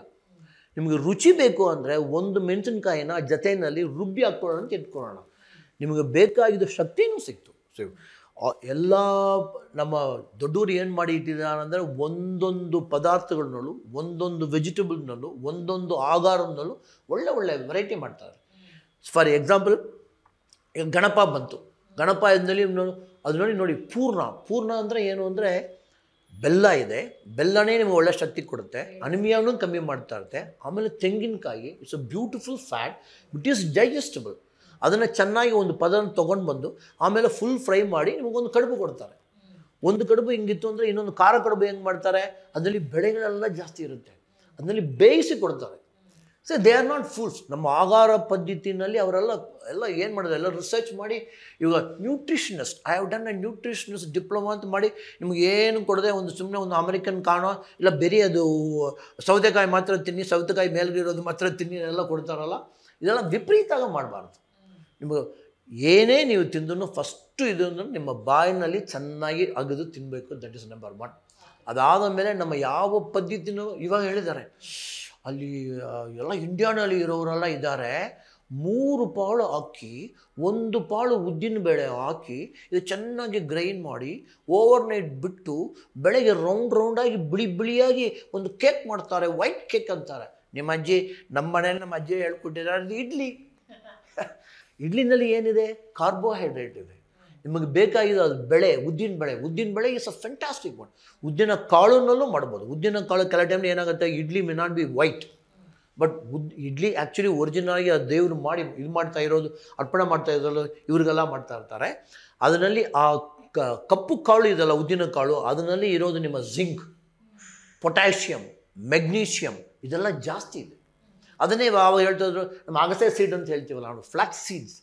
ನಿಮಗೆ ರುಚಿ ಬೇಕು ಅಂದರೆ ಒಂದು ಮೆಣಸಿನ್ಕಾಯಿನ ಜೊತೆಯಲ್ಲಿ ರುಬ್ಬಿ ಹಾಕ್ಕೊಳ್ಳೋಣ ಅಂತ ಇಟ್ಕೊಳ್ಳೋಣ, ನಿಮಗೆ ಬೇಕಾಗಿದ್ದ ಶಕ್ತಿನೂ ಸಿಕ್ತು. ಸೊ ಎಲ್ಲ ನಮ್ಮ ದೊಡ್ಡವರು ಏನು ಮಾಡಿ ಇಟ್ಟಿದ್ದಾರೆ ಅಂದರೆ, ಒಂದೊಂದು ಪದಾರ್ಥಗಳನ್ನಲ್ಲೂ, ಒಂದೊಂದು ವೆಜಿಟೇಬಲ್ನಲ್ಲೂ, ಒಂದೊಂದು ಆಹಾರದಲ್ಲೂ ಒಳ್ಳೆ ಒಳ್ಳೆ ವೆರೈಟಿ ಮಾಡ್ತಾರೆ. ಫಾರ್ ಎಕ್ಸಾಂಪಲ್, ಈಗ ಗಣಪ ಬಂತು, ಗಣಪ ಇದ್ದಲ್ಲಿ ಅದು ನೋಡಿ ಪೂರ್ಣ ಅಂದರೆ ಏನು ಅಂದರೆ, ಬೆಲ್ಲ ಇದೆ, ಬೆಲ್ಲನೇ ನಿಮಗೆ ಒಳ್ಳೆ ಶಕ್ತಿ ಕೊಡುತ್ತೆ, ಅನಿಮಿಯಾನು ಕಮ್ಮಿ ಮಾಡ್ತಾ ಇರುತ್ತೆ. ಆಮೇಲೆ ತೆಂಗಿನಕಾಯಿ, it's a beautiful fat, it is digestible. ಅದನ್ನು ಚೆನ್ನಾಗಿ ಒಂದು ಪದನ ತೊಗೊಂಡು ಬಂದು ಆಮೇಲೆ ಫುಲ್ ಫ್ರೈ ಮಾಡಿ ನಿಮಗೊಂದು ಕಡುಬು ಕೊಡ್ತಾರೆ. ಒಂದು ಕಡುಬು ಹಿಂಗಿತ್ತು ಅಂದರೆ ಇನ್ನೊಂದು ಖಾರ ಕಡುಬು ಹೆಂಗೆ ಮಾಡ್ತಾರೆ, ಅದರಲ್ಲಿ ಬೆಳೆಗಳೆಲ್ಲ ಜಾಸ್ತಿ ಇರುತ್ತೆ, ಅದರಲ್ಲಿ ಬೇಯಿಸಿ ಕೊಡ್ತಾರೆ. So they are not ಫುಲ್ಸ್. ನಮ್ಮ ಆಹಾರ ಪದ್ಧತಿನಲ್ಲಿ ಅವರೆಲ್ಲ ಏನು ಮಾಡಿದ್ರು, ಎಲ್ಲ ರಿಸರ್ಚ್ ಮಾಡಿ, ಇವಾಗ nutritionist, I have done A nutritionist diploma ಅಂತ ಮಾಡಿ, ನಿಮ್ಗೆ ಏನು ಕೊಡದೆ ಒಂದು ಸುಮ್ಮನೆ ಒಂದು ಅಮೆರಿಕನ್ ಕಾಣೋ, ಇಲ್ಲ ಬೇರೆ ಅದು ಸೌತೆಕಾಯಿ ಮಾತ್ರ ತಿನ್ನಿ, ಸೌತೆಕಾಯಿ ಮೇಲ್ಗಿರೋದು ಮಾತ್ರ ತಿನ್ನಿ ಎಲ್ಲ ಕೊಡ್ತಾರಲ್ಲ, ಇದೆಲ್ಲ ವಿಪರೀತಾಗ ಮಾಡಬಾರ್ದು. ನಿಮಗೆ ಏನೇ ನೀವು ತಿಂದೂ ಫಸ್ಟು ಇದನ್ನು ನಿಮ್ಮ ಬಾಯಿನಲ್ಲಿ ಚೆನ್ನಾಗಿ ಅಗೆದು ತಿನ್ನಬೇಕು. That is number 1. ಅದಾದ ಮೇಲೆ ನಮ್ಮ ಯಾವ ಪದ್ಧತಿನೂ ಇವಾಗ ಹೇಳಿದ್ದಾರೆ, ಅಲ್ಲಿ ಎಲ್ಲ ಇಂಡಿಯಾನಲ್ಲಿ ಇರೋರೆಲ್ಲ ಇದ್ದಾರೆ, 3 ಪಾಳು ಅಕ್ಕಿ, 1 ಪಾಳು ಉದ್ದಿನ ಬೇಳೆ ಹಾಕಿ ಇದು ಚೆನ್ನಾಗಿ ಗ್ರೈಂಡ್ ಮಾಡಿ ಓವರ್ನೈಟ್ ಬಿಟ್ಟು ಬೆಳಗ್ಗೆ ರೌಂಡಾಗಿ ಬಿಳಿಯಾಗಿ ಒಂದು ಕೇಕ್ ಮಾಡ್ತಾರೆ, ವೈಟ್ ಕೇಕ್ ಅಂತಾರೆ. ನಿಮ್ಮ ಅಜ್ಜಿ, ನಮ್ಮ ಮನೇಲಿ ನಮ್ಮ ಅಜ್ಜಿ ಹೇಳ್ಕೊಟ್ಟಿದ್ದಾರೆ, ಅದು ಇಡ್ಲಿನಲ್ಲಿ ಏನಿದೆ, ಕಾರ್ಬೋಹೈಡ್ರೇಟ್ ಇದೆ. ನಿಮಗೆ ಬೇಕಾಗಿದೆ ಅದು ಬೆಳೆ, ಉದ್ದಿನ ಬೆಳೆ ಇಸ್ ಅ ಫ್ಯಾಂಟಾಸ್ಟಿಕ್ ಒನ್. ಉದ್ದಿನ ಕಾಳುನಲ್ಲೂ ಮಾಡ್ಬೋದು. ಉದ್ದಿನ ಕಾಳು ಕೆಲ ಟೈಮ್ ಏನಾಗುತ್ತೆ, idli may not be white, but idli actually ಒರಿಜಿನಲಾಗಿ ಆ ದೇವರು ಮಾಡಿ ಇದು ಮಾಡ್ತಾ ಇರೋದು, ಅರ್ಪಣೆ ಮಾಡ್ತಾ ಇರೋದು ಇವ್ರಿಗೆಲ್ಲ ಮಾಡ್ತಾ ಇರ್ತಾರೆ. ಅದರಲ್ಲಿ ಆ ಕಪ್ಪು ಕಾಳು ಇದೆಲ್ಲ ಉದ್ದಿನ ಕಾಳು, ಅದರಲ್ಲಿ ಇರೋದು ನಿಮ್ಮ ಜಿಂಕ್, ಪೊಟ್ಯಾಷಿಯಮ್, ಮೆಗ್ನೀಷಿಯಮ್ ಇದೆಲ್ಲ ಜಾಸ್ತಿ ಇದೆ. ಅದನ್ನೇ ಅವಾಗ ಹೇಳ್ತಾ ಇದ್ರು, ನಮ್ಮ ಅಗಸೆ ಸೀಡ್ ಅಂತ ಹೇಳ್ತೀವಲ್ಲ ನಾವು, ಫ್ಲ್ಯಾಕ್ಸ್ ಸೀಡ್ಸ್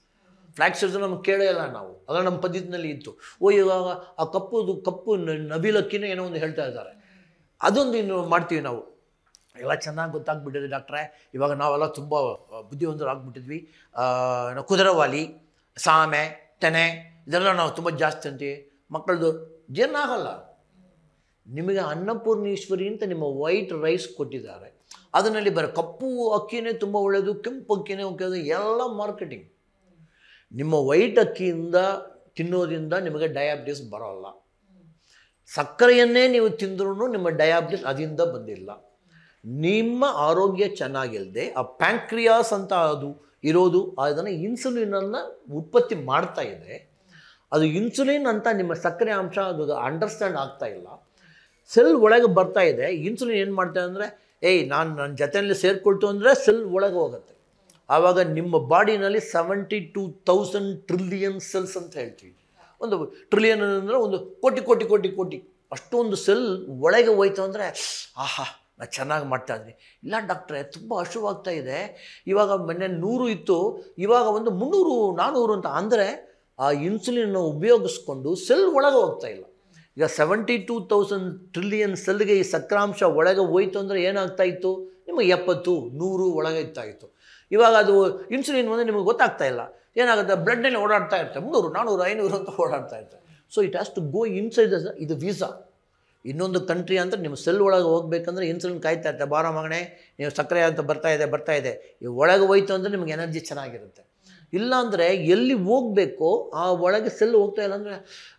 ನಮಗೆ ಕೇಳೇ ಇಲ್ಲ ನಾವು, ಅದೆಲ್ಲ ನಮ್ಮ ಪದ್ಧತಿನಲ್ಲಿ ಇತ್ತು. ಇವಾಗ ಆ ಕಪ್ಪು ನವಿಲಕ್ಕಿನೇ ಏನೋ ಒಂದು ಹೇಳ್ತಾ ಇದ್ದಾರೆ, ಅದೊಂದು ಇನ್ನು ಮಾಡ್ತೀವಿ ನಾವು. ಎಲ್ಲ ಚೆನ್ನಾಗಿ ಗೊತ್ತಾಗ್ಬಿಟ್ಟಿದೆ ಡಾಕ್ಟ್ರೇ, ಇವಾಗ ನಾವೆಲ್ಲ ತುಂಬ ಬುದ್ಧಿವಂತರು ಆಗ್ಬಿಟ್ಟಿದ್ವಿ. ಕುದುರೆವಾಲಿ, ಸಾಮೆ, ತೆನೆ ಇದೆಲ್ಲ ನಾವು ತುಂಬ ಜಾಸ್ತಿ ಅಂತೀವಿ. ಮಕ್ಕಳದು ಜೀರ್ಣ ಆಗಲ್ಲ. ನಿಮಗೆ ಅನ್ನಪೂರ್ಣೇಶ್ವರಿ ಅಂತ ನಿಮ್ಮ ವೈಟ್ ರೈಸ್ ಕೊಟ್ಟಿದ್ದಾರೆ, ಅದರಲ್ಲಿ ಕಪ್ಪು ಅಕ್ಕಿನೇ ತುಂಬ ಒಳ್ಳೆಯದು, ಕೆಂಪು ಅಕ್ಕಿನೇ ಒಳ್ಳೆಯದು, ಎಲ್ಲ ಮಾರ್ಕೆಟಿಂಗ್. ನಿಮ್ಮ ವೈಟ್ ಅಕ್ಕಿಯಿಂದ ತಿನ್ನೋದ್ರಿಂದ ನಿಮಗೆ ಡಯಾಬಿಟಿಸ್ ಬರೋಲ್ಲ. ಸಕ್ಕರೆಯನ್ನೇ ನೀವು ತಿಂದ್ರೂ ನಿಮ್ಮ ಡಯಾಬಿಟಿಸ್ ಅದರಿಂದ ಬಂದಿಲ್ಲ. ನಿಮ್ಮ ಆರೋಗ್ಯ ಚೆನ್ನಾಗಿಲ್ಲದೆ ಆ ಪ್ಯಾಂಕ್ರಿಯಾಸ್ ಅಂತ ಅದು ಇರೋದು ಅದನ್ನು ಇನ್ಸುಲಿನನ್ನು ಉತ್ಪತ್ತಿ ಮಾಡ್ತಾ ಇದೆ. ಅದು ಇನ್ಸುಲಿನ್ ಅಂತ ನಿಮ್ಮ ಸಕ್ಕರೆ ಅಂಶ ಅದು ಅಂಡರ್ಸ್ಟ್ಯಾಂಡ್ ಆಗ್ತಾ ಇಲ್ಲ. ಸೆಲ್ ಒಳಗೆ ಬರ್ತಾ ಇದೆ. ಇನ್ಸುಲಿನ್ ಏನು ಮಾಡ್ತಾರೆ ಅಂದರೆ ನಾನು ನನ್ನ ಜೊತೆಯಲ್ಲಿ ಸೇರಿಕೊಳ್ತು ಅಂದರೆ ಸೆಲ್ ಒಳಗೆ ಹೋಗುತ್ತೆ. ಆವಾಗ ನಿಮ್ಮ ಬಾಡಿನಲ್ಲಿ 72,000 ಟ್ರಿಲಿಯನ್ ಸೆಲ್ಸ್ ಅಂತ ಹೇಳ್ತೀವಿ. ಒಂದು ಟ್ರಿಲಿಯನ್ ಅಂದರೆ ಒಂದು ಕೋಟಿ ಕೋಟಿ ಕೋಟಿ ಕೋಟಿ ಅಷ್ಟೊಂದು ಸೆಲ್ ಒಳಗೆ ಹೋಯ್ತು ಅಂದರೆ ಆಹಾ ನಾನು ಚೆನ್ನಾಗಿ ಮಾಡ್ತಾಯಿದ್ದೀನಿ. ಇಲ್ಲ ಡಾಕ್ಟ್ರೆ ತುಂಬ ಹಸುವಾಗ್ತಾ ಇದೆ, ಇವಾಗ ಮೊನ್ನೆ 100 ಇತ್ತು, ಇವಾಗ ಒಂದು 300 400 ಅಂತ. ಅಂದರೆ ಆ ಇನ್ಸುಲಿನ್ ಉಪಯೋಗಿಸ್ಕೊಂಡು ಸೆಲ್ ಒಳಗೆ ಹೋಗ್ತಾ ಇಲ್ಲ. ಈಗ 72,000 ಟ್ರಿಲಿಯನ್ ಸೆಲ್ಗೆ ಈ ಸಕ್ರಾಂಶ ಒಳಗೆ ಹೋಯ್ತು ಅಂದರೆ ಏನಾಗ್ತಾ ಇತ್ತು, ನಿಮಗೆ 70 100 ಒಳಗೆ ಇತ್ತು. ಇವಾಗ ಅದು ಇನ್ಸುಲಿನ್ ಅಂದರೆ ನಿಮಗೆ ಗೊತ್ತಾಗ್ತಾ ಇಲ್ಲ. ಏನಾಗುತ್ತೆ, ಬ್ಲಡ್ನಲ್ಲಿ ಓಡಾಡ್ತಾ ಇರ್ತಾರೆ, 300 400 500 ಅಂತ ಓಡಾಡ್ತಾ ಇರ್ತಾರೆ. So it has to go inside ಇದು ವೀಸಾ. ಇನ್ನೊಂದು ಕಂಟ್ರಿ ಅಂತ ನಿಮ್ಮ ಸೆಲ್ ಒಳಗೆ ಹೋಗ್ಬೇಕಂದ್ರೆ ಇನ್ಸುಲಿನ್ ಕಾಯ್ತಾ ಇರ್ತಾರೆ, ಬಾರ ಮಗನೇ ನೀವು ಸಕ್ಕರೆ ಅಂತ ಬರ್ತಾ ಇದೆ ಈ ಒಳಗೆ ಹೋಯ್ತು ಅಂದರೆ ನಿಮ್ಗೆ ಎನರ್ಜಿ ಚೆನ್ನಾಗಿರುತ್ತೆ. ಇಲ್ಲಾಂದರೆ ಎಲ್ಲಿ ಹೋಗಬೇಕೋ ಆ ಒಳಗೆ ಸೆಲ್ ಹೋಗ್ತಾ ಇಲ್ಲ ಅಂದರೆ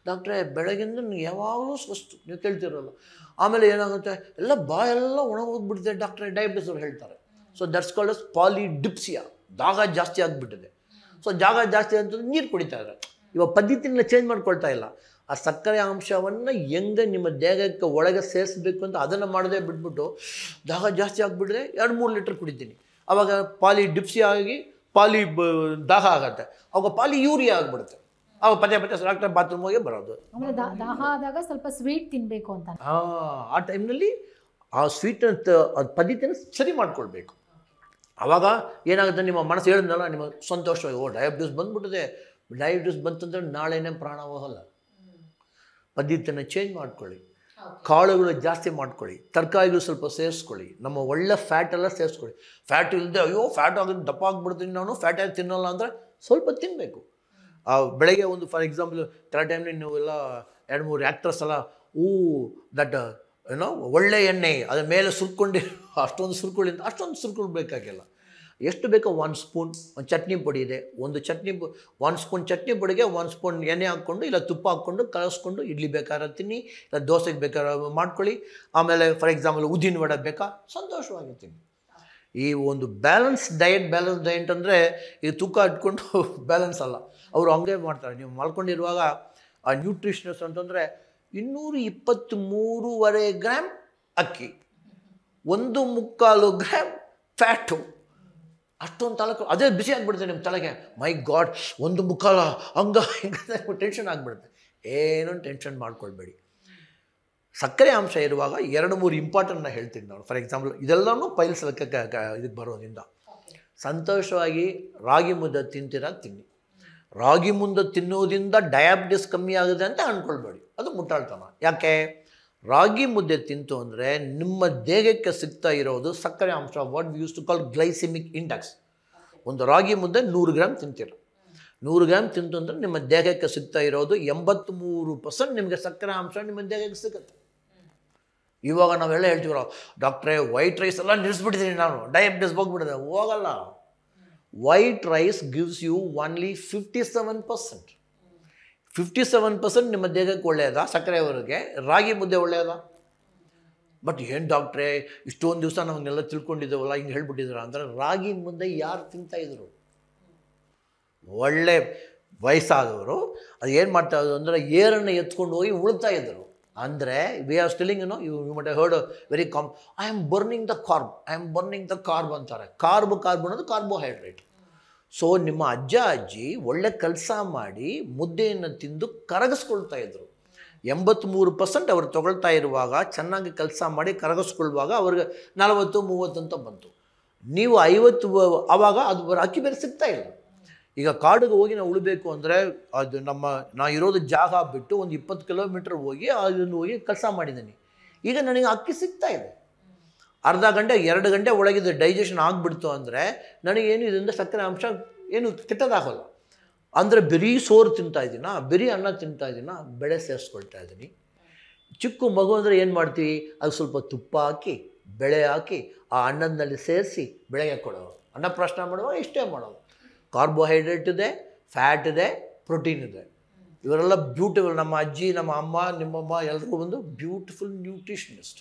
ಡಾಕ್ಟ್ರೇ ಬೆಳಗಿಂದ ಯಾವಾಗಲೂ ಸ್ವಸ್ತು ನೀವು ಕೇಳ್ತಿರೋಲ್ಲ. ಆಮೇಲೆ ಏನಾಗುತ್ತೆ, ಎಲ್ಲ ಬಾಯೆಲ್ಲ ಒಣಗೋಗ್ಬಿಟ್ಟಿದೆ ಡಾಕ್ಟ್ರೇ, ಡಯಾಬಿಟಿಸ್ ಅವ್ರು ಹೇಳ್ತಾರೆ. So that's called as polydipsia. ದಾಹ ಜಾಸ್ತಿ ಆಗಿಬಿಟ್ಟಿದೆ. ಸೊ ಜಾಗ ಜಾಸ್ತಿ ಅಂತಂದ್ರೆ ನೀರು ಕುಡಿತಾ ಇದ್ದಾರೆ. ಇವಾಗ ಪದ್ಧತಿನ ಚೇಂಜ್ ಮಾಡ್ಕೊಳ್ತಾ ಇಲ್ಲ. ಆ ಸಕ್ಕರೆ ಅಂಶವನ್ನು ಹೆಂಗೆ ನಿಮ್ಮ ದೇಹಕ್ಕೆ ಒಳಗೆ ಸೇರಿಸ್ಬೇಕು ಅಂತ ಅದನ್ನು ಮಾಡದೆ ಬಿಟ್ಬಿಟ್ಟು ದಾಹ ಜಾಸ್ತಿ ಆಗಿಬಿಟ್ರೆ 2-3 ಲೀಟ್ರ್ ಕುಡಿತೀನಿ. ಆವಾಗ ಪಾಲಿಡಿಪ್ಸಿಯಾ ಆಗಿ ದಾಹ ಆಗುತ್ತೆ. ಅವಾಗ ಯೂರಿಯಾ ಆಗಿಬಿಡುತ್ತೆ. ಅವಾಗ ಪದೇ ಡಾಕ್ಟರ್ ಬಾತ್ರೂಮ್ ಹೋಗಿ ಬರೋದು. ಆಮೇಲೆ ದಾಹ ಆದಾಗ ಸ್ವಲ್ಪ ಸ್ವೀಟ್ ತಿನ್ನಬೇಕು ಅಂತ. ಆ ಟೈಮ್ನಲ್ಲಿ ಆ ಸ್ವೀಟ್ ಪದ್ಧತಿನ ಸರಿ ಮಾಡ್ಕೊಳ್ಬೇಕು. ಆವಾಗ ಏನಾಗುತ್ತೆ, ನಿಮ್ಮ ಮನಸ್ಸು ಹೇಳಿದ್ನಲ್ಲ, ನಿಮ್ಮ ಸಂತೋಷವಾಗಿ ಡಯಾಬಿಟಿಸ್ ಬಂದ್ಬಿಟ್ಟಿದೆ, ಡಯಾಬಿಟಿಸ್ ಬಂತಂದರೆ ನಾಳೆನೇ ಪ್ರಾಣ ಹೋಗಲ್ಲ. ಪದ್ಧತಿಯನ್ನು ಚೇಂಜ್ ಮಾಡ್ಕೊಳ್ಳಿ, ಕಾಳುಗಳು ಜಾಸ್ತಿ ಮಾಡ್ಕೊಳ್ಳಿ, ತರಕಾರಿಗಳು ಸ್ವಲ್ಪ ಸೇರಿಸ್ಕೊಳ್ಳಿ, ನಮ್ಮ ಒಳ್ಳೆ ಫ್ಯಾಟೆಲ್ಲ ಸೇರಿಸ್ಕೊಳ್ಳಿ. ಫ್ಯಾಟ್ ಇಲ್ಲದೆ ಫ್ಯಾಟ್ ಆಗೋದು ದಪ್ಪ ಆಗಿಬಿಡ್ತೀನಿ ನಾನು, ಫ್ಯಾಟ್ ಆಗಿ ತಿನ್ನೋಲ್ಲ ಅಂದರೆ ಸ್ವಲ್ಪ ತಿನ್ನಬೇಕು. ಬೆಳಗ್ಗೆ ಒಂದು ಫಾರ್ ಎಕ್ಸಾಂಪಲ್ ಕೆಲವು ಟೈಮ್ನಲ್ಲಿ ನೀವೆಲ್ಲ 2-3 ಆ್ಯಕ್ಟರ್ಸ್ ಎಲ್ಲ ದಟ್ ಒಳ್ಳೆ ಎಣ್ಣೆ ಅದ್ರ ಮೇಲೆ ಸುರ್ಕೊಂಡು ಅಷ್ಟೊಂದು ಸುರ್ಕೊಳ್ಳಿ ಅಂತ ಅಷ್ಟೊಂದು ಸುರ್ಕೊಳ್ಬೇಕಾಗಿಲ್ಲ. ಎಷ್ಟು ಬೇಕೋ 1 ಸ್ಪೂನ್ ಒಂದು ಚಟ್ನಿ ಪುಡಿ ಇದೆ, 1 ಸ್ಪೂನ್ ಚಟ್ನಿ ಪುಡಿಗೆ 1 ಸ್ಪೂನ್ ಎಣ್ಣೆ ಹಾಕ್ಕೊಂಡು ಇಲ್ಲ ತುಪ್ಪ ಹಾಕ್ಕೊಂಡು ಕಲಸ್ಕೊಂಡು ಇಡ್ಲಿ ಬೇಕಾದ್ರೆ ತಿನ್ನಿ, ಇಲ್ಲ ದೋಸೆಗೆ ಬೇಕಾದ್ರೆ ಮಾಡ್ಕೊಳ್ಳಿ. ಆಮೇಲೆ ಫಾರ್ ಎಕ್ಸಾಂಪಲ್ ಉದ್ದಿನ ವಡೆ ಬೇಕಾ, ಸಂತೋಷವಾಗಿರ್ತೀನಿ. ಈ ಒಂದು ಬ್ಯಾಲೆನ್ಸ್ ಡಯಟ್ ಅಂದರೆ ಈ ತೂಕ ಇಟ್ಕೊಂಡು ಬ್ಯಾಲೆನ್ಸ್ ಅಲ್ಲ, ಅವರು ಹಂಗೆ ಮಾಡ್ತಾರೆ. ನೀವು ಮಾಡ್ಕೊಂಡಿರುವಾಗ ಆ ನ್ಯೂಟ್ರಿಷನಸ್ ಅಂತಂದರೆ 223.5 ಗ್ರಾಮ್ ಅಕ್ಕಿ, 1/4 ಗ್ರಾಮ್ ಫ್ಯಾಟು, ಅಷ್ಟೊಂದು ತಲೆ ಅದೇ ಬಿಸಿ ಆಗಿಬಿಡುತ್ತೆ ನಿಮ್ಮ ತಲೆಗೆ. ಮೈ ಗಾಡ್ 1/4 ಹಂಗ ಹಿಂಗೆ ಟೆನ್ಷನ್ ಆಗಿಬಿಡುತ್ತೆ. ಏನೂ ಟೆನ್ಷನ್ ಮಾಡ್ಕೊಳ್ಬೇಡಿ. ಸಕ್ಕರೆ ಅಂಶ ಇರುವಾಗ 2-3 ಇಂಪಾರ್ಟೆಂಟ್ನ ಹೇಳ್ತೀನಿ ನಾನು. ಫಾರ್ ಎಕ್ಸಾಂಪಲ್ ಇದೆಲ್ಲನೂ ಪೈಲ್ಸ್ ಇದಕ್ಕೆ ಬರೋದ್ರಿಂದ ಸಂತೋಷವಾಗಿ ರಾಗಿ ಮುದ್ದೆ ತಿನ್ನಿ. ರಾಗಿ ಮುದ್ದೆ ತಿನ್ನೋದ್ರಿಂದ ಡಯಾಬಿಟಿಸ್ ಕಮ್ಮಿ ಆಗುತ್ತೆ ಅಂತ ಅಂದ್ಕೊಳ್ಬೇಡಿ, ಅದು ಮುಟ್ಟಾಳ್ತನ. ಯಾಕೆ, ರಾಗಿ ಮುದ್ದೆ ತಿಂತು ಅಂದರೆ ನಿಮ್ಮ ದೇಹಕ್ಕೆ ಸಿಗ್ತಾ ಇರೋದು ಸಕ್ಕರೆ ಅಂಶ, what we use to call glycaemic index. ಒಂದು ರಾಗಿ ಮುದ್ದೆ 100 ಗ್ರಾಮ್ ತಿಂತೀರ, 100 ಗ್ರಾಮ್ ತಿಂತು ಅಂದರೆ ನಿಮ್ಮ ದೇಹಕ್ಕೆ ಸಿಗ್ತಾ ಇರೋದು 83% ನಿಮಗೆ ಸಕ್ಕರೆ ಅಂಶ ನಿಮ್ಮ ದೇಹಕ್ಕೆ ಸಿಗುತ್ತೆ. ಇವಾಗ ನಾವೆಲ್ಲ ಹೇಳ್ತೀವಿ, ಡಾಕ್ಟ್ರೇ ವೈಟ್ ರೈಸ್ ಎಲ್ಲ ನಿಲ್ಲಿಸ್ಬಿಟ್ಟಿದ್ದೀನಿ ನಾನು, ಡಯಾಬಿಟಿಸ್ ಹೋಗ್ಬಿಟ್ಟಿದೆ. ಹೋಗಲ್ಲ. White rice gives you only 57%. 57% ನಿಮ್ಮ ದೇಹಕ್ಕೆ ಒಳ್ಳೆಯದಾ ಸಕ್ಕರೆವರೆಗೆ, ರಾಗಿ ಮುದ್ದೆ ಒಳ್ಳೆಯದಾ? ಬಟ್ ಏನು ಡಾಕ್ಟ್ರೇ ಇಷ್ಟೊಂದು ದಿವಸ ನಾವನ್ನೆಲ್ಲ ತಿಳ್ಕೊಂಡಿದ್ದೇವಲ್ಲ ಹಿಂಗೆ ಹೇಳ್ಬಿಟ್ಟಿದ್ರು ಅಂದರೆ, ರಾಗಿ ಮುದ್ದೆ ಯಾರು ತಿಂತಾಯಿದ್ರು? ಒಳ್ಳೆ ವಯಸ್ಸಾದವರು ಅದು ಏನು ಮಾಡ್ತಾಯಿದ್ರು ಅಂದರೆ ಏರನ್ನು ಎತ್ಕೊಂಡು ಹೋಗಿ ಉಳ್ತಾ ಇದ್ದರು. ಅಂದರೆ we are stilling you mutt heard very I am burning the carb ಅಂತಾರೆ. ಕಾರ್ಬ್ ಅನ್ನೋದು ಕಾರ್ಬೋಹೈಡ್ರೇಟ್. ಸೊ ನಿಮ್ಮ ಅಜ್ಜಿ ಒಳ್ಳೆ ಕೆಲಸ ಮಾಡಿ ಮುದ್ದೆಯನ್ನು ತಿಂದು ಕರಗಿಸ್ಕೊಳ್ತಾ ಇದ್ರು. 83% ಅವ್ರು ತೊಗೊಳ್ತಾ ಇರುವಾಗ, ಚೆನ್ನಾಗಿ ಕೆಲಸ ಮಾಡಿ ಕರಗಿಸ್ಕೊಳ್ಳುವಾಗ ಅವ್ರಿಗೆ 40-30 ಅಂತ ಬಂತು. ನೀವು 50 ಆವಾಗ ಅದು ಅಕ್ಕಿ ಬೇರೆ ಸಿಗ್ತಾ ಇಲ್ಲ. ಈಗ ಕಾಡಿಗೆ ಹೋಗಿ ನಾವು ಉಳಬೇಕು ಅಂದರೆ ಅದು ನಾ ಇರೋದು ಜಾಗ ಬಿಟ್ಟು ಒಂದು 20 ಕಿಲೋಮೀಟ್ರ್ ಹೋಗಿ ಅದನ್ನು ಹೋಗಿ ಕೆಲಸ ಮಾಡಿದ್ದೀನಿ. ಈಗ ನನಗೆ ಅಕ್ಕಿ ಸಿಗ್ತಾ ಇದೆ. ಅರ್ಧ ಗಂಟೆ 2 ಗಂಟೆ ಒಳಗಿದ್ದು ಡೈಜೆಷನ್ ಆಗಿಬಿಡ್ತು ಅಂದರೆ ನನಗೇನು ಇದರಿಂದ ಸಕ್ಕರೆ ಅಂಶ ಏನು ಕೆಟ್ಟದಾಗಲ್ಲ. ಅಂದರೆ ಬರೀ ಸೋರು ತಿಂತಾಯಿದ್ದೀನ, ಬರೀ ಅನ್ನ ತಿಂತಾಯಿದ್ದೀನ, ಬೆಳೆ ಸೇರಿಸ್ಕೊಳ್ತಾ ಇದ್ದೀನಿ. ಚಿಕ್ಕ ಮಗು ಅಂದರೆ ಏನು ಮಾಡ್ತೀವಿ, ಅದು ಸ್ವಲ್ಪ ತುಪ್ಪ ಹಾಕಿ ಬೆಳೆ ಹಾಕಿ ಆ ಅನ್ನದಲ್ಲಿ ಸೇರಿಸಿ ಬೆಳೆಗೆ ಕೊಡೋದು. ಅನ್ನಪ್ರಾಶನ ಮಾಡುವಾಗ ಇಷ್ಟೇ ಮಾಡೋದು. ಕಾರ್ಬೋಹೈಡ್ರೇಟ್ ಇದೆ, ಫ್ಯಾಟ್ ಇದೆ, ಪ್ರೋಟೀನ್ ಇದೆ. ಇವರೆಲ್ಲ ಬ್ಯೂಟಿಫುಲ್. ನಮ್ಮ ಅಜ್ಜಿ, ನಮ್ಮ ಅಮ್ಮ, ನಿಮ್ಮಮ್ಮ ಎಲ್ಲರೂ ಒಂದು ಬ್ಯೂಟಿಫುಲ್ ನ್ಯೂಟ್ರಿಷನಿಸ್ಟ್.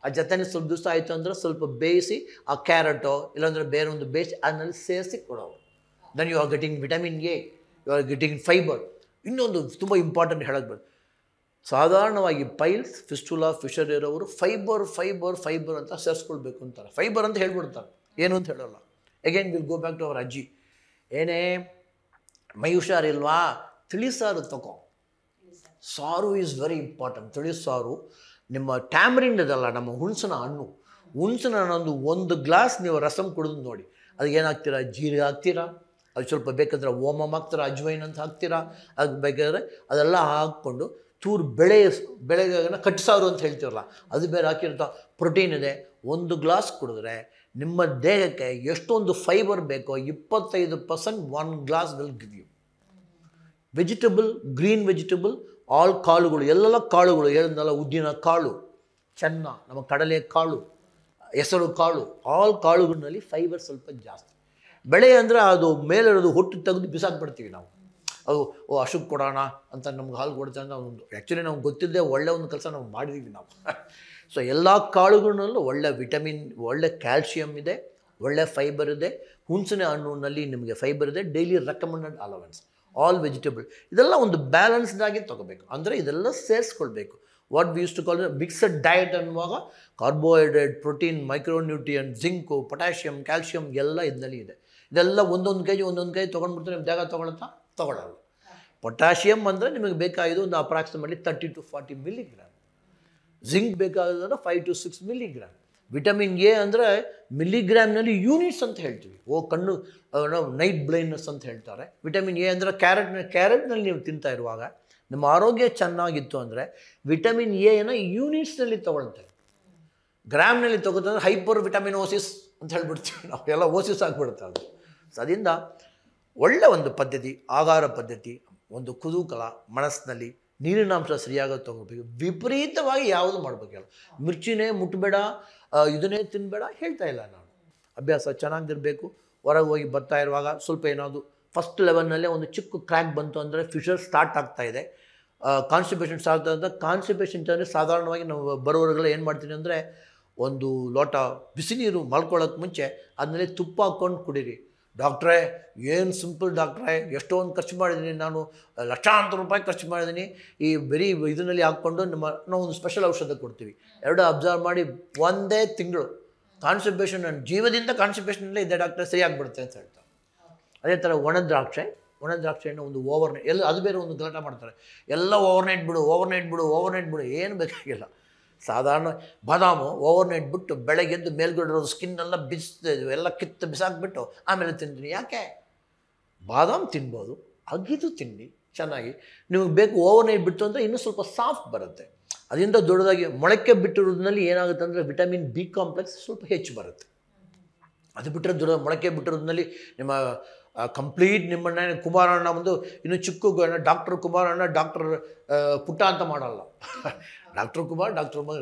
ಆ ಜೊತೆನೇ ಸ್ವಲ್ಪ ದಿವಸ ಆಯಿತು ಅಂದರೆ ಸ್ವಲ್ಪ ಬೇಯಿಸಿ ಆ ಕ್ಯಾರೆಟೋ ಇಲ್ಲಾಂದರೆ ಬೇರೆ ಒಂದು ಬೇಯಿಸಿ ಅದನ್ನಲ್ಲಿ ಸೇರಿಸಿ ಕೊಡೋರು. Then you are getting vitamin A, you are getting fibre. ಇನ್ನೊಂದು ತುಂಬ ಇಂಪಾರ್ಟೆಂಟ್ ಹೇಳೋದು ಬರ್ತದೆ, ಸಾಧಾರಣವಾಗಿ ಪೈಲ್ಸ್, ಫಿಸ್ಟುಲಾ, ಫಿಷರ್ ಇರೋರು ಫೈಬರ್ ಫೈಬರ್ ಫೈಬರ್ ಅಂತ ಸೇರಿಸ್ಕೊಳ್ಬೇಕು ಅಂತಾರೆ. ಫೈಬರ್ ಅಂತ ಹೇಳ್ಬಿಡ್ತಾರೆ, ಏನು ಅಂತ ಹೇಳೋಲ್ಲ. Again will go back to our ಅಜ್ಜಿ. ಏನೇ ಮೈ ಹುಷಾರಿಲ್ವಾ, ತಿಳಿಸಾರು ತಗೋ. ಸಾರು ಈಸ್ ವೆರಿ ಇಂಪಾರ್ಟೆಂಟ್. ತಿಳಿಸಾರು ನಿಮ್ಮ ಟ್ಯಾಮ್ರಿಂಡ್ ಇದಲ್ಲ, ನಮ್ಮ ಹುಣಸಿನ ಹಣ್ಣು, ಹುಣಸಿನ ಹಣ್ಣೊಂದು 1 ಗ್ಲಾಸ್ ನೀವು ರಸಮ್ ಕುಡಿದು ನೋಡಿ. ಅದಕ್ಕೆ ಏನಾಗ್ತೀರಾ, ಜೀರಿಗೆ ಹಾಕ್ತೀರಾ, ಅದು ಸ್ವಲ್ಪ ಬೇಕಾದ್ರೆ ಓಮಮ್ ಹಾಕ್ತೀರಾ, ಅಜ್ವೈನ್ ಅಂತ ಹಾಕ್ತೀರಾ, ಅದಕ್ಕೆ ಬೇಕಾದರೆ ಅದೆಲ್ಲ ಹಾಕ್ಕೊಂಡು ಚೂರು ಬೆಳೆಗಾಗನ ಕಟ್ಟಿಸಾರು ಅಂತ ಹೇಳ್ತೀರಲ್ಲ, ಅದು ಬೇರೆ ಹಾಕಿರ್ತಾ ಪ್ರೋಟೀನ್ ಇದೆ. 1 ಗ್ಲಾಸ್ ಕುಡಿದ್ರೆ ನಿಮ್ಮ ದೇಹಕ್ಕೆ ಎಷ್ಟೊಂದು ಫೈಬರ್ ಬೇಕೋ 25% 1 glass will give you. Vegetable, green vegetable, all ಕಾಳುಗಳು, ಎಲ್ಲ ಕಾಳುಗಳು ಹೇಳಿದ್ನಲ್ಲ, ಉದ್ದಿನ ಕಾಳು, ಚೆನ್ನ, ನಮ್ಮ ಕಡಲೆ ಕಾಳು, ಹೆಸರು ಕಾಳು, ಆಲ್ ಕಾಳುಗಳಲ್ಲಿ ಫೈಬರ್ ಸ್ವಲ್ಪ ಜಾಸ್ತಿ. ಬೆಳೆ ಅಂದರೆ ಅದು ಮೇಲಿರೋದು ಹೊಟ್ಟು ತೆಗೆದು ಬಿಸಾಕ್ಬಿಡ್ತೀವಿ ನಾವು. ಅದು ಹಸುಗೆ ಕೊಡೋಣ ಅಂತ ನಮ್ಗೆ ಹಾಲು ಕೊಡ್ತಾರೆ ಅಂತ ಒಂದು ಆ್ಯಕ್ಚುಲಿ ನಮ್ಗೆ ಗೊತ್ತಿಲ್ಲದೆ ಒಳ್ಳೆ ಒಂದು ಕೆಲಸ ನಾವು ಮಾಡಿದ್ದೀವಿ ನಾವು. ಸೊ ಎಲ್ಲ ಕಾಳುಗಳಲ್ಲೂ ಒಳ್ಳೆ ವಿಟಮಿನ್, ಒಳ್ಳೆ ಕ್ಯಾಲ್ಶಿಯಮ್ ಇದೆ, ಒಳ್ಳೆ ಫೈಬರ್ ಇದೆ. ಹುಣಸಿನ ಹಣ್ಣಿನಲ್ಲಿ ನಿಮಗೆ ಫೈಬರ್ ಇದೆ. Daily recommended allowance, all vegetable, ಇದೆಲ್ಲ ಒಂದು ಬ್ಯಾಲೆನ್ಸ್ಡಾಗಿ ತೊಗೋಬೇಕು. ಅಂದರೆ ಇದೆಲ್ಲ ಸೇರಿಸ್ಕೊಳ್ಬೇಕು. What we use to call mixed diet ಅನ್ನುವಾಗ carbohydrate, protein, micronutrient, zinc, potassium, calcium ಎಲ್ಲ ಇದರಲ್ಲಿ ಇದೆ. ಇದೆಲ್ಲ ಒಂದೊಂದು ಕೆ ಜಿ ತೊಗೊಂಡ್ಬಿಡ್ತಾರೆ. ನಿಮ್ಮ ಜಾಗ ತೊಗೊಳ್ಳಲ್ಲ. ಪೊಟ್ಯಾಷಿಯಮ್ ಅಂದರೆ ನಿಮಗೆ ಬೇಕಾಗಿದ್ದು ಒಂದು ಅಪ್ರಾಕ್ಸಿಮೇಟ್ಲಿ 30 to 40 ಮಿಲಿಗ್ರಾಮ್. ಜಿಂಕ್ ಬೇಕಾದ್ರೆ 5 to 6 ಮಿಲಿಗ್ರಾಮ್. ವಿಟಮಿನ್ ಎ ಅಂದರೆ ಮಿಲಿಗ್ರಾಮ್ನಲ್ಲಿ ಯೂನಿಟ್ಸ್ ಅಂತ ಹೇಳ್ತೀವಿ. ಕಣ್ಣು ನೈಟ್ ಬ್ಲೈಂಡ್ನೆಸ್ ಅಂತ ಹೇಳ್ತಾರೆ. ವಿಟಮಿನ್ ಎ ಅಂದರೆ ಕ್ಯಾರೆಟ್ನಲ್ಲಿ ನೀವು ತಿಂತಾ ಇರುವಾಗ ನಿಮ್ಮ ಆರೋಗ್ಯ ಚೆನ್ನಾಗಿತ್ತು ಅಂದರೆ ವಿಟಮಿನ್ ಎನ ಯೂನಿಟ್ಸ್ನಲ್ಲಿ ತೊಗೊಳ್ತೇವೆ. ಗ್ರಾಮ್ನಲ್ಲಿ ತೊಗೊತಾರೆ ಹೈಪರ್ ವಿಟಮಿನ್ ಓಸಿಸ್ ಅಂತ ಹೇಳ್ಬಿಡ್ತೀವಿ ನಾವು, ಎಲ್ಲ ಓಸಿಸ್ ಆಗಿಬಿಡುತ್ತೆ ಅದು. ಸೊ ಅದರಿಂದ ಒಳ್ಳೆ ಒಂದು ಪದ್ಧತಿ, ಆಹಾರ ಪದ್ಧತಿ, ಒಂದು ಕುತೂಹಲ ಮನಸ್ಸಿನಲ್ಲಿ, ನೀರಿನಾಂಶ ಸರಿಯಾಗಿ ತೊಗೋಬೇಕು. ವಿಪರೀತವಾಗಿ ಯಾವುದು ಮಾಡಬೇಕಲ್ಲ, ಮಿರ್ಚಿನೇ ಮುಟ್ಟಬೇಡ, ಇದನ್ನೇ ತಿನ್ನಬೇಡ ಹೇಳ್ತಾ ಇಲ್ಲ ನಾನು. ಅಭ್ಯಾಸ ಚೆನ್ನಾಗಿರಬೇಕು. ಹೊರಗೆ ಹೋಗಿ ಬರ್ತಾ ಇರುವಾಗ ಸ್ವಲ್ಪ ಏನಾದರೂ ಫಸ್ಟ್ ಲೆವೆಲ್ನಲ್ಲೇ ಒಂದು ಚಿಕ್ಕ ಕ್ರ್ಯಾಕ್ ಬಂತು ಅಂದರೆ ಫಿಶರ್ ಸ್ಟಾರ್ಟ್ ಆಗ್ತಾಯಿದೆ, ಕಾನ್ಸ್ಟಿಪೇಷನ್ ಸ್ಟಾರ್ಟ್ ಆಗ್ತದೆ. ಕಾನ್ಸ್ಟಿಪೇಷನ್ ಅಂದರೆ ಸಾಧಾರಣವಾಗಿ ನಾವು ಬರೋರಿಗೆಲ್ಲ ಏನು ಮಾಡ್ತೀನಿ ಅಂದರೆ ಒಂದು ಲೋಟ ಬಿಸಿ ನೀರು ಮಲ್ಕೊಳ್ಳೋಕ್ಕೆ ಮುಂಚೆ ಅದನ್ನಲ್ಲಿ ತುಪ್ಪ ಹಾಕ್ಕೊಂಡು ಕುಡೀರಿ. ಡಾಕ್ಟ್ರೇ ಏನು ಸಿಂಪಲ್ ಡಾಕ್ಟ್ರೇ, ಎಷ್ಟೊಂದು ಖರ್ಚು ಮಾಡಿದ್ದೀನಿ ನಾನು, ಲಕ್ಷಾಂತರ ರೂಪಾಯಿ ಖರ್ಚು ಮಾಡಿದ್ದೀನಿ, ಈ ಬರೀ ಇದರಲ್ಲಿ ಹಾಕ್ಕೊಂಡು ನಾವು ಒಂದು ಸ್ಪೆಷಲ್ ಔಷಧ ಕೊಡ್ತೀವಿ. 2 ಅಬ್ಸರ್ವ್ ಮಾಡಿ 1 ತಿಂಗಳು ಕಾನ್ಸ್ಟಿಪೇಷನ್, ನನ್ನ ಜೀವದಿಂದ ಕಾನ್ಸ್ಟಿಪೇಷನಲ್ಲೇ ಇದೆ ಡಾಕ್ಟ್ರೆ, ಸರಿಯಾಗಿಬಿಡುತ್ತೆ ಅಂತ ಹೇಳ್ತಾರೆ. ಅದೇ ಥರ ಒಣ ದ್ರಾಕ್ಷೆಯನ್ನು ಒಂದು ಓವರ್ನೈಟ್, ಎಲ್ಲ ಅದು ಬೇರೆ ಒಂದು ಗಲಾಟೆ ಮಾಡ್ತಾರೆ, ಎಲ್ಲ ಓವರ್ನೈಟ್ ಬಿಡು, ಏನು ಬೇಕಾಗಿಲ್ಲ. ಸಾಧಾರಣ ಬಾದಾಮು ಓವರ್ನೈಟ್ ಬಿಟ್ಟು ಬೆಳಗ್ಗೆದ್ದು ಮೇಲ್ಗಡೆ ಇರೋದು ಸ್ಕಿನ್ನೆಲ್ಲ ಎಲ್ಲ ಕಿತ್ತು ಬಿಸಾಕ್ಬಿಟ್ಟು ಆಮೇಲೆ ತಿಂತೀನಿ. ಯಾಕೆ? ಬಾದಾಮ್ ತಿನ್ಬೋದು, ಅಗಿದು ತಿನ್ನಿ ಚೆನ್ನಾಗಿ. ನಿಮಗೆ ಬೇಕು ಓವರ್ನೈಟ್ ಬಿಟ್ಟು ಅಂದರೆ ಇನ್ನೂ ಸ್ವಲ್ಪ ಸಾಫ್ಟ್ ಬರುತ್ತೆ. ಅದರಿಂದ ದೊಡ್ಡದಾಗಿ ಮೊಳಕೆ ಬಿಟ್ಟಿರೋದ್ರಲ್ಲಿ ಏನಾಗುತ್ತೆ ಅಂದರೆ ವಿಟಮಿನ್ ಬಿ ಕಾಂಪ್ಲೆಕ್ಸ್ ಸ್ವಲ್ಪ ಹೆಚ್ಚು ಬರುತ್ತೆ. ಅದು ಬಿಟ್ಟರೆ ಮೊಳಕೆ ಬಿಟ್ಟಿರೋದ್ರಲ್ಲಿ ನಿಮ್ಮ ಕಂಪ್ಲೀಟ್ ನಿಮ್ಮನ್ನ ಕುಮಾರಣ್ಣ ಒಂದು ಇನ್ನೂ ಚಿಕ್ಕ ಡಾಕ್ಟರ್ ಕುಮಾರಣ್ಣ, ಡಾಕ್ಟರ್ ಪುಟ್ಟ ಅಂತ ಮಾಡಲ್ಲ. ಡಾಕ್ಟರ್ ಕುಮಾರ್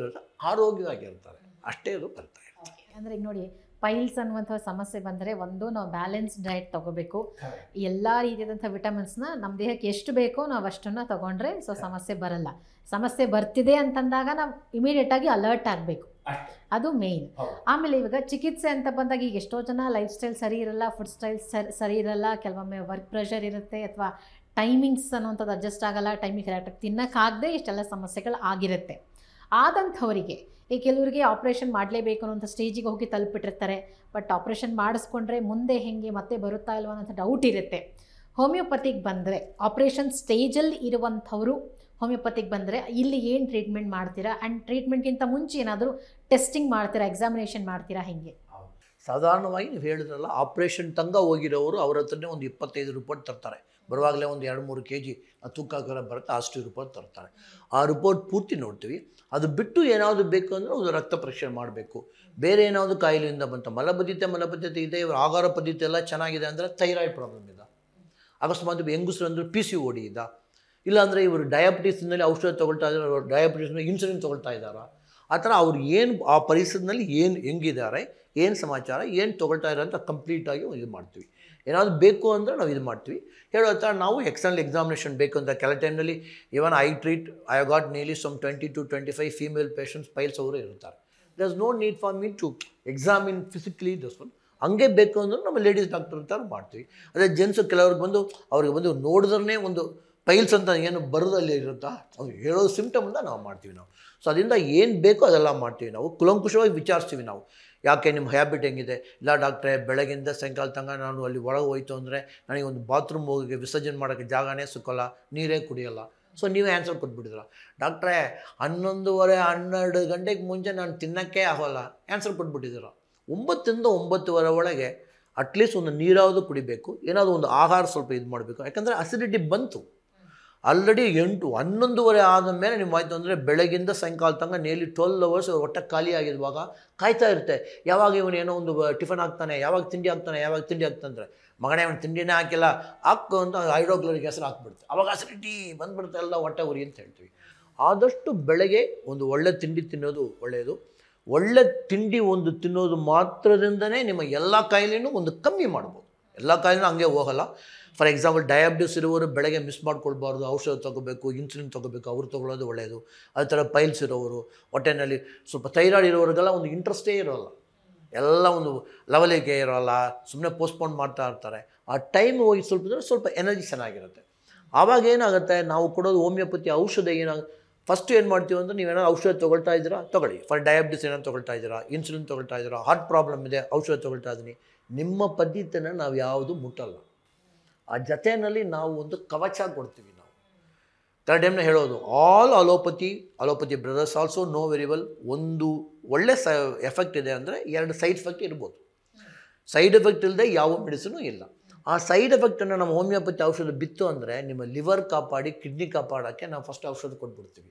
ಆರೋಗ್ಯವಾಗಿರ್ತಾರೆ, ಅಷ್ಟೇ ಅದು ಬರ್ತಾ ಇರ್ತಾರೆ. ಅಂದರೆ ಈಗ ನೋಡಿ, ಪೈಲ್ಸ್ ಅನ್ನುವಂಥ ಸಮಸ್ಯೆ ಬಂದರೆ ಒಂದು ನಾವು ಬ್ಯಾಲೆನ್ಸ್ ಡಯಟ್ ತೊಗೋಬೇಕು. ಎಲ್ಲ ರೀತಿಯಾದಂಥ ವಿಟಮಿನ್ಸ್ನ ನಮ್ಮ ದೇಹಕ್ಕೆ ಎಷ್ಟು ಬೇಕೋ ನಾವು ಅಷ್ಟನ್ನು ತೊಗೊಂಡ್ರೆ ಸೊ ಸಮಸ್ಯೆ ಬರಲ್ಲ. ಸಮಸ್ಯೆ ಬರ್ತಿದೆ ಅಂತಂದಾಗ ನಾವು ಇಮಿಡಿಯೇಟಾಗಿ ಅಲರ್ಟ್ ಆಗಬೇಕು, ಅದು ಮೇಯ್ನ್. ಆಮೇಲೆ ಇವಾಗ ಚಿಕಿತ್ಸೆ ಅಂತ ಬಂದಾಗ ಈಗ ಎಷ್ಟೋ ಜನ ಲೈಫ್ ಸ್ಟೈಲ್ ಸರಿ ಇರಲ್ಲ, ಫುಡ್ ಸ್ಟೈಲ್ ಸರಿ ಇರಲ್ಲ, ಕೆಲವೊಮ್ಮೆ ವರ್ಕ್ ಪ್ರೆಷರ್ ಇರುತ್ತೆ, ಅಥವಾ ಟೈಮಿಂಗ್ಸ್ ಅನ್ನುವಂಥದ್ದು ಅಡ್ಜಸ್ಟ್ ಆಗಲ್ಲ, ಟೈಮಿಗೆ ಕರೆಕ್ಟಾಗಿ ತಿನ್ನೋಕ್ಕಾಗದೆ ಇಷ್ಟೆಲ್ಲ ಸಮಸ್ಯೆಗಳು ಆಗಿರುತ್ತೆ. ಆದಂಥವರಿಗೆ ಈ ಕೆಲವರಿಗೆ ಆಪ್ರೇಷನ್ ಮಾಡಲೇಬೇಕು ಅನ್ನೋಂಥ ಸ್ಟೇಜಿಗೆ ಹೋಗಿ ತಲುಪಿಟ್ಟಿರ್ತಾರೆ. ಬಟ್ ಆಪ್ರೇಷನ್ ಮಾಡಿಸ್ಕೊಂಡ್ರೆ ಮುಂದೆ ಹೇಗೆ ಮತ್ತೆ ಬರುತ್ತಾ ಇಲ್ವ ಅನ್ನೋಂಥ ಡೌಟ್ ಇರುತ್ತೆ. ಹೋಮಿಯೋಪತಿಗೆ ಬಂದರೆ, ಆಪ್ರೇಷನ್ ಸ್ಟೇಜಲ್ಲಿ ಇರುವಂಥವರು ಹೋಮಿಯೋಪತಿಗೆ ಬಂದರೆ ಇಲ್ಲಿ ಏನು ಟ್ರೀಟ್ಮೆಂಟ್ ಮಾಡ್ತೀರಾ? ಆ್ಯಂಡ್ ಟ್ರೀಟ್ಮೆಂಟ್ಗಿಂತ ಮುಂಚೆ ಏನಾದರೂ ಟೆಸ್ಟಿಂಗ್ ಮಾಡ್ತೀರಾ, ಎಕ್ಸಾಮಿನೇಷನ್ ಮಾಡ್ತೀರಾ, ಹೇಗೆ? ಸಾಧಾರಣವಾಗಿ ನೀವು ಹೇಳಿದ್ರಲ್ಲ, ಆಪ್ರೇಷನ್ ತನಕ ಹೋಗಿರೋರು ಅವ್ರ ಹತ್ರನೇ ಒಂದು 25 ರಿಪೋರ್ಟ್ ತರ್ತಾರೆ. ಬರುವಾಗಲೇ ಒಂದು 2-3 kg ತೂಕ ಬರುತ್ತೆ, ಅಷ್ಟು ರಿಪೋರ್ಟ್ ತರ್ತಾರೆ. ಆ ರಿಪೋರ್ಟ್ ಪೂರ್ತಿ ನೋಡ್ತೀವಿ. ಅದು ಬಿಟ್ಟು ಏನಾದರೂ ಬೇಕು ಅಂದರೆ ಒಂದು ರಕ್ತ ಪರೀಕ್ಷೆ ಮಾಡಬೇಕು. ಬೇರೆ ಏನಾದರೂ ಕಾಯಿಲೆಯಿಂದ ಬಂತ ಮಲಬದ್ಧತೆ ಇದೆ, ಇವರು ಆಹಾರ ಪದ್ಧತಿ ಎಲ್ಲ ಚೆನ್ನಾಗಿದೆ ಅಂದರೆ ಥೈರಾಯ್ಡ್ ಪ್ರಾಬ್ಲಮ್ ಇದೆ, ಅಕಸ್ಮಾತ್ ಹೆಂಗಸರು ಅಂದರೆ PCOD ಇದೆ, ಇಲ್ಲಾಂದರೆ ಇವರು ಡಯಾಬಿಟಿಸ್ನಲ್ಲಿ ಔಷಧ ತೊಗೊಳ್ತಾ ಇದ್ದಾರೆ, ಡಯಾಬಿಟಿಸ್ನ ಇನ್ಸುಲಿನ್ ತೊಗೊಳ್ತಾ ಇದ್ದಾರಾ, ಆ ಥರ ಅವ್ರು ಏನು ಆ ಪರಿಸ್ಥಿತಿನಲ್ಲಿ ಏನು ಹೆಂಗಿದ್ದಾರೆ, ಏನು ಸಮಾಚಾರ, ಏನು ತೊಗೊಳ್ತಾ ಇದ್ದಾರೆ ಅಂತ ಕಂಪ್ಲೀಟಾಗಿ ಇದು ಮಾಡ್ತೀವಿ. ಏನಾದರೂ ಬೇಕು ಅಂದರೆ ನಾವು ಇದು ಮಾಡ್ತೀವಿ. ಹೇಳೋ ಥರ ನಾವು ಎಕ್ಸ್ಟರ್ನಲ್ ಎಕ್ಸಾಮಿನೇಷನ್ ಬೇಕು ಅಂತ ಕೆಲ ಟೈಮ್ನಲ್ಲಿ even I got nearly some 20 to 25 female patients piles ಅವರು ಇರ್ತಾರೆ. There is no need for me to examine physically this one. ಹಂಗೆ ಬೇಕು ಅಂದ್ರೆ ನಮ್ಮ ಲೇಡೀಸ್ ಡಾಕ್ಟರ್ ಅಂತ ಮಾಡ್ತೀವಿ. ಅದೇ ಜೆಂಟ್ಸು ಕೆಲವ್ರಿಗೆ ಬಂದು ಅವ್ರಿಗೆ ಬಂದು ನೋಡಿದ್ರೆ ಒಂದು ಪೈಲ್ಸ್ ಅಂತ ಏನು ಬರೋದಲ್ಲಿ ಇರುತ್ತಾ ಅದು ಹೇಳೋ ಸಿಮ್ಟಮ್ನ ನಾವು ಮಾಡ್ತೀವಿ ನಾವು. ಸೊ ಅದರಿಂದ ಏನು ಬೇಕೋ ಅದೆಲ್ಲ ಮಾಡ್ತೀವಿ ನಾವು. ಕುಲಂಕುಷವಾಗಿ ವಿಚಾರಿಸ್ತೀವಿ ನಾವು, ಯಾಕೆ ನಿಮ್ಮ ಹ್ಯಾಬಿಟ್ ಹೆಂಗಿದೆ. ಇಲ್ಲ ಡಾಕ್ಟ್ರೇ, ಬೆಳಗಿಂದ ಸಾಯಂಕಾಲ ತನಕ ನಾನು ಅಲ್ಲಿ ಒಳಗೆ ಹೋಯ್ತು ಅಂದರೆ ನನಗೆ ಒಂದು ಬಾತ್ರೂಮ್ ಹೋಗಿ ವಿಸರ್ಜನೆ ಮಾಡೋಕ್ಕೆ ಜಾಗನೇ ಸಿಕ್ಕೋಲ್ಲ, ನೀರೇ ಕುಡಿಯೋಲ್ಲ. ಸೊ ನೀವೇ ಆನ್ಸರ್ ಕೊಟ್ಬಿಟ್ಟಿದ್ರ, ಡಾಕ್ಟ್ರೇ 11:30 12 ಗಂಟೆಗೆ ಮುಂಚೆ ನಾನು ತಿನ್ನೋಕ್ಕೆ ಆಗೋಲ್ಲ, ಆನ್ಸರ್ ಕೊಟ್ಬಿಟ್ಟಿದ್ದೀರ. 9 to 9:30 ಒಳಗೆ ಅಟ್ಲೀಸ್ಟ್ ಒಂದು ನೀರಾವುದು ಕುಡಿಬೇಕು, ಏನಾದರೂ ಒಂದು ಆಹಾರ ಸ್ವಲ್ಪ ಇದು ಮಾಡಬೇಕು. ಯಾಕಂದರೆ ಅಸಿಡಿಟಿ ಬಂತು ಆಲ್ರೆಡಿ 11:30 ಆದಮೇಲೆ ನೀವು ಆಯಿತು ಅಂದರೆ ಬೆಳಗಿಂದ ಸಾಯಂಕಾಲ ತನಕ ನೇಲಿ 12 hours ಹೊಟ್ಟೆ ಖಾಲಿ ಆಗಿರುವಾಗ ಕಾಯ್ತಾ ಇರುತ್ತೆ. ಯಾವಾಗ ಇವನು ಏನೋ ಒಂದು ಟಿಫನ್ ಹಾಕ್ತಾನೆ, ಯಾವಾಗ ತಿಂಡಿ ಹಾಕ್ತಾನೆ ಮಗನೇ ಅವನು ತಿಂಡಿನೇ ಹಾಕಿಲ್ಲ ಹಾಕು ಅಂತ ಹೈಡ್ರೋಕ್ಲೋರಿಕ್ ಆಸಿಡ್ ಹಾಕ್ಬಿಡುತ್ತೆ. ಅವಾಗ ಅಸಿಡಿಟಿ ಬಂದುಬಿಡುತ್ತೆ, ಎಲ್ಲ ಹೊಟ್ಟೆ ಉರಿ ಅಂತ ಹೇಳ್ತೀವಿ. ಆದಷ್ಟು ಬೆಳಗ್ಗೆ ಒಂದು ಒಳ್ಳೆ ತಿಂಡಿ ತಿನ್ನೋದು ಒಳ್ಳೆಯದು. ಒಳ್ಳೆ ತಿಂಡಿ ಒಂದು ತಿನ್ನೋದು ಮಾತ್ರದಿಂದನೇ ನಿಮ್ಮ ಎಲ್ಲ ಕಾಯಿಲೆನೂ ಒಂದು ಕಮ್ಮಿ ಮಾಡ್ಬೋದು. ಎಲ್ಲ ಕಾಯಿಲೆನೂ ಹಂಗೆ ಹೋಗಲ್ಲ. ಫಾರ್ ಎಕ್ಸಾಂಪಲ್ ಡಯಾಬಿಟಿಸ್ ಇರೋರು ಬೆಳಗ್ಗೆ ಮಿಸ್ ಮಾಡ್ಕೊಳ್ಬಾರ್ದು, ಔಷಧ ತೊಗೋಬೇಕು, ಇನ್ಸುಲಿನ್ ತೊಗೋಬೇಕು, ಅವ್ರು ತೊಗೊಳ್ಳೋದು ಒಳ್ಳೆಯದು. ಅದೇ ಥರ ಪೈಲ್ಸ್ ಇರೋರು, ಹೊಟ್ಟೆನಲ್ಲಿ ಸ್ವಲ್ಪ ಥೈರಾಯ್ಡ್ ಇರೋರಿಗೆಲ್ಲ ಒಂದು ಇಂಟ್ರೆಸ್ಟೇ ಇರೋಲ್ಲ, ಎಲ್ಲ ಒಂದು ಲೆವೆಲಿಗೆ ಇರೋಲ್ಲ, ಸುಮ್ಮನೆ ಪೋಸ್ಟ್ಪೋನ್ ಮಾಡ್ತಾ ಇರ್ತಾರೆ. ಆ ಟೈಮ್ ಹೋಗಿ ಸ್ವಲ್ಪ ಎನರ್ಜಿ ಚೆನ್ನಾಗಿರುತ್ತೆ. ಆವಾಗ ಏನಾಗುತ್ತೆ, ನಾವು ಕೊಡೋದು ಹೋಮಿಯೋಪತಿ ಔಷಧ ಏನಾಗುತ್ತೆ, ಫಸ್ಟ್ ಏನು ಮಾಡ್ತೀವಿ ಅಂದರೆ ನೀವೇನಾದ್ರು ಔಷಧ ತೊಗೊಳ್ತಾ ಇದ್ದೀರಾ ತೊಗೊಳ್ಳಿ. ಫಾರ್ ಡಯಾಬಿಟಿಸ್ ಏನಾದ್ರು ತೊಗೊಳ್ತಾ ಇದ್ದೀರಾ, ಇನ್ಸುಲಿನ್ ತೊಗೊಳ್ತಾ ಇದ್ದೀರಾ, ಹಾರ್ಟ್ ಪ್ರಾಬ್ಲಮ್ ಇದೆ ಔಷಧ ತೊಗೊಳ್ತಾ ಇದ್ದೀನಿ, ನಿಮ್ಮ ಪದ್ಧತಿನ ನಾವು ಯಾವುದು ಮುಟ್ಟಲ್ಲ. ಆ ಜೊತೆಯಲ್ಲಿ ನಾವು ಒಂದು ಕವಚ ಕೊಡ್ತೀವಿ. ನಾವು ಥರ್ಡ್ ಟೈಮ್ನ ಹೇಳೋದು all allopathy brothers also know very well. ಒಂದು ಒಳ್ಳೆ ಎಫೆಕ್ಟ್ ಇದೆ ಅಂದರೆ 2 ಸೈಡ್ ಎಫೆಕ್ಟ್ ಇರ್ಬೋದು. ಸೈಡ್ ಎಫೆಕ್ಟ್ ಇಲ್ಲದೆ ಯಾವ ಮೆಡಿಸಿನೂ ಇಲ್ಲ. ಆ ಸೈಡ್ ಎಫೆಕ್ಟನ್ನು ನಮ್ಮ ಹೋಮಿಯೋಪತಿ ಔಷಧ ಬಿತ್ತು ಅಂದರೆ ನಿಮ್ಮ ಲಿವರ್ ಕಾಪಾಡಿ ಕಿಡ್ನಿ ಕಾಪಾಡೋಕ್ಕೆ ನಾವು ಫಸ್ಟ್ ಔಷಧ ಕೊಟ್ಬಿಡ್ತೀವಿ.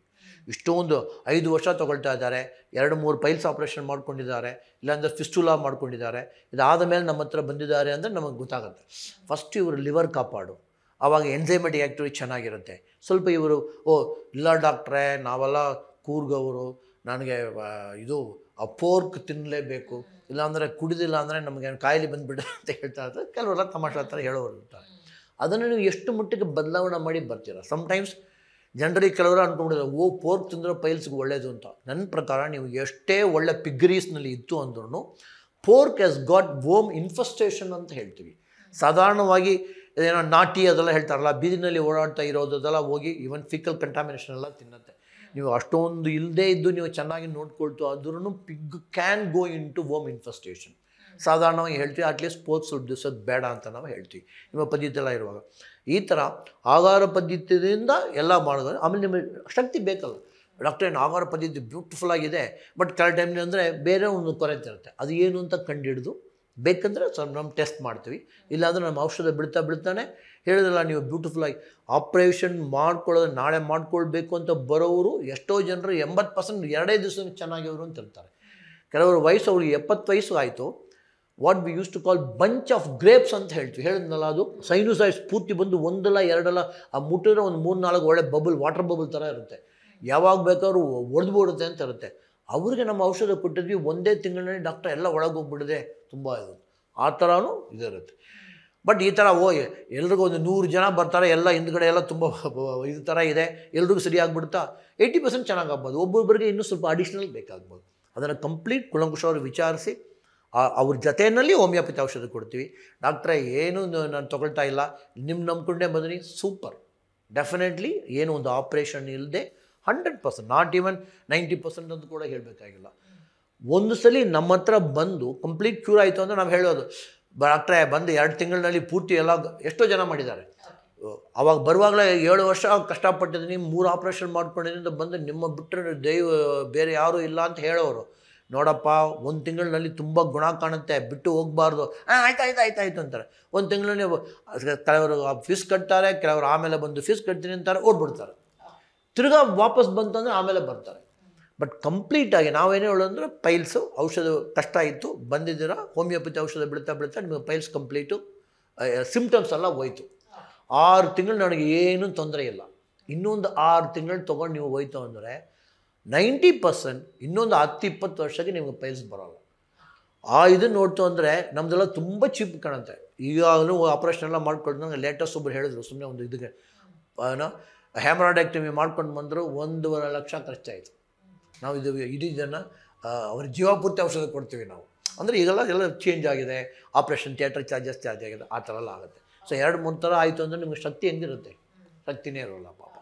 ಇಷ್ಟೊಂದು 5 ವರ್ಷ ತೊಗೊಳ್ತಾ ಇದ್ದಾರೆ, 2-3 ಪೈಲ್ಸ್ ಆಪ್ರೇಷನ್ ಮಾಡ್ಕೊಂಡಿದ್ದಾರೆ, ಇಲ್ಲಾಂದರೆ ಫಿಸ್ಟುಲಾ ಮಾಡ್ಕೊಂಡಿದ್ದಾರೆ, ಇದಾದ ಮೇಲೆ ನಮ್ಮ ಹತ್ರ ಬಂದಿದ್ದಾರೆ ಅಂದರೆ ನಮಗೆ ಗೊತ್ತಾಗುತ್ತೆ. ಫಸ್ಟ್ ಇವರು ಲಿವರ್ ಕಾಪಾಡು, ಆವಾಗ ಎಂಜೈಮೆಟಿಕ್ ಆ್ಯಕ್ಟಿವಿಟಿ ಚೆನ್ನಾಗಿರುತ್ತೆ. ಸ್ವಲ್ಪ ಇವರು ಇಲ್ಲ ಡಾಕ್ಟ್ರೇ ನಾವೆಲ್ಲ ಕೂರ್ಗವರು, ನನಗೆ ಇದು ಪೋರ್ಕ್ ತಿನ್ನಲೇಬೇಕು, ಇಲ್ಲಾಂದರೆ ಕುಡಿದಿಲ್ಲ ಅಂದರೆ ನಮಗೆ ಕಾಯಿಲೆ ಬಂದುಬಿಡು ಅಂತ ಹೇಳ್ತಾ ಇರ್ತಾರೆ. ಕೆಲವರೆಲ್ಲ ತಮಾಷೆ ಥರ ಹೇಳೋರು ಇರ್ತಾರೆ. ಅದನ್ನು ನೀವು ಎಷ್ಟು ಮಟ್ಟಿಗೆ ಬದಲಾವಣೆ ಮಾಡಿ ಬರ್ತೀರ. ಸಮ್ಟೈಮ್ಸ್ ಜನರಿಗೆ ಕೆಲವರು ಅಂದ್ಕೊಂಡಿದ್ದಾರೆ ಪೋರ್ಕ್ ತಿಂದರೆ ಪೈಲ್ಸ್ಗೆ ಒಳ್ಳೆಯದು ಅಂತ. ನನ್ನ ಪ್ರಕಾರ ನೀವು ಎಷ್ಟೇ ಒಳ್ಳೆ ಪಿಗ್ರೀಸ್ನಲ್ಲಿ ಇತ್ತು ಅಂದ್ರೂ ಪೋರ್ಕ್ ಹ್ಯಾಸ್ ಗಾಟ್ ವೋಮ್ ಇನ್ಫೆಸ್ಟೇಷನ್ ಅಂತ ಹೇಳ್ತೀವಿ. ಸಾಧಾರಣವಾಗಿ ಏನೋ ನಾಟಿ ಅದೆಲ್ಲ ಹೇಳ್ತಾರಲ್ಲ, ಬೀದಿನಲ್ಲಿ ಓಡಾಡ್ತಾ ಇರೋದೆಲ್ಲ ಹೋಗಿ ಈವನ್ ಫಿಕಲ್ ಕಂಟಾಮಿನೇಷನ್ ಎಲ್ಲ ತಿನ್ನುತ್ತೆ. ನೀವು ಅಷ್ಟೊಂದು ಇಲ್ಲದೇ ಇದ್ದು ನೀವು ಚೆನ್ನಾಗಿ ನೋಡ್ಕೊಳ್ತು ಆದ್ರೂ pig can go into worm infestation. ಸಾಧಾರಣವಾಗಿ ಹೇಳ್ತೀವಿ ಅಟ್ಲೀಸ್ಟ್ ಪೋರ್ಕ್ ಸ್ವಲ್ಪ ದಿವಸದ ಬೇಡ ಅಂತ ನಾವು ಹೇಳ್ತೀವಿ ನಿಮ್ಮ ಪದ್ಧತಿ ಎಲ್ಲ ಇರುವಾಗ. ಈ ಥರ ಆಹಾರ ಪದ್ಧತಿಯಿಂದ ಎಲ್ಲ ಮಾಡಿದ್ರೆ ಆಮೇಲೆ ನಿಮಗೆ ಶಕ್ತಿ ಬೇಕಲ್ಲ. ಡಾಕ್ಟ್ರೇ ಆಹಾರ ಪದ್ಧತಿ ಬ್ಯೂಟಿಫುಲ್ ಆಗಿದೆ, ಬಟ್ ಕೆಲ ಟೈಮ್ಲಿ ಅಂದರೆ ಬೇರೆ ಒಂದು ಕೊರತೆ ಇರುತ್ತೆ. ಅದು ಏನು ಅಂತ ಕಂಡುಹಿಡಿದು ಬೇಕಂದರೆ ಸ್ವಲ್ಪ ನಮ್ಮ ಟೆಸ್ಟ್ ಮಾಡ್ತೀವಿ. ಇಲ್ಲಾಂದರೆ ನಮ್ಮ ಔಷಧ ಬಿಡ್ತಾನೆ ಹೇಳಿದ್ರಲ್ಲ ನೀವು ಬ್ಯೂಟಿಫುಲ್ಲಾಗಿ ಆಪ್ರೇಷನ್ ಮಾಡ್ಕೊಳ್ಳೋದು ನಾಳೆ ಮಾಡ್ಕೊಳ್ಬೇಕು ಅಂತ ಬರೋರು ಎಷ್ಟೋ ಜನರು 80% 2 ದಿವಸ ಚೆನ್ನಾಗಿವರು ಅಂತ ಇರ್ತಾರೆ. ಕೆಲವರು ವಯಸ್ಸು ಅವ್ರಿಗೆ 70 ವಯಸ್ಸು ಆಯಿತು, what we use to call bunch of grapes ಅಂತ ಹೇಳ್ತೀವಿ. ಹೇಳಿದ್ನಲ್ಲ, ಅದು ಸೈನುಸೈಡ್ಸ್ ಪೂರ್ತಿ ಬಂದು ಒಂದಲ್ಲ ಎರಡಲ್ಲ ಆ ಮುಟ್ಟಿದ್ರೆ ಒಂದು 3-4 ಒಳ್ಳೆ ಬಬಲ್ ವಾಟರ್ ಬಬಲ್ ಥರ ಇರುತ್ತೆ, ಯಾವಾಗ ಬೇಕಾದ್ರೂ ಒಡೆದ್ಬಿಡುತ್ತೆ ಅಂತ ಇರುತ್ತೆ. ಅವ್ರಿಗೆ ನಮ್ಮ ಔಷಧ ಕೊಟ್ಟಿದ್ವಿ, ಒಂದೇ ತಿಂಗಳಿನಲ್ಲಿ ಡಾಕ್ಟರ್ ಎಲ್ಲ ಒಳಗೆ ಹೋಗ್ಬಿಡಿದೆ, ತುಂಬ ಇದು ಆ ಥರನೂ ಇದಿರುತ್ತೆ. ಬಟ್ ಈ ಥರ ಎಲ್ರಿಗೂ ಒಂದು 100 ಜನ ಬರ್ತಾರೆ, ಎಲ್ಲ ಹಿಂದ್ಗಡೆ ಎಲ್ಲ ತುಂಬ ಇದು ಥರ ಇದೆ, ಎಲ್ರಿಗೂ ಸರಿಯಾಗಿಬಿಡ್ತಾ 80% ಚೆನ್ನಾಗಾಗ್ಬೋದು. ಒಬ್ಬೊಬ್ಬರಿಗೆ ಇನ್ನೂ ಸ್ವಲ್ಪ ಅಡಿಷ್ನಲ್ ಬೇಕಾಗ್ಬೋದು. ಅದನ್ನು ಕಂಪ್ಲೀಟ್ ಕುಲಂಕುಷವರು ವಿಚಾರಿಸಿ ಅವ್ರ ಜೊತೆಯಲ್ಲಿ ಹೋಮಿಯೋಪತಿ ಔಷಧ ಕೊಡ್ತೀವಿ. ಡಾಕ್ಟ್ರೇ ಏನು ನಾನು ತೊಗೊಳ್ತಾ ಇಲ್ಲ, ನಿಮ್ಮ ನಂಬ್ಕೊಂಡೇ ಬಂದಿನಿ, ಸೂಪರ್, ಡೆಫಿನೆಟ್ಲಿ ಏನು ಒಂದು ಆಪ್ರೇಷನ್ ಇಲ್ಲದೆ 100%, ನಾಟ್ ಈವನ್ 90% ಅಂತ ಕೂಡ ಹೇಳಬೇಕಾಗಿಲ್ಲ. ಒಂದು ಸಲ ನಮ್ಮ ಹತ್ರ ಬಂದು ಕಂಪ್ಲೀಟ್ ಕ್ಯೂರ್ ಆಯಿತು ಅಂದರೆ ನಾವು ಹೇಳೋದು, ಡಾಕ್ಟ್ರೇ ಬಂದು 2 ತಿಂಗಳಿನಲ್ಲಿ ಪೂರ್ತಿ ಎಲ್ಲ ಎಷ್ಟೋ ಜನ ಮಾಡಿದ್ದಾರೆ. ಅವಾಗ ಬರುವಾಗಲೇ 7 ವರ್ಷ ಕಷ್ಟಪಟ್ಟಿದ್ದೀನಿ, 3 ಆಪ್ರೇಷನ್ ಮಾಡ್ಕೊಂಡಿದ್ದೀನಿ ಅಂತ ಬಂದು ನಿಮ್ಮ ಬಿಟ್ಟರೆ ಬೇರೆ ಯಾರೂ ಇಲ್ಲ ಅಂತ ಹೇಳೋರು. ನೋಡಪ್ಪ 1 ತಿಂಗಳಿನಲ್ಲಿ ತುಂಬ ಗುಣ ಕಾಣುತ್ತೆ, ಬಿಟ್ಟು ಹೋಗಬಾರ್ದು, ಆಯ್ತು ಅಂತಾರೆ. 1 ತಿಂಗಳಲ್ಲಿ ಕೆಲವರು ಫೀಸ್ ಕಟ್ತಾರೆ, ಕೆಲವರು ಆಮೇಲೆ ಬಂದು ಫೀಸ್ ಕಟ್ತೀನಿ ಅಂತಾರೆ, ಓಡ್ಬಿಡ್ತಾರೆ. ತಿರ್ಗಾ ವಾಪಸ್ ಬಂತಂದರೆ ಆಮೇಲೆ ಬರ್ತಾರೆ. ಬಟ್ ಕಂಪ್ಲೀಟಾಗಿ ನಾವೇನೇ ಹೇಳೋದಂದ್ರೆ ಪೈಲ್ಸು ಔಷಧ ಕಷ್ಟ ಇತ್ತು, ಬಂದಿದ್ದೀರಾ, ಹೋಮಿಯೋಪತಿ ಔಷಧ ಬಿಡ್ತಾ ನಿಮಗೆ ಪೈಲ್ಸ್ ಕಂಪ್ಲೀಟು ಸಿಮ್ಟಮ್ಸ್ ಎಲ್ಲ ಹೋಯ್ತು. 6 ತಿಂಗಳು ನನಗೆ ಏನೂ ತೊಂದರೆ ಇಲ್ಲ. ಇನ್ನೊಂದು 6 ತಿಂಗಳು ತೊಗೊಂಡು ನೀವು ಹೋಯ್ತು ಅಂದರೆ 90% ಇನ್ನೊಂದು 10-20 ವರ್ಷಕ್ಕೆ ನಿಮಗೆ ಪೈಲ್ಸ್ ಬರೋಲ್ಲ. ಇದನ್ನು ನೋಡ್ತು ಅಂದರೆ ನಮ್ಮದೆಲ್ಲ ತುಂಬ ಚೀಪ್ ಕಾಣುತ್ತೆ. ಈಗಾಗಲೂ ಆಪ್ರೇಷನ್ ಎಲ್ಲ ಮಾಡ್ಕೊಂಡು ನಂಗೆ ಲೇಟೆಸ್ಟ್ ಒಬ್ಬರು ಹೇಳಿದ್ರು, ಸುಮ್ಮನೆ ಒಂದು ಇದಕ್ಕೆ ಏನೋ ಹ್ಯಾಮರಾಯ್ಡೆಕ್ಟಮಿ ಮಾಡ್ಕೊಂಡು ಬಂದರು, 1.5 ಲಕ್ಷ ಖರ್ಚಾಯಿತು. ನಾವು ಇಡೀ ಜನ ಅವ್ರ ಜೀವಪೂರ್ತಿ ಔಷಧ ಕೊಡ್ತೀವಿ ನಾವು. ಅಂದರೆ ಈಗೆಲ್ಲ ಎಲ್ಲ ಚೇಂಜ್ ಆಗಿದೆ, ಆಪ್ರೇಷನ್ ಥಿಯೇಟರ್ ಚಾರ್ಜಸ್ ಆಗಿದೆ, ಆ ಥರ ಎಲ್ಲ ಆಗುತ್ತೆ. ಸೊ 2-3 ಥರ ಆಯಿತು ಅಂದರೆ ನಿಮಗೆ ಶಕ್ತಿ ಹೆಂಗಿರುತ್ತೆ? ಶಕ್ತಿನೇ ಇರೋಲ್ಲ ಪಾಪ.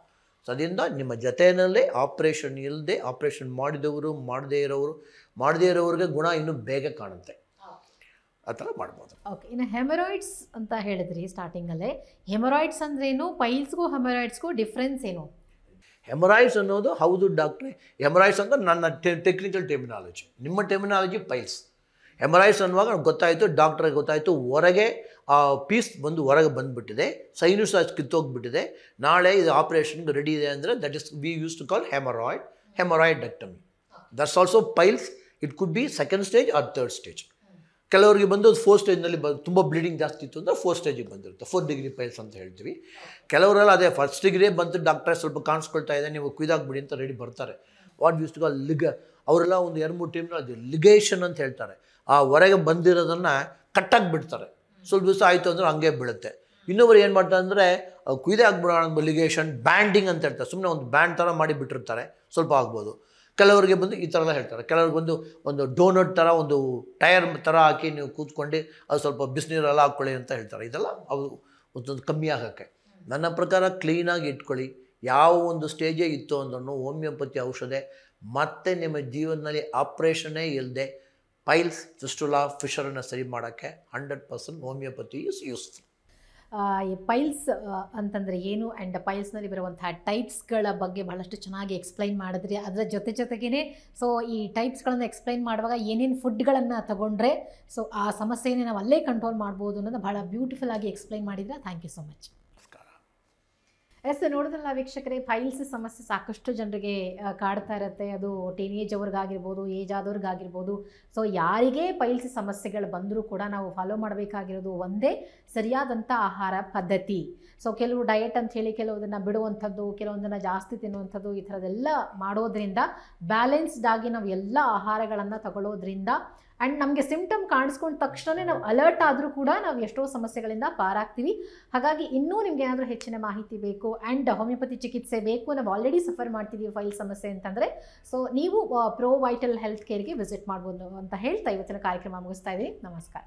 ಸೊ ಅದರಿಂದ ನಿಮ್ಮ ಜೊತೆಯಲ್ಲೇ ಆಪ್ರೇಷನ್ ಇಲ್ಲದೆ ಆಪ್ರೇಷನ್ ಮಾಡಿದವರು ಮಾಡದೇ ಇರೋವ್ರಿಗೆ ಗುಣ ಇನ್ನೂ ಬೇಗ ಕಾಣುತ್ತೆ. ಆ ಥರ ಮಾಡ್ಬೋದು. ಓಕೆ, ಇನ್ನು ಹೆಮರಾಯ್ಡ್ಸ್ ಅಂತ ಹೇಳಿದ್ರಿ ಸ್ಟಾರ್ಟಿಂಗಲ್ಲೇ. ಹೆಮರಾಯ್ಡ್ಸ್ ಅಂದ್ರೇನು, ಪೈಲ್ಸ್ಗೂ ಹೆಮರಾಯ್ಡ್ಸ್ಗೂ ಡಿಫ್ರೆನ್ಸ್ ಏನು? ಹೆಮರಾಯ್ಡ್ಸ್ ಅನ್ನೋದು ಹೌದು ಡಾಕ್ಟ್ರೆ, ಹೆಮರಾಯ್ಡ್ಸ್ ಅಂತ ನನ್ನ ಟೆಕ್ನಿಕಲ್ ಟರ್ಮಿನಾಲಜಿ. ನಿಮ್ಮ ಟರ್ಮಿನಾಲಜಿ ಪೈಲ್ಸ್. ಹೆಮರಾಯ್ಡ್ಸ್ ಅನ್ನುವಾಗ ಗೊತ್ತಾಯಿತು, ಡಾಕ್ಟ್ರಿಗೆ ಗೊತ್ತಾಯಿತು, ಹೊರಗೆ ಆ ಪೀಸ್ ಬಂದು ಹೊರಗೆ ಬಂದುಬಿಟ್ಟಿದೆ, ಸೈನುಸ್ ಕಿತ್ತೋಗ್ಬಿಟ್ಟಿದೆ, ನಾಳೆ ಇದು ಆಪ್ರೇಷನ್ಗೆ ರೆಡಿ ಇದೆ ಅಂದರೆ that is we use to call haemorrhoidectomy. That's also piles. It could be 2nd stage or 3rd stage. ಕೆಲವರಿಗೆ ಬಂದು 4th ಸ್ಟೇಜ್ನಲ್ಲಿ ತುಂಬ ಬ್ಲೀಡಿಂಗ್ ಜಾಸ್ತಿ ಇತ್ತು ಅಂದರೆ 4th ಸ್ಟೇಜಿಗೆ ಬಂದಿರುತ್ತೆ, 4th ಡಿಗ್ರಿ ಪೈಲ್ಸ್ ಅಂತ ಹೇಳ್ತೀವಿ. ಕೆಲವರೆಲ್ಲ ಅದೇ 1st ಡಿಗ್ರಿ ಬಂತು, ಡಾಕ್ಟ್ರೆ ಸ್ವಲ್ಪ ಕಾಣಿಸ್ಕೊಳ್ತಾ ಇದೆ, ನೀವು ಕುಯ್ದಾಕ್ಬಿಡಿ ಅಂತ ರೆಡಿ ಬರ್ತಾರೆ. ವಾಟ್ ಯೂಸ್ ಟು ಕಾಲ್ ಅವರೆಲ್ಲ ಒಂದು 2-3 ಟೈಮ್ನ ಅದು ಲಿಗೇಷನ್ ಅಂತ ಹೇಳ್ತಾರೆ. ಆ ಹೊರಗೆ ಬಂದಿರೋದನ್ನು ಕಟ್ಟಾಗಿ ಬಿಡ್ತಾರೆ, ಸ್ವಲ್ಪ ದಿವಸ ಆಯಿತು ಅಂದರೆ ಹಂಗೆ ಬೀಳುತ್ತೆ. ಇನ್ನೊಬ್ರು ಏನು ಮಾಡ್ತಾರೆ ಅಂದರೆ ಕುಯ್ದೇ ಆಗ್ಬಿಡೋಣ ಲಿಗೇಷನ್, ಬ್ಯಾಂಡಿಂಗ್ ಅಂತ ಹೇಳ್ತಾರೆ, ಸುಮ್ಮನೆ ಒಂದು ಬ್ಯಾಂಡ್ ಥರ ಮಾಡಿ ಬಿಟ್ಟಿರ್ತಾರೆ, ಸ್ವಲ್ಪ ಆಗ್ಬೋದು. ಕೆಲವರಿಗೆ ಬಂದು ಈ ಥರ ಎಲ್ಲ ಹೇಳ್ತಾರೆ. ಕೆಲವ್ರಿಗೆ ಬಂದು ಒಂದು ಡೋನಟ್ ಥರ ಒಂದು ಟೈರ್ ಥರ ಹಾಕಿ ನೀವು ಕೂತ್ಕೊಂಡು ಅದು ಸ್ವಲ್ಪ ಬಿಸಿನೀರೆಲ್ಲ ಹಾಕ್ಕೊಳ್ಳಿ ಅಂತ ಹೇಳ್ತಾರೆ. ಇದೆಲ್ಲ ಅವು ಒಂದೊಂದು ಕಮ್ಮಿ ಆಗೋಕ್ಕೆ. ನನ್ನ ಪ್ರಕಾರ ಕ್ಲೀನಾಗಿ ಇಟ್ಕೊಳ್ಳಿ. ಯಾವ ಒಂದು ಸ್ಟೇಜೇ ಇತ್ತು ಅಂದ್ರೂ ಹೋಮಿಯೋಪತಿ ಔಷಧ ಮತ್ತೆ ನಿಮ್ಮ ಜೀವನದಲ್ಲಿ ಆಪ್ರೇಷನ್ನೇ ಇಲ್ಲದೆ ಪೈಲ್ಸ್, ಫಿಸ್ಟುಲಾ, ಫಿಶರನ್ನು ಸರಿ ಮಾಡೋಕ್ಕೆ 100% ಹೋಮಿಯೋಪತಿ ಈಸ್ ಯೂಸ್ಫುಲ್. ಈ ಪೈಲ್ಸ್ ಅಂತಂದರೆ ಏನು ಆ್ಯಂಡ್ ಪೈಲ್ಸ್ನಲ್ಲಿ ಬರುವಂತಹ ಟೈಪ್ಸ್ಗಳ ಬಗ್ಗೆ ಬಹಳಷ್ಟು ಚೆನ್ನಾಗಿ ಎಕ್ಸ್ಪ್ಲೈನ್ ಮಾಡಿದ್ರಿ. ಅದರ ಜೊತೆಗೇ ಸೊ ಈ ಟೈಪ್ಸ್ಗಳನ್ನು ಎಕ್ಸ್ಪ್ಲೈನ್ ಮಾಡುವಾಗ ಏನೇನು ಫುಡ್ಗಳನ್ನು ತಗೊಂಡ್ರೆ ಸೊ ಆ ಸಮಸ್ಯೆನೇ ನಾವು ಅಲ್ಲೇ ಕಂಟ್ರೋಲ್ ಮಾಡ್ಬೋದು ಅನ್ನೋದು ಬಹಳ ಬ್ಯೂಟಿಫುಲ್ ಆಗಿ ಎಕ್ಸ್ಪ್ಲೈನ್ ಮಾಡಿದ್ರೆ. Thank you so much. ನೋಡಿದ್ರಲ್ಲ ವೀಕ್ಷಕರೇ, ಪೈಲ್ಸ್ ಸಮಸ್ಯೆ ಸಾಕಷ್ಟು ಜನರಿಗೆ ಕಾಡ್ತಾ ಇರುತ್ತೆ. ಅದು ಟೀನೇಜ್ ಅವ್ರಿಗಾಗಿರ್ಬೋದು, ಏಜ್ ಆದವ್ರಿಗಾಗಿರ್ಬೋದು. ಸೊ ಯಾರಿಗೇ ಪೈಲ್ಸ್ ಸಮಸ್ಯೆಗಳು ಬಂದರೂ ಕೂಡ ನಾವು ಫಾಲೋ ಮಾಡಬೇಕಾಗಿರೋದು ಒಂದೇ, ಸರಿಯಾದಂಥ ಆಹಾರ ಪದ್ಧತಿ. ಸೊ ಕೆಲವು ಡಯಟ್ ಅಂತ ಹೇಳಿ ಕೆಲವುದನ್ನು ಬಿಡುವಂಥದ್ದು, ಕೆಲವೊಂದನ್ನು ಜಾಸ್ತಿ ತಿನ್ನುವಂಥದ್ದು, ಈ ಥರದ್ದೆಲ್ಲ ಮಾಡೋದ್ರಿಂದ ಬ್ಯಾಲೆನ್ಸ್ಡ್ ಆಗಿ ನಾವು ಎಲ್ಲ ಆಹಾರಗಳನ್ನು ತಗೊಳ್ಳೋದ್ರಿಂದ ಆ್ಯಂಡ್ ನಮಗೆ ಸಿಂಪ್ಟಮ್ ಕಾಣಿಸ್ಕೊಂಡ ತಕ್ಷಣ ನಾವು ಅಲರ್ಟ್ ಆದರೂ ಕೂಡ ನಾವು ಎಷ್ಟೋ ಸಮಸ್ಯೆಗಳಿಂದ ಪಾರಾಗ್ತೀವಿ. ಹಾಗಾಗಿ ಇನ್ನೂ ನಿಮ್ಗೆ ಏನಾದರೂ ಹೆಚ್ಚಿನ ಮಾಹಿತಿ ಬೇಕು ಆ್ಯಂಡ್ ಹೋಮಿಯೋಪತಿ ಚಿಕಿತ್ಸೆ ಬೇಕು, ನಾವು ಆಲ್ರೆಡಿ ಸಫರ್ ಮಾಡ್ತಿದ್ದೀವಿ ಫೈಲ್ ಸಮಸ್ಯೆ ಅಂತಂದರೆ ಸೊ ನೀವು ಪ್ರೋ ವೈಟಲ್ ಹೆಲ್ತ್ ಕೇರ್ಗೆ ವಿಸಿಟ್ ಮಾಡ್ಬೋದು ಅಂತ ಹೇಳ್ತಾ ಇವತ್ತಿನ ಕಾರ್ಯಕ್ರಮ ಮುಗಿಸ್ತಾ ಇದ್ದೀನಿ. ನಮಸ್ಕಾರ.